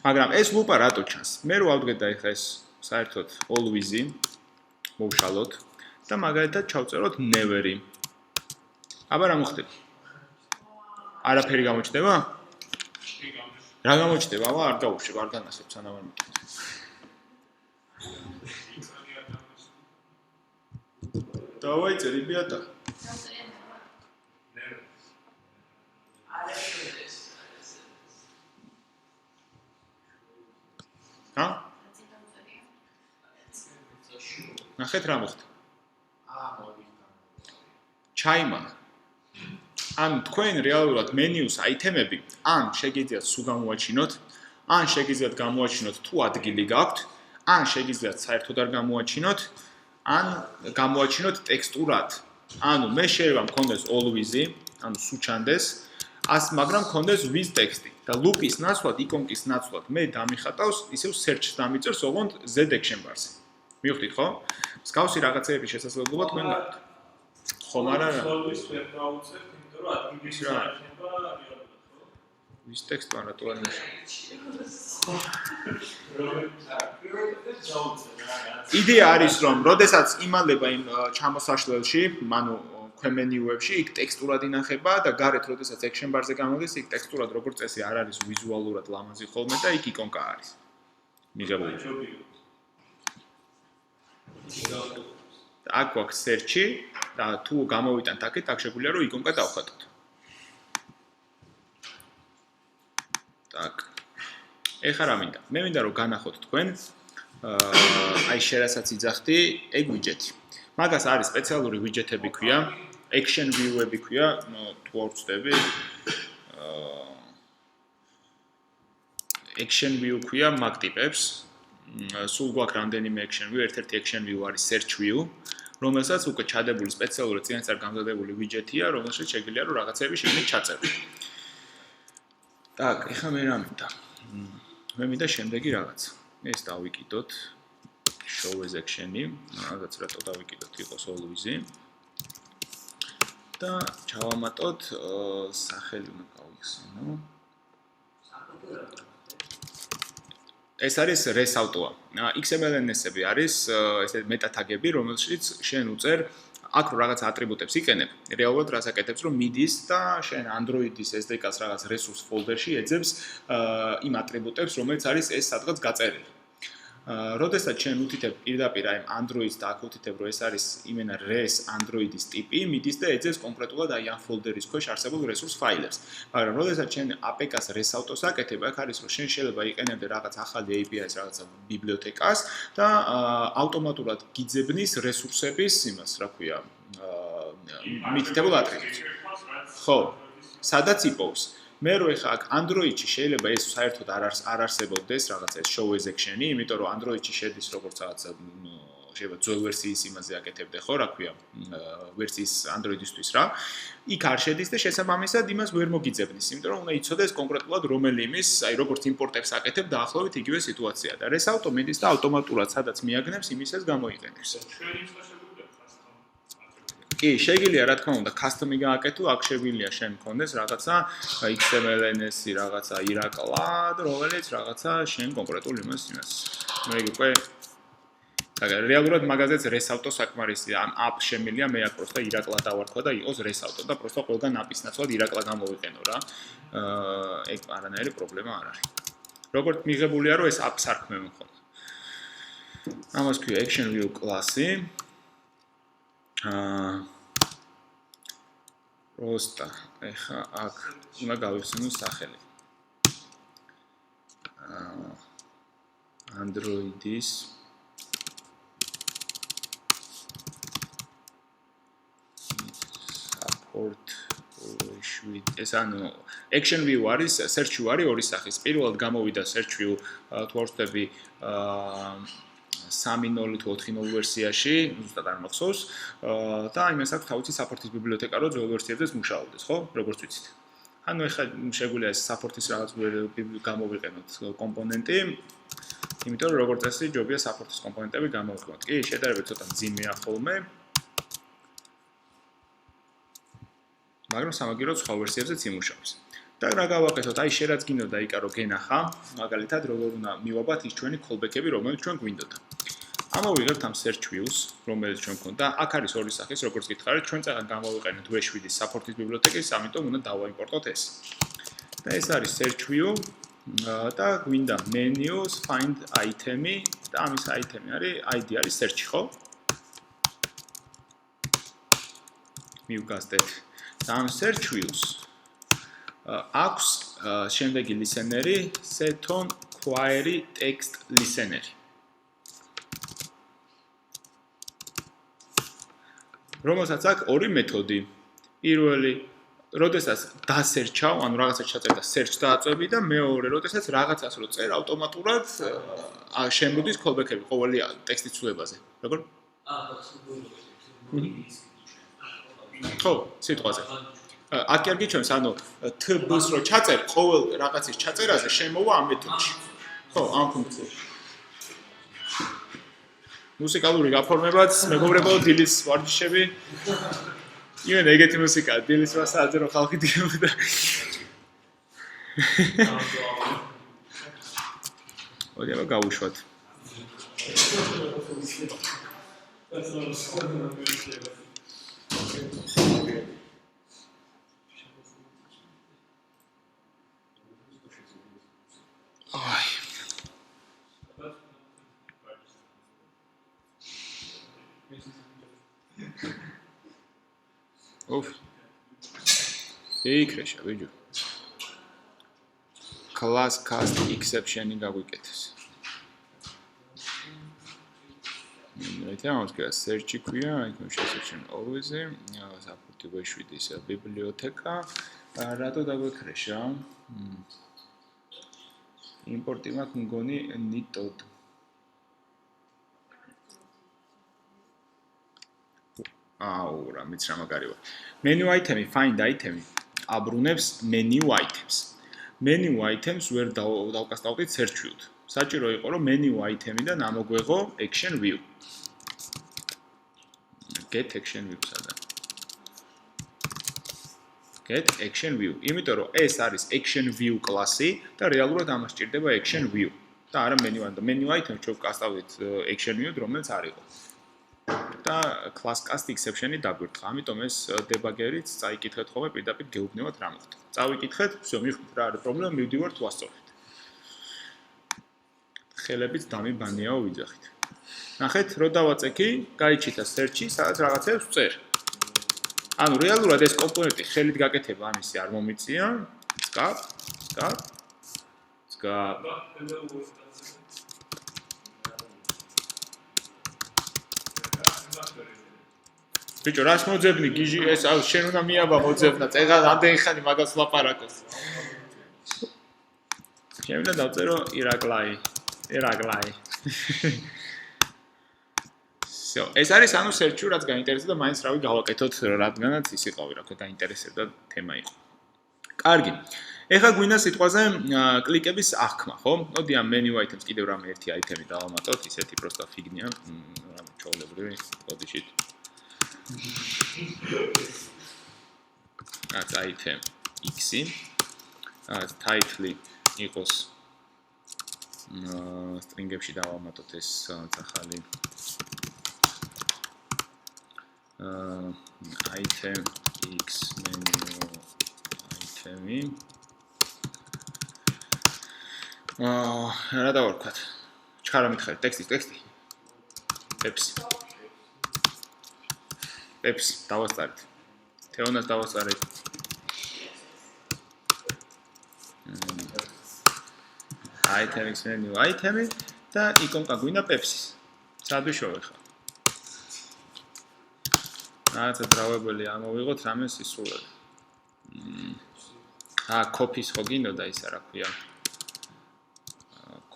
მაგრამ ეს loop-ა რატო ჩანს? მე რო ავდგეთ და ეხლა ეს საერთოდ always-ი მოვშალოთ და მაგალითად ჩავწეროთ never-ი. აბა რა მოხდება? არაფერი გამოჩნდება? რა გამოჩნდება? აბა არ გავუშვებ, არ განახებ სანამ არ მეთქვა. დავაი წერი ბიატა. ჰა? ნახეთ რა მოხდა. ჩაიმა. ან თქვენ რეალურად menus აიტემები ან შეგიძლიათ სულ გამოაჩინოთ, ან შეგიძლიათ გამოაჩინოთ თუ ადგილი გაქვთ, ან შეგიძლიათ საერთოდ არ გამოაჩინოთ, ან გამოაჩინოთ ტექსტურად. ანუ მე შეიძლება მქონდეს always-ი, ანუ სუჩანდეს, მაგრამ მქონდეს with text-ი და loop-ის ნაცვლად, იკონკის ნაცვლად მე დამიხატავს, ისევ search-ს დამიწერს ოღონდ z action bar-ზე. მივხვდით ხო? მსგავსი რაღაცეების შესაძლებლობა თქვენ გაქვთ. ხომ არა? always ვერ გავუწევთ, იმიტომ რომ ადგილის საერთება რეალურად, ხო? with text-მა რატო არ ნიშნავს? იდეა არის რომ, როდესაც იმალება იმ ჩამოსაშლელში, ანუ ქვემენიუებში, იქ ტექსტურად ინახება და გარეთ როდესაც action bar-ზე გამოდის, იქ ტექსტურად როგორც წესი არ არის ვიზუალურად ლამაზი ხოლმე და იქ იკონკა არის. მიღებული. აქ გვაქვს search-ი და თუ გამოვიტანთ აქეთ, აქ შეგვიძლია რომ იკონკა დავხატოთ. так. ეხლა რა მინდა? მე მინდა რომ განახოთ თქვენ აი შერასაც იძახდი, ეგ widget-ი. მაგას არის სპეციალური widget-ები ქვია, action view-ები ქვია, თუ არ ვწდები. action view ქვია mag ტიპებს. სულ გვაქვს რამდენიმე action view, ერთ-ერთი action view არის search view, რომელსაც უკვე ჩადებული სპეციალურად წინასწარ გამზადებული widget-ია, რომელშიც შეგვიძლია რომ რაღაცები შეგნით ჩაწეროთ. так, ეხლა მე რა მინდა? მე მინდა შემდეგი რაღაცა. ეს დავიკიდოთ show as action-ი, რაღაც რატო დავიკიდოთ იყოს always-ი. და ჩავამატოთ სახელი უნდა გავიხსენო. ეს არის res auto-ა. XML-NS-ები არის ესე მეტათაგები, რომელშიც შენ უწერ აქ რაღაც ატრიბუტებს იყენებ. რეალურად რას აკეთებს, რომ MIDI-ს და შენ Android-ის SDK-ს რაღაც resource folder-ში ეძებს იმ ატრიბუტებს, რომელიც არის ეს სადღაც გაწერილი. როდესაც შენ უთითებ პირდაპირ აი Android-ს და აქ უთითებ, რომ ეს არის იმენა res Android-ის ტიპი, MIDI-ს და ეძებს კონკრეტულად აი ამ folder-ის ქვეშ არსებულ resource file-ებს. მაგრამ როდესაც შენ APK-ს res auto-ს აკეთებ, აქ არის რომ შენ შეიძლება იყენებდე რაღაც ახალი API-ს, რაღაცა ბიბლიოთეკას და ავტომატურად გიძებნის რესურსების იმას, რა ქვია, მითითებულ ატრიბუტს. ხო, სადაც იპოვს. მე რო ეხა აქ Android-ში შეიძლება ეს საერთოდ არ არსებობდეს რაღაცა ეს show as action-ი, იმიტომ რომ Android-ში შედის როგორც რაღაცა შეიძლება ძველ ვერსიის იმაზე აკეთებდე ხო, რა ქვია, ვერსიის Android-ისთვის რა. იქ არ შედის და შესაბამისად იმას ვერ მოგიძებნის, იმიტომ რომ უნდა იცოდეს კონკრეტულად რომელი იმის, აი როგორც იმპორტებს აკეთებ დაახლოებით იგივე სიტუაციაა და res auto მიდის და ავტომატურად სადაც მიაგნებს იმისას გამოიყენებს. კი, შეგვიძლია რა თქმა უნდა custom-ი გააკეთო, აქ შეგვიძლია შენ მქონდეს რაღაცა XML-NS-ი, რაღაცა ირაკლა, რომელიც რაღაცა შენ კონკრეტულ იმას. მე უკვე რეალურად მაგაზეც res auto საკმარისია. ამ app შემილია მე აქ პროსტა ირაკლა დავარქვა და იყოს res auto და პროსტა ყველგან app-ის ნაცვლად ირაკლა გამოვიყენო რა. ეგ არანაირი პრობლემა არ არის. როგორც მიღებულია რომ ეს app სარქმე მქონდა. ამას ქვია action view კლასი. Просто ეხა აქ უნდა გავიხსენო სახელი. Android-ის support ეს ანუ action view არის, search view არის ორი სახის. პირველად გამოვიდა search view თუ არ ვცდები 3.0 თუ 4.0 ვერსიაში, ზუსტად არ მახსოვს, და იმას აქვს თავისი support-ის ბიბლიოთეკა, რომ ძველ ვერსიებზეც მუშაობდეს, ხო? როგორც ვიცით. ანუ ეხლა შეგვიძლია ეს support-ის რაღაც გამოვიყენოთ კომპონენტი, იმიტომ რომ როგორც წესი ჯობია support-ის კომპონენტები გამოვიყენოთ. კი, შედარებით ცოტა მძიმეა ხოლმე. მაგრამ სამაგიეროდ სხვა ვერსიებზეც იმუშავებს. და რა გავაკეთოთ? აი შენ რაც გინდოდა იკარო გენახა, მაგალითად როგორ უნდა მივაბათ ის ჩვენი callback-ები, რომელიც ჩვენ გვინდოდა. ამოვიღებთ ამ search views, რომელიც ჩვენ გვქონდა. აქ არის ორი სახის, როგორც გითხარით, ჩვენ წაღან გამოვიყენეთ V7-ის support-ის ბიბლიოთეკის, ამიტომ უნდა დავაიმპორტოთ ეს. და ეს არის search view და გვინდა menus, find item-ი და ამის item-ი არის ID არის search, ხო? მივგასდეთ. და ამ search views აქვს შემდეგი listener-ი set on query text listener. რომელსაც აქვს ორი მეთოდი. პირველი, როდესაც დასერჩავ, ანუ რაღაცას ჩაწერდა search დააწვევი და მეორე, როდესაც რაღაცას რო წერ ავტომატურად შემოდის callback-ები ყოველი ტექსტის ცვლილებაზე. როგორ? ხო, სიტყვაზე. აქ კი არ გიჩვენს, ანუ TB-ს რო ჩაწერ, ყოველ რაღაცის ჩაწერაზე შემოვა ამ მეთოდში. ხო, ამ ფუნქციაში. მუსიკალური გაფორმებაც, მეგობრებო, დილის ვარჯიშები. იმენ ეგეთი მუსიკა, დილის ვასაძე რო ხალხი დილობდა. მოდი აბა გავუშვათ. აი. Uf. იქრეშა, ვიჯო. Class cast exception-ი გაგვიკეთეს. მეეთე ამას კი search-ი ქვია, exception always-ი, support V7-ის ბიბლიოთეკა. რატო დაგვეკრეშა? იმპორტი მაქვს მგონი nitod. აუ, რა მიც რა მაგარი ვარ. Menu item-ი, find item-ი აბრუნებს menu items. Menu items ვერ დავკასტავდით search view-თ. საჭირო იყო რომ menu item-იდან ამოგვეღო action view. Get action view-სადან. get action view. იმიტომ რომ ეს არის action view კლასი და რეალურად ამას სჭირდება action view. და არა menu item. Menu item ჩვენ ვკასტავდით action view, რომელიც არ იყო. და class cast exception-ი დაგვირთყა. ამიტომ ეს debugger-იც წაიკითხეთ ხოლმე პირდაპირ გეუბნებათ რა მოხდა. წავიკითხეთ, всё, მივხვდით რა არის პრობლემა, მივდივართ ვასწორეთ. ხელებით დამიბანიაო ვიძახით. ნახეთ, რო დავაწექი, გაიჩიტა search-ი, სადაც რაღაცებს ვწერ. ანუ რეალურად ეს კომპონენტი ხელით გაკეთება ამისი არ მომიწია. Scap. ბიჭო, რას მოძებნი გიჟი ეს შენ უნდა მიაბა მოძებნა, წეღა ამდენი ხანი მაგას ლაპარაკობს. შემიძლია დავწერო ირაკლაი. всё, ეს არის ანუ search-ი რაც გაინტერესებდა, მაინც რავი გავაკეთოთ, რადგანაც ის იყავი, რა თქმა უნდა, დაინტერესებდა თემა იყო. კარგი. ეხლა გვინდა სიტყვაზე კლიკების აღქმა, ხო? მოდი ამ menu items კიდევ რამე ერთი აიტემი დავამატოთ, ისეთი პროსტა ფიგნია, რამე ჩაოლებრივი, ბოდიშით. რაც item x-ი, title იყოს string-ებში დავამატოთ ეს ახალი item x menu item-ი რა დავარქვათ? ჩხარა მითხარით, ტექსტი. Peps დავასწარეთ. თეონას დავასწარეთ. item x menu item-ი და იკონკა გვინდა Pepsi-s. სად ვიშოვე ხა? რაღაცა დრავებელი ამოვიღოთ, რამე სისულელი. Copies ხო გინდოდა ისა რა ქვია?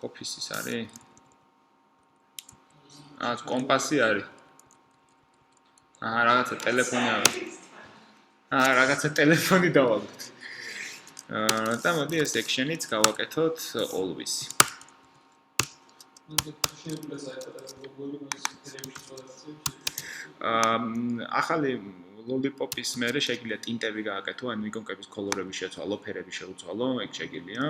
Copies ის არის? კომპასი არის. რაღაცა ტელეფონი არის. რაღაცა ტელეფონი დავაგდოთ. და მოდი ეს section-იც გავაკეთოთ always. ახალი lollipop-ის მერე შეგიძლია ტინტები გააკეთო, ან იკონკების კოლორები შეცვალო, ფერები შეუცვალო, ეგ შეგიძლია.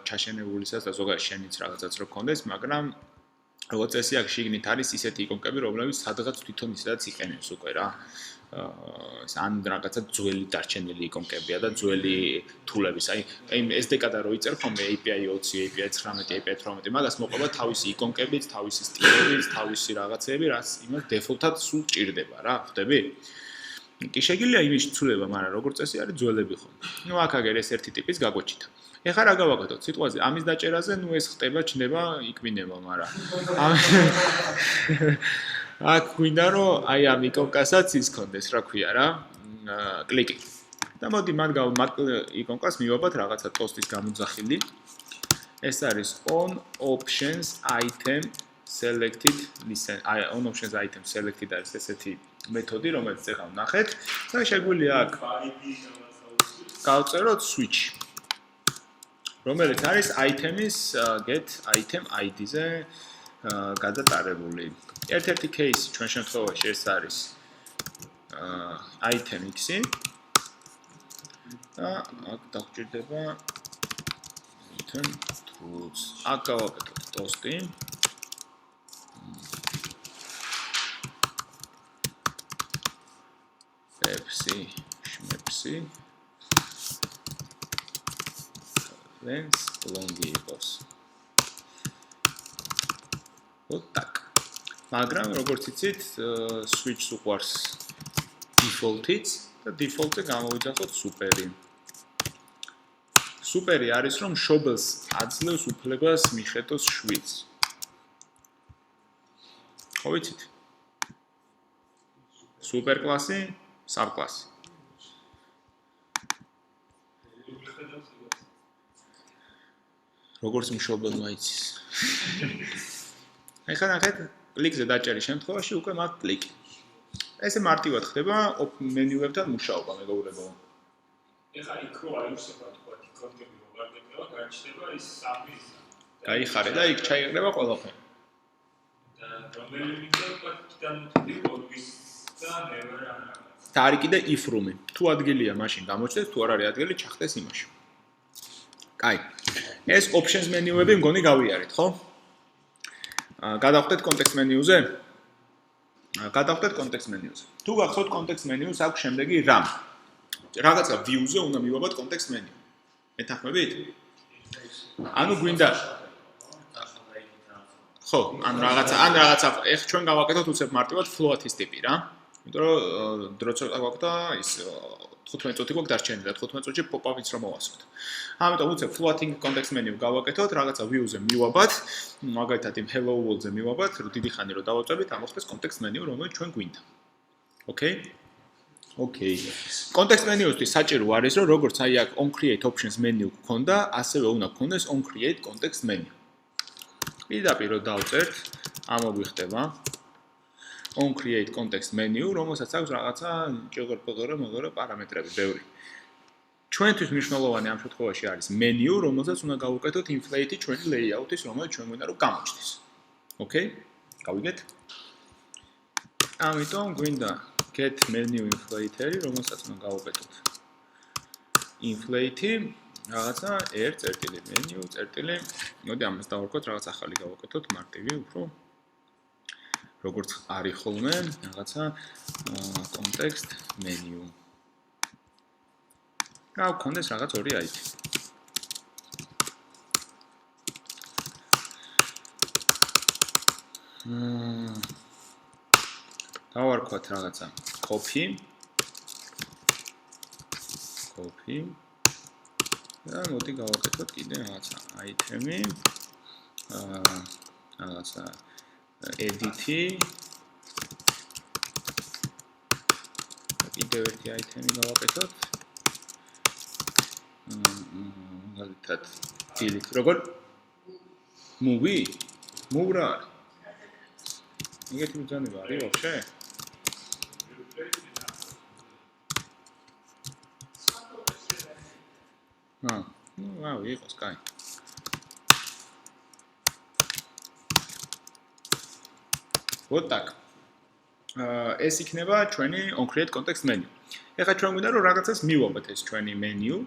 ჩაშენებულისას და ზოგადად შენიც რაღაცაც რო გქონდეს, მაგრამ როგორც წესი აქ შიგნით არის ისეთი იკონკები, რომლებიც სადღაც თვითონ ისედაც იყენებს უკვე რა. ან რაღაცა ძველი დარჩენილი იკონკებია და ძველი თულების. აი SDK-და რო იწერ ხოლმე API 20, API 19, API 18, მაგას მოყვება თავისი იკონკებით, თავისი სტილებით, თავისი რაღაცეები, რაც იმას დეფოლტად სულ ჭირდება რა, ხვდები? კი შეგიძლია იმის ცვლილება, მაგრამ როგორც წესი არის ძველები ხოლმე. ნუ აქ აგერ ეს ერთი ტიპის გაგვეჩითა. ეხლა რა გავაკეთოთ? სიტყვაზე ამის დაჭერაზე, ნუ ეს ხტება, ჩნდება, იკვინება, მაგრამ აქ გვინდა რომ აი ამ იკონკასაც ის კონდეს, რა ქვია რა? კლიკი. და მოდი მათ იკონკას მივაბათ რაღაცა ტოსტის გამოძახილი. ეს არის on options item selected listen. აი on options item selected არის ესეთი მეთოდი, რომელიც ეხლა ვნახეთ და შეგვიძლია აქ გავწეროთ switch. რომელიც არის item-ის get item ID-ზე გადატარებული. ერთ-ერთი case ჩვენ შემთხვევაში ეს არის item x-ი და აქ დაგჭირდება item tools. აქ გავაკეთოთ toast-ი. Pepsi, Schmepsi. Lens longi იყოს. ოტაკ. მაგრამ როგორც იცით, switch უყვარს default-იც და default-ზე გამოვიძახოთ super-ი. Super-ი არის რომ მშობელს აძლევს უფლებას მიხედოს შვიდს. ხო ვიცით? Super კლასი, sub კლასი. როგორც მშობელმა იცის. ეხლა ნახეთ, კლიკზე დაჭერის შემთხვევაში უკვე მაგ კლიკი. ესე მარტივად ხდება მენიუებთან მუშაობა, მეგობრებო. ეხლა იქ რო არის თქვა იკონები მოგარდება, გაჩნდება ის სამი. გაიხარე და იქ ჩაიყრება ყველაფერი. და რომელი მინდა თქვა განუთხი ორგის და never და არის კიდე if room-ი. თუ ადგილია, მაშინ გამოჩნდეს, თუ არ არის ადგილი, ჩახდეს იმაში. კაი. ეს options menu-ები მგონი გავიარეთ, ხო? გადავხდეთ context menu-ზე? გადავხდეთ context menu-ზე. თუ გახსოვთ context menu-ს აქვს შემდეგი run. რაღაცა view-ზე უნდა მივაბად context menu. მეთანხმებით? ანუ გვინდა ხო, ან რაღაცა ეხ ჩვენ გავაკეთოთ უცებ მარტივად float-ის ტიპი რა. იმიტომ რომ დრო ცოტა გვაქვს და ის 15 წუთი გვაქვს დარჩენილი და 15 წუთში pop-up-იც რომ მოვასწროთ. ამიტომ უცებ floating context menu გავაკეთოთ, რაღაცა view-ზე მივაბად, მაგალითად იმ hello world-ზე მივაბად, რომ დიდი ხანი რომ დავაწვევით, ამოხდეს context menu, რომელიც ჩვენ გვინდა. Okay? Okay. Context menu-ისთვის საჭირო არის, რომ როგორც აი აქ on create options menu გქონდა, ასევე უნდა გქონდეს on create context menu. პირდაპირ რომ დავწერთ, ამოგვიხდება on create context menu, რომელსაც აქვს რაღაცა ჯოგორ პარამეტრები ბევრი. ჩვენთვის მნიშვნელოვანი ამ შემთხვევაში არის menu, რომელსაც უნდა გავუკეთოთ inflate ჩვენი layout-ის, რომელიც ჩვენ გვინდა რომ გამოჩნდეს. Okay? გავიგეთ? ამიტომ გვინდა get menu inflater, რომელსაც უნდა გავუკეთოთ inflate რაღაცა 1.menu მოდი ამას დავარქვათ რაღაც ახალი გავაკეთოთ მარტივი უფრო როგორც არის ხოლმე რაღაცა context menu გავქონდეს რაღაც ორი item დავარქვათ რაღაცა copy და მოდი გავაკეთოთ კიდე რაღაცა item-ი რაღაცა edit-ი კიდევ ერთი item-ი გავაკეთოთ მაგალითად delete როგორ move რა ეგეთი მიზანება არის ვაფშე ну, იყოს, კაი. Вот так. ეს იქნება ჩვენი on create context menu. ეხლა ჩვენ გვინდა რომ რაღაცას მივაბოთ ეს ჩვენი menu.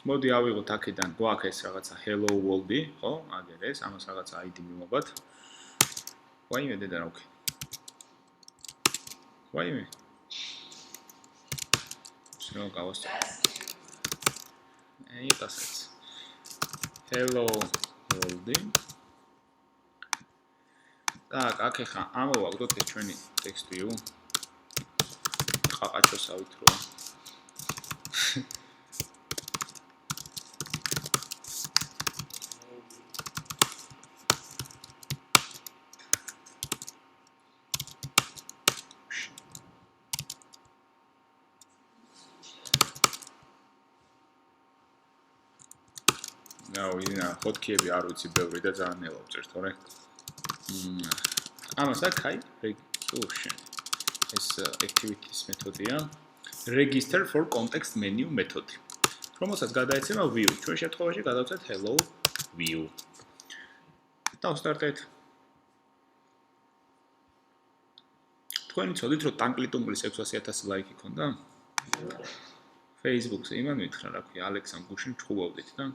მოდი ავიღოთ აქედან, გვაქვს ეს რაღაცა hello world-ი, ხო? აგერ ეს, ამას რაღაცა ID მივაბოთ. ვაიმე დედა რა ვქი. ვაიმე. შენ გავასწავლე. Იტასაც. Hello world. Так, აქ ხა ამოვაგდოთ ეს ჩვენი text view. ყაყაჩოსავით რო. ვინა ფოტკები არ ვიცი ბევრი და ძალიან ნელა ვწერთ, თორე. ამას აქ აი ეს activities მეთოდია. Register for context menu მეთოდი. რომელსაც გადაეცემა view. ჩვენ შემთხვევაში გადავწევთ hello view. დავსტარტეთ. თქვენი ცოდით რომ ტანკლიტუნგლის 600,000 ლაიქი ქონდა? Facebook-ზე იმან მითხრა რა ქვია, ალექსამ გუშინ ჩხუბავდით და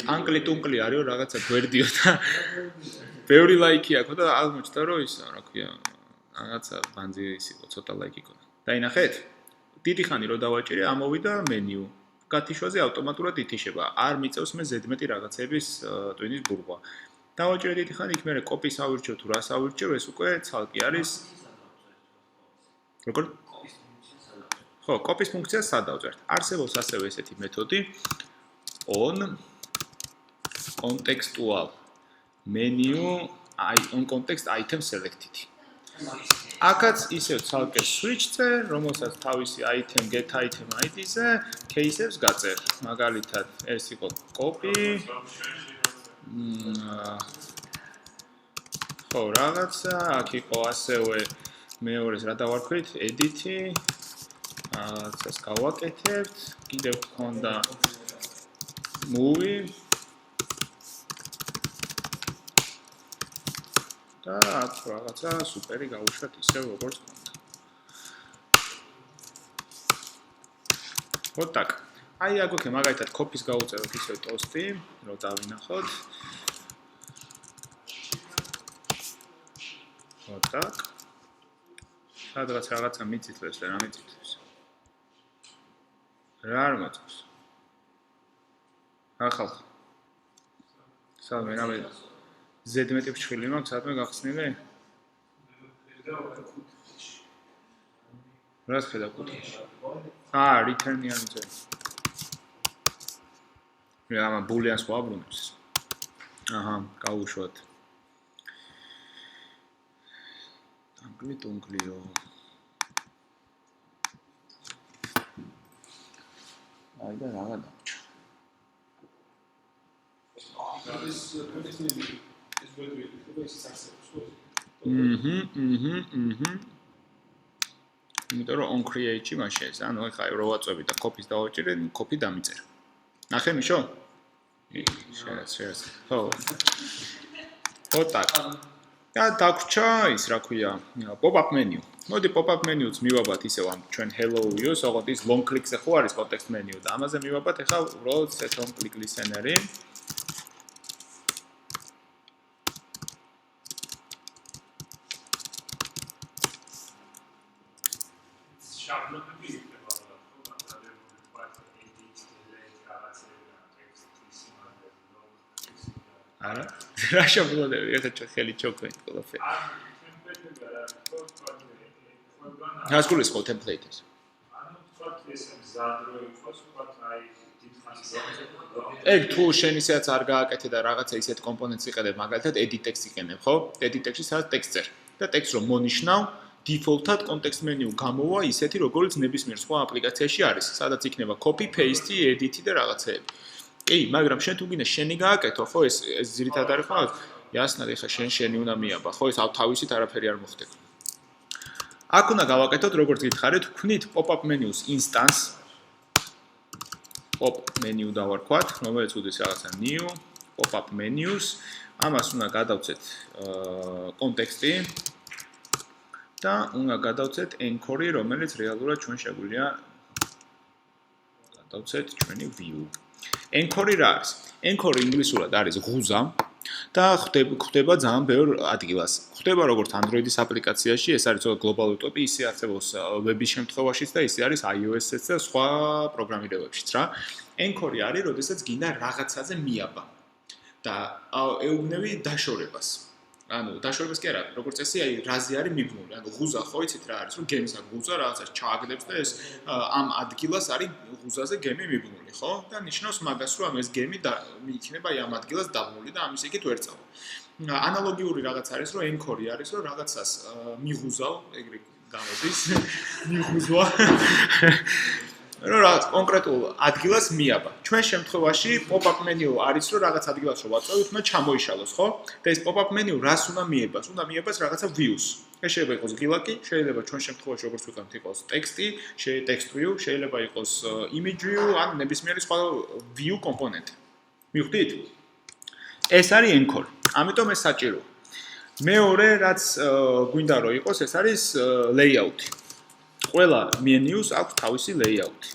ტანკლიტუნგლი არის რაღაცა გვერდიო და ბევრი ლაიქი აქვს და აღმოჩნდა რომ ისა რა ქვია, რაღაცა ბანძი ის იყო, ცოტა ლაიქი ქონდა. დაინახეთ? დიდი ხანი რო დავაჭირე, ამოვიდა მენიუ. გათიშვაზე ავტომატურად ითიშება. არ მიწევს მე ზედმეტი რაღაცების ტვინის ბურღვა. დავაჭირე დიდი ხანი, იქ მე კოპის ავირჩევ თუ რას ავირჩევ, ეს უკვე ცალკე არის. როგორ? ხო, კოპის ფუნქციას სადავწერთ. არსებობს ასევე ესეთი მეთოდი on contextual menu on context item selected. აქაც ისევ ცალკე switch-ზე, რომელსაც თავისი item get item ID-ზე case-ებს გაწერ. მაგალითად, ეს იყო copy. ხო, რაღაცა, აქ იყო ასევე მეორეს რა დავარქვით, edit-ი. რაღაცას გავაკეთებთ. კიდევ გქონდა movie და აქ რაღაცა სუპერი გავუშვათ ისევ როგორც გქონდა. Вот так. აი აგვიქე მაგალითად კოფის გაუწეროთ ისე ტოსტი, რომ დავინახოთ. Вот так. სადღაც რაღაცა მიწითლებს და რა მიწითლებს. რა არ მოწევს. ახალ. სადმე რამე ზედმეტი ფჩხილი მაქვს, სადმე გახსნილი? რას ხედავ კუთხეში? return-ი არ მიწევს. რა ბულიანს ვაბრუნებს. აჰა, გაუშვათ. Ungli-Dungliо. აი და რა გადავჭა. იმიტომ რომ on create-ში მაშინ ეს, ანუ ახლა რო ვაწვევი და copy-ს დავაჭირე, copy დამიწერა. ნახე მიშო? შენ. ხო. Вот так. და დაგვრჩა ის რა ქვია pop-up menu. მოდი pop-up menu-ს მივაბათ ისევ ამ ჩვენ hello-იოს, ოღონდ ის long click-ზე ხო არის context menu და ამაზე მივაბათ ახლა უბრალოდ set on click listener-ი. არა? რა შაბლონები, ეხლა ხელი ჩოქვენ ყველაფერი. Has gullis ხო template-ის. ანუ თქვა ეს მზადრო იყოს, თქვა აი დიდხანს ეგ თუ შენ ისეაც არ გააკეთე და რაღაცა ისეთ კომპონენტს იყენებ, მაგალითად edit text იყენებ, ხო? edit text-ში სადაც text წერ. და text რომ მონიშნავ, default-ად context menu გამოვა ისეთი, როგორც ნებისმიერ სხვა აპლიკაციაში არის, სადაც იქნება copy, paste, edit და რაღაცეები. კი, მაგრამ შენ თუ გინდა შენი გააკეთო, ხო, ეს ძირითადად არის ხო? ясно, ეხა შენი უნდა მიაბა, ხო, ეს თავისით არაფერი არ მოხდება. აქ უნდა გავაკეთოთ, როგორც გითხარით, ვქნით pop-up menu-ს instance. pop menu დავარქვათ, რომელიც უდის რაღაცა new pop-up menus. ამას უნდა გადავცეთ კონტექსტი და უნდა გადავცეთ anchor-ი, რომელიც რეალურად ჩვენ შეგვიძლია გადავცეთ ჩვენი view. Anchor-ი რა არის? Anchor-ი ინგლისურად არის ღუზა და ხდება ძალიან ბევრ ადგილას. ხდება როგორც Android-ის აპლიკაციაში, ეს არის გლობალური ტოპი, ისე არსებობს web-ის შემთხვევაშიც და ისე არის iOS-იც და სხვა პროგრამირებებშიც რა. Anchor-ი არის, როდესაც გინდა რაღაცაზე მიაბა და ეუბნები დაშორებას. ანუ დაშორებას კი არა, როგორც წესი, აი რაზე არის მიბმული. ანუ ღუზა ხო იცით რა არის, რომ გემს აქვს ღუზა, რაღაცას ჩააგდებს და ეს ამ ადგილას არის ღუზაზე გემი მიბმული, ხო? და ნიშნავს მაგას, რომ ეს გემი იქნება აი ამ ადგილას დაბმული და ამის იქით ვერ წავა. ანალოგიური რაღაც არის, რომ anchor-ი არის, რომ რაღაცას მიღუზავ, ეგრე გამოდის, მიღუზვა. რომ რაღაც კონკრეტულ ადგილას მიაბა. ჩვენ შემთხვევაში pop-up menu არის, რომ რაღაც ადგილას რო ვაწვევით, უნდა ჩამოიშალოს, ხო? და ეს pop-up menu რას უნდა მიებას? უნდა მიებას რაღაცა views. ეს შეიძლება იყოს ღილაკი, შეიძლება ჩვენ შემთხვევაში როგორც ვიყავთ იყოს ტექსტი, text view, შეიძლება იყოს image view, ან ნებისმიერი სხვა view კომპონენტი. მივხვდით? ეს არის anchor. ამიტომ ეს საჭიროა. მეორე რაც გვინდა რომ იყოს, ეს არის layout. ყველა menus აქვს თავისი layout-ი.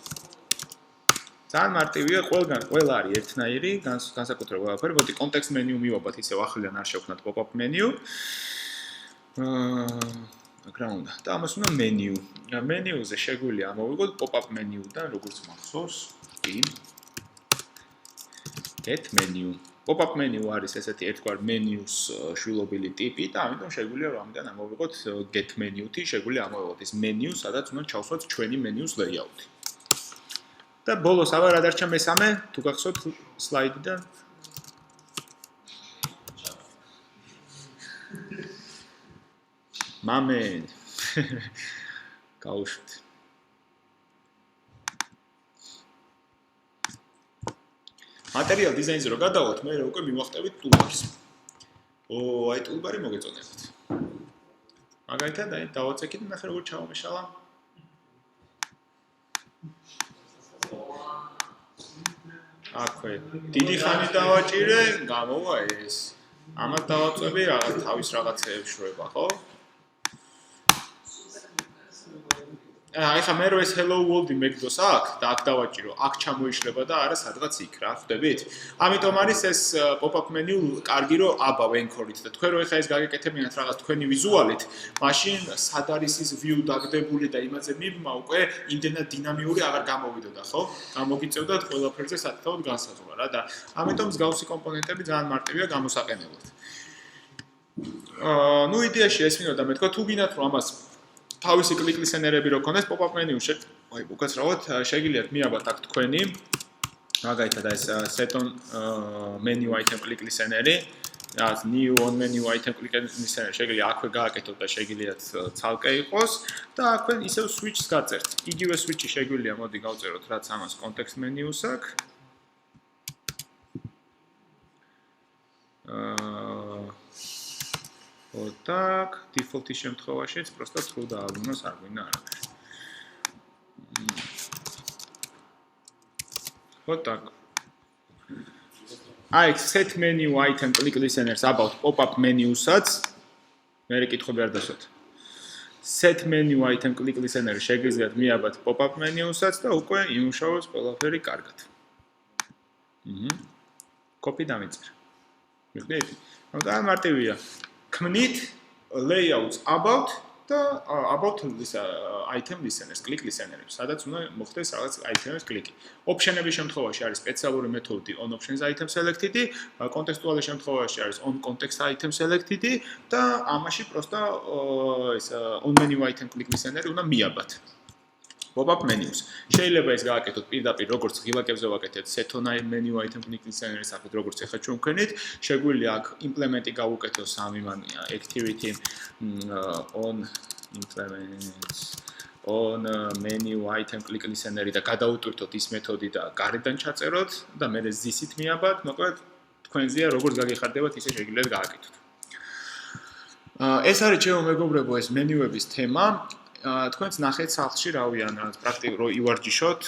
ძალიან მარტივია, ყველა არის ერთნაირი, განსაკუთრებით ყველაფერი. მოდი context menu მივაბათ, ისევ ახლიდან არ შევქნათ pop-up menu. რა უნდა? და ამას უნდა menu. menu-ზე შეგვიძლია ამოვიღოთ pop-up menu-დან, როგორც მახსოვს, კი. get menu. Pop-up menu არის ესეთი ერთგვარ menus შვილობილი ტიპი და ამიტომ შეგვიძლია რომ ამიდან ამოვიღოთ get menu-თი, შეგვიძლია ამოვიღოთ ის menu, სადაც უნდა ჩავსვათ ჩვენი menus layout-ი. და ბოლოს აბა რა დარჩა მესამე, თუ გახსოვთ სლაიდიდან. მამენ. გაუშვით. Material design-ზე რო გადავოთ, მე უკვე მივახტევით toolbars. აი toolbar-ი მოგეწონებათ. მაგალითად, აი დავაცეკით და ნახე როგორ ჩავამეშალა. აქვე, დიდი ხანი დავაჭირე, გამოვა ეს. ამათ დავაწვევი რაღაც თავის რაღაცეებს შრება, ხო? ეხლა მე რო ეს hello world-ი მეგდოს აქ და აქ დავაჭირო, აქ ჩამოიშლება და არა სადღაც იქ რა, ხვდებით? ამიტომ არის ეს pop-up menu კარგი რომ above anchor-ით და თქვენ რო ეხლა ეს გაგეკეთებინათ რაღაც თქვენი ვიზუალით, მაშინ სად არის ის view დაგდებული და იმაზე მიბმა უკვე იმდენად დინამიური აღარ გამოვიდოდა, ხო? გამოგიწევდათ ყველაფერზე საკუთარ განსაზღვრა რა და ამიტომ მსგავსი კომპონენტები ძალიან მარტივია გამოსაყენებლად. ნუ იდეაში ეს მინდა მე თქვა თუ გინდათ რომ ამას თავისი კლიკ-ლისენერები რო ქონდეს pop-up menu-ში. აი, უკაცრავად შეგიძლიათ მიაბათ აქ თქვენი მაგალითად ეს set on menu item click-ლისენერი, რაც new on menu item click-ლისენერი შეგიძლიათ აქვე გააკეთოთ და შეგიძლიათ ცალკე იყოს და აქვე ისევ switch-ს გაწერთ. იგივე switch-ი შეგვიძლია მოდი გავწეროთ რაც ამას context menu-ს აქვს. так, default-ის შემთხვევაშიც просто true დააბრუნოს, არ გვინდა არაფერი. так. აი, set menu item click listeners about pop-up menu-საც მე რეკითხები არ დასვათ. set menu item click listener შეგიძლიათ მიაბათ pop-up menu-საც და უკვე იმუშავოს ყველაფერი კარგად. copy დამეწერ. მიგდით? და მარტივია. ქმნით layouts about და about this item listeners, click listeners, სადაც უნდა მოხდეს რაღაც item-ების კლიკი. Option-ების შემთხვევაში არის სპეციალური მეთოდი on options item selected-ი, კონტექსტუალის შემთხვევაში არის on context item selected-ი და ამაში просто ეს on menu item click listener-ი უნდა მიაბათ. Pop-up menus. შეიძლება ეს გააკეთოთ პირდაპირ როგორც ღილაკებზე ვაკეთეთ set on menu item click listener-ის ახეთ როგორც ეხა ჩვენ ვქენით, შეგვიძლია აქ implement-ი გავუკეთოთ სამი მანია activity on implements on menu item click listener-ი და გადაუტვირთოთ ის მეთოდი და გარედან ჩაწეროთ და მე this-ით მიაბათ, მოკლედ თქვენზეა როგორც გაგეხარდებათ ისე შეგიძლიათ გააკეთოთ. ეს არის ჩემო მეგობრებო ეს მენიუების თემა. თქვენც ნახეთ სახლში რავიან პრაქტიკულად რო ივარჯიშოთ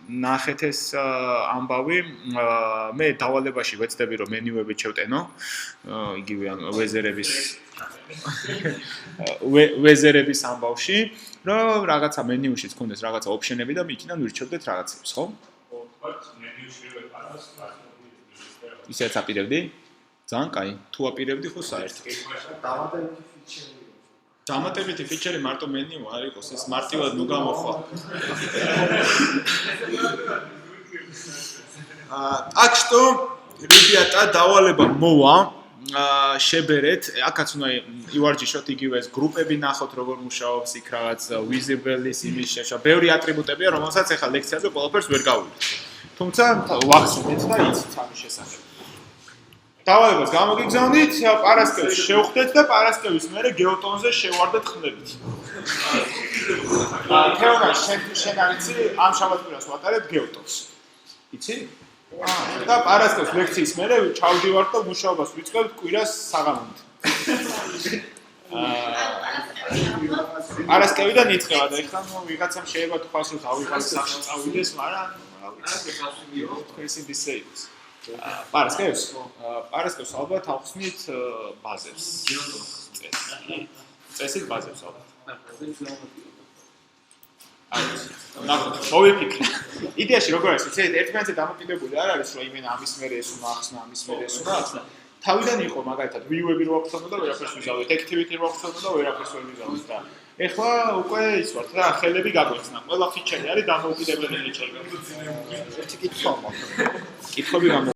ნახეთ ეს ამბავი მე დავალებაში ვეცდები რომ მენიუები შევტენო იგივე ან ვეზერების ამბავში რომ რაღაცა მენიუშიც ქონდეს რაღაცა ოპშენები და მიქიდან ვირჩევდეთ რაღაცებს ხო? ისეც აპირებდი? ძალიან კაი თუ აპირებდი ხო საერთოდ დამატებითი ფიჩერი მარტო მენიუ არ იყოს ეს მარტივად ნუ გამოხვა. Так что, ребята, დავალება მოვა, შებერეთ, აქაც უნდა ივარჯიშოთ იგივე ეს გრუპები ნახოთ როგორ მუშაობს იქ რაღაც visible-ის იმის შეშა. ბევრი ატრიბუტებია, რომელსაც ახლა ლექციაზე ყველაფერს ვერ გავუვიდეთ. თუმცა ვახსენეთ და იცით ამის შესახებ. დავალებას გამოგიგზავნით, პარასკევს შევხვდეთ და პარასკევის მერე გეოტონზე შევარდეთ ხმლებით. თეორია შენ არიცი ამ შაბათ-კვირას ვატარებ გეოტონს. იცი? და პარასკევს ლექციის მერე ჩავდივართ და მუშაობას ვიწყებთ კვირას საღამომდე. პარასკევიდან იწყება და ეხლა ვიღაცამ შეიძლება თქვას რომ დავიღალ სახში წავიდეს, მაგრამ რა ვიცი. თქვენს ინდისე იყოს. პარასკევს ალბათ ავხსნით ბაზებს. წესით ბაზებს ალბათ. ნახოთ, მოვიფიქრე. იდეაში როგორ არის, ვიცით, ერთმანეთზე დამოკიდებული არ არის, რომ იმენა ამის მერე ეს უნდა ახსნა, ამის მერე ეს უნდა ახსნა. თავიდან იყო მაგალითად view-ები რო ახსნო და ვერაფერს ვიზავდეთ, activity რო ახსნო და ვერაფერს ვერ ვიზავდეთ და ეხლა უკვე ის ვართ რა, ხელები გაგვეხსნა. ყველა ფიჩერი არის დამოუკიდებელი ფიჩერი. ერთი კითხვა მაქვს. კითხვები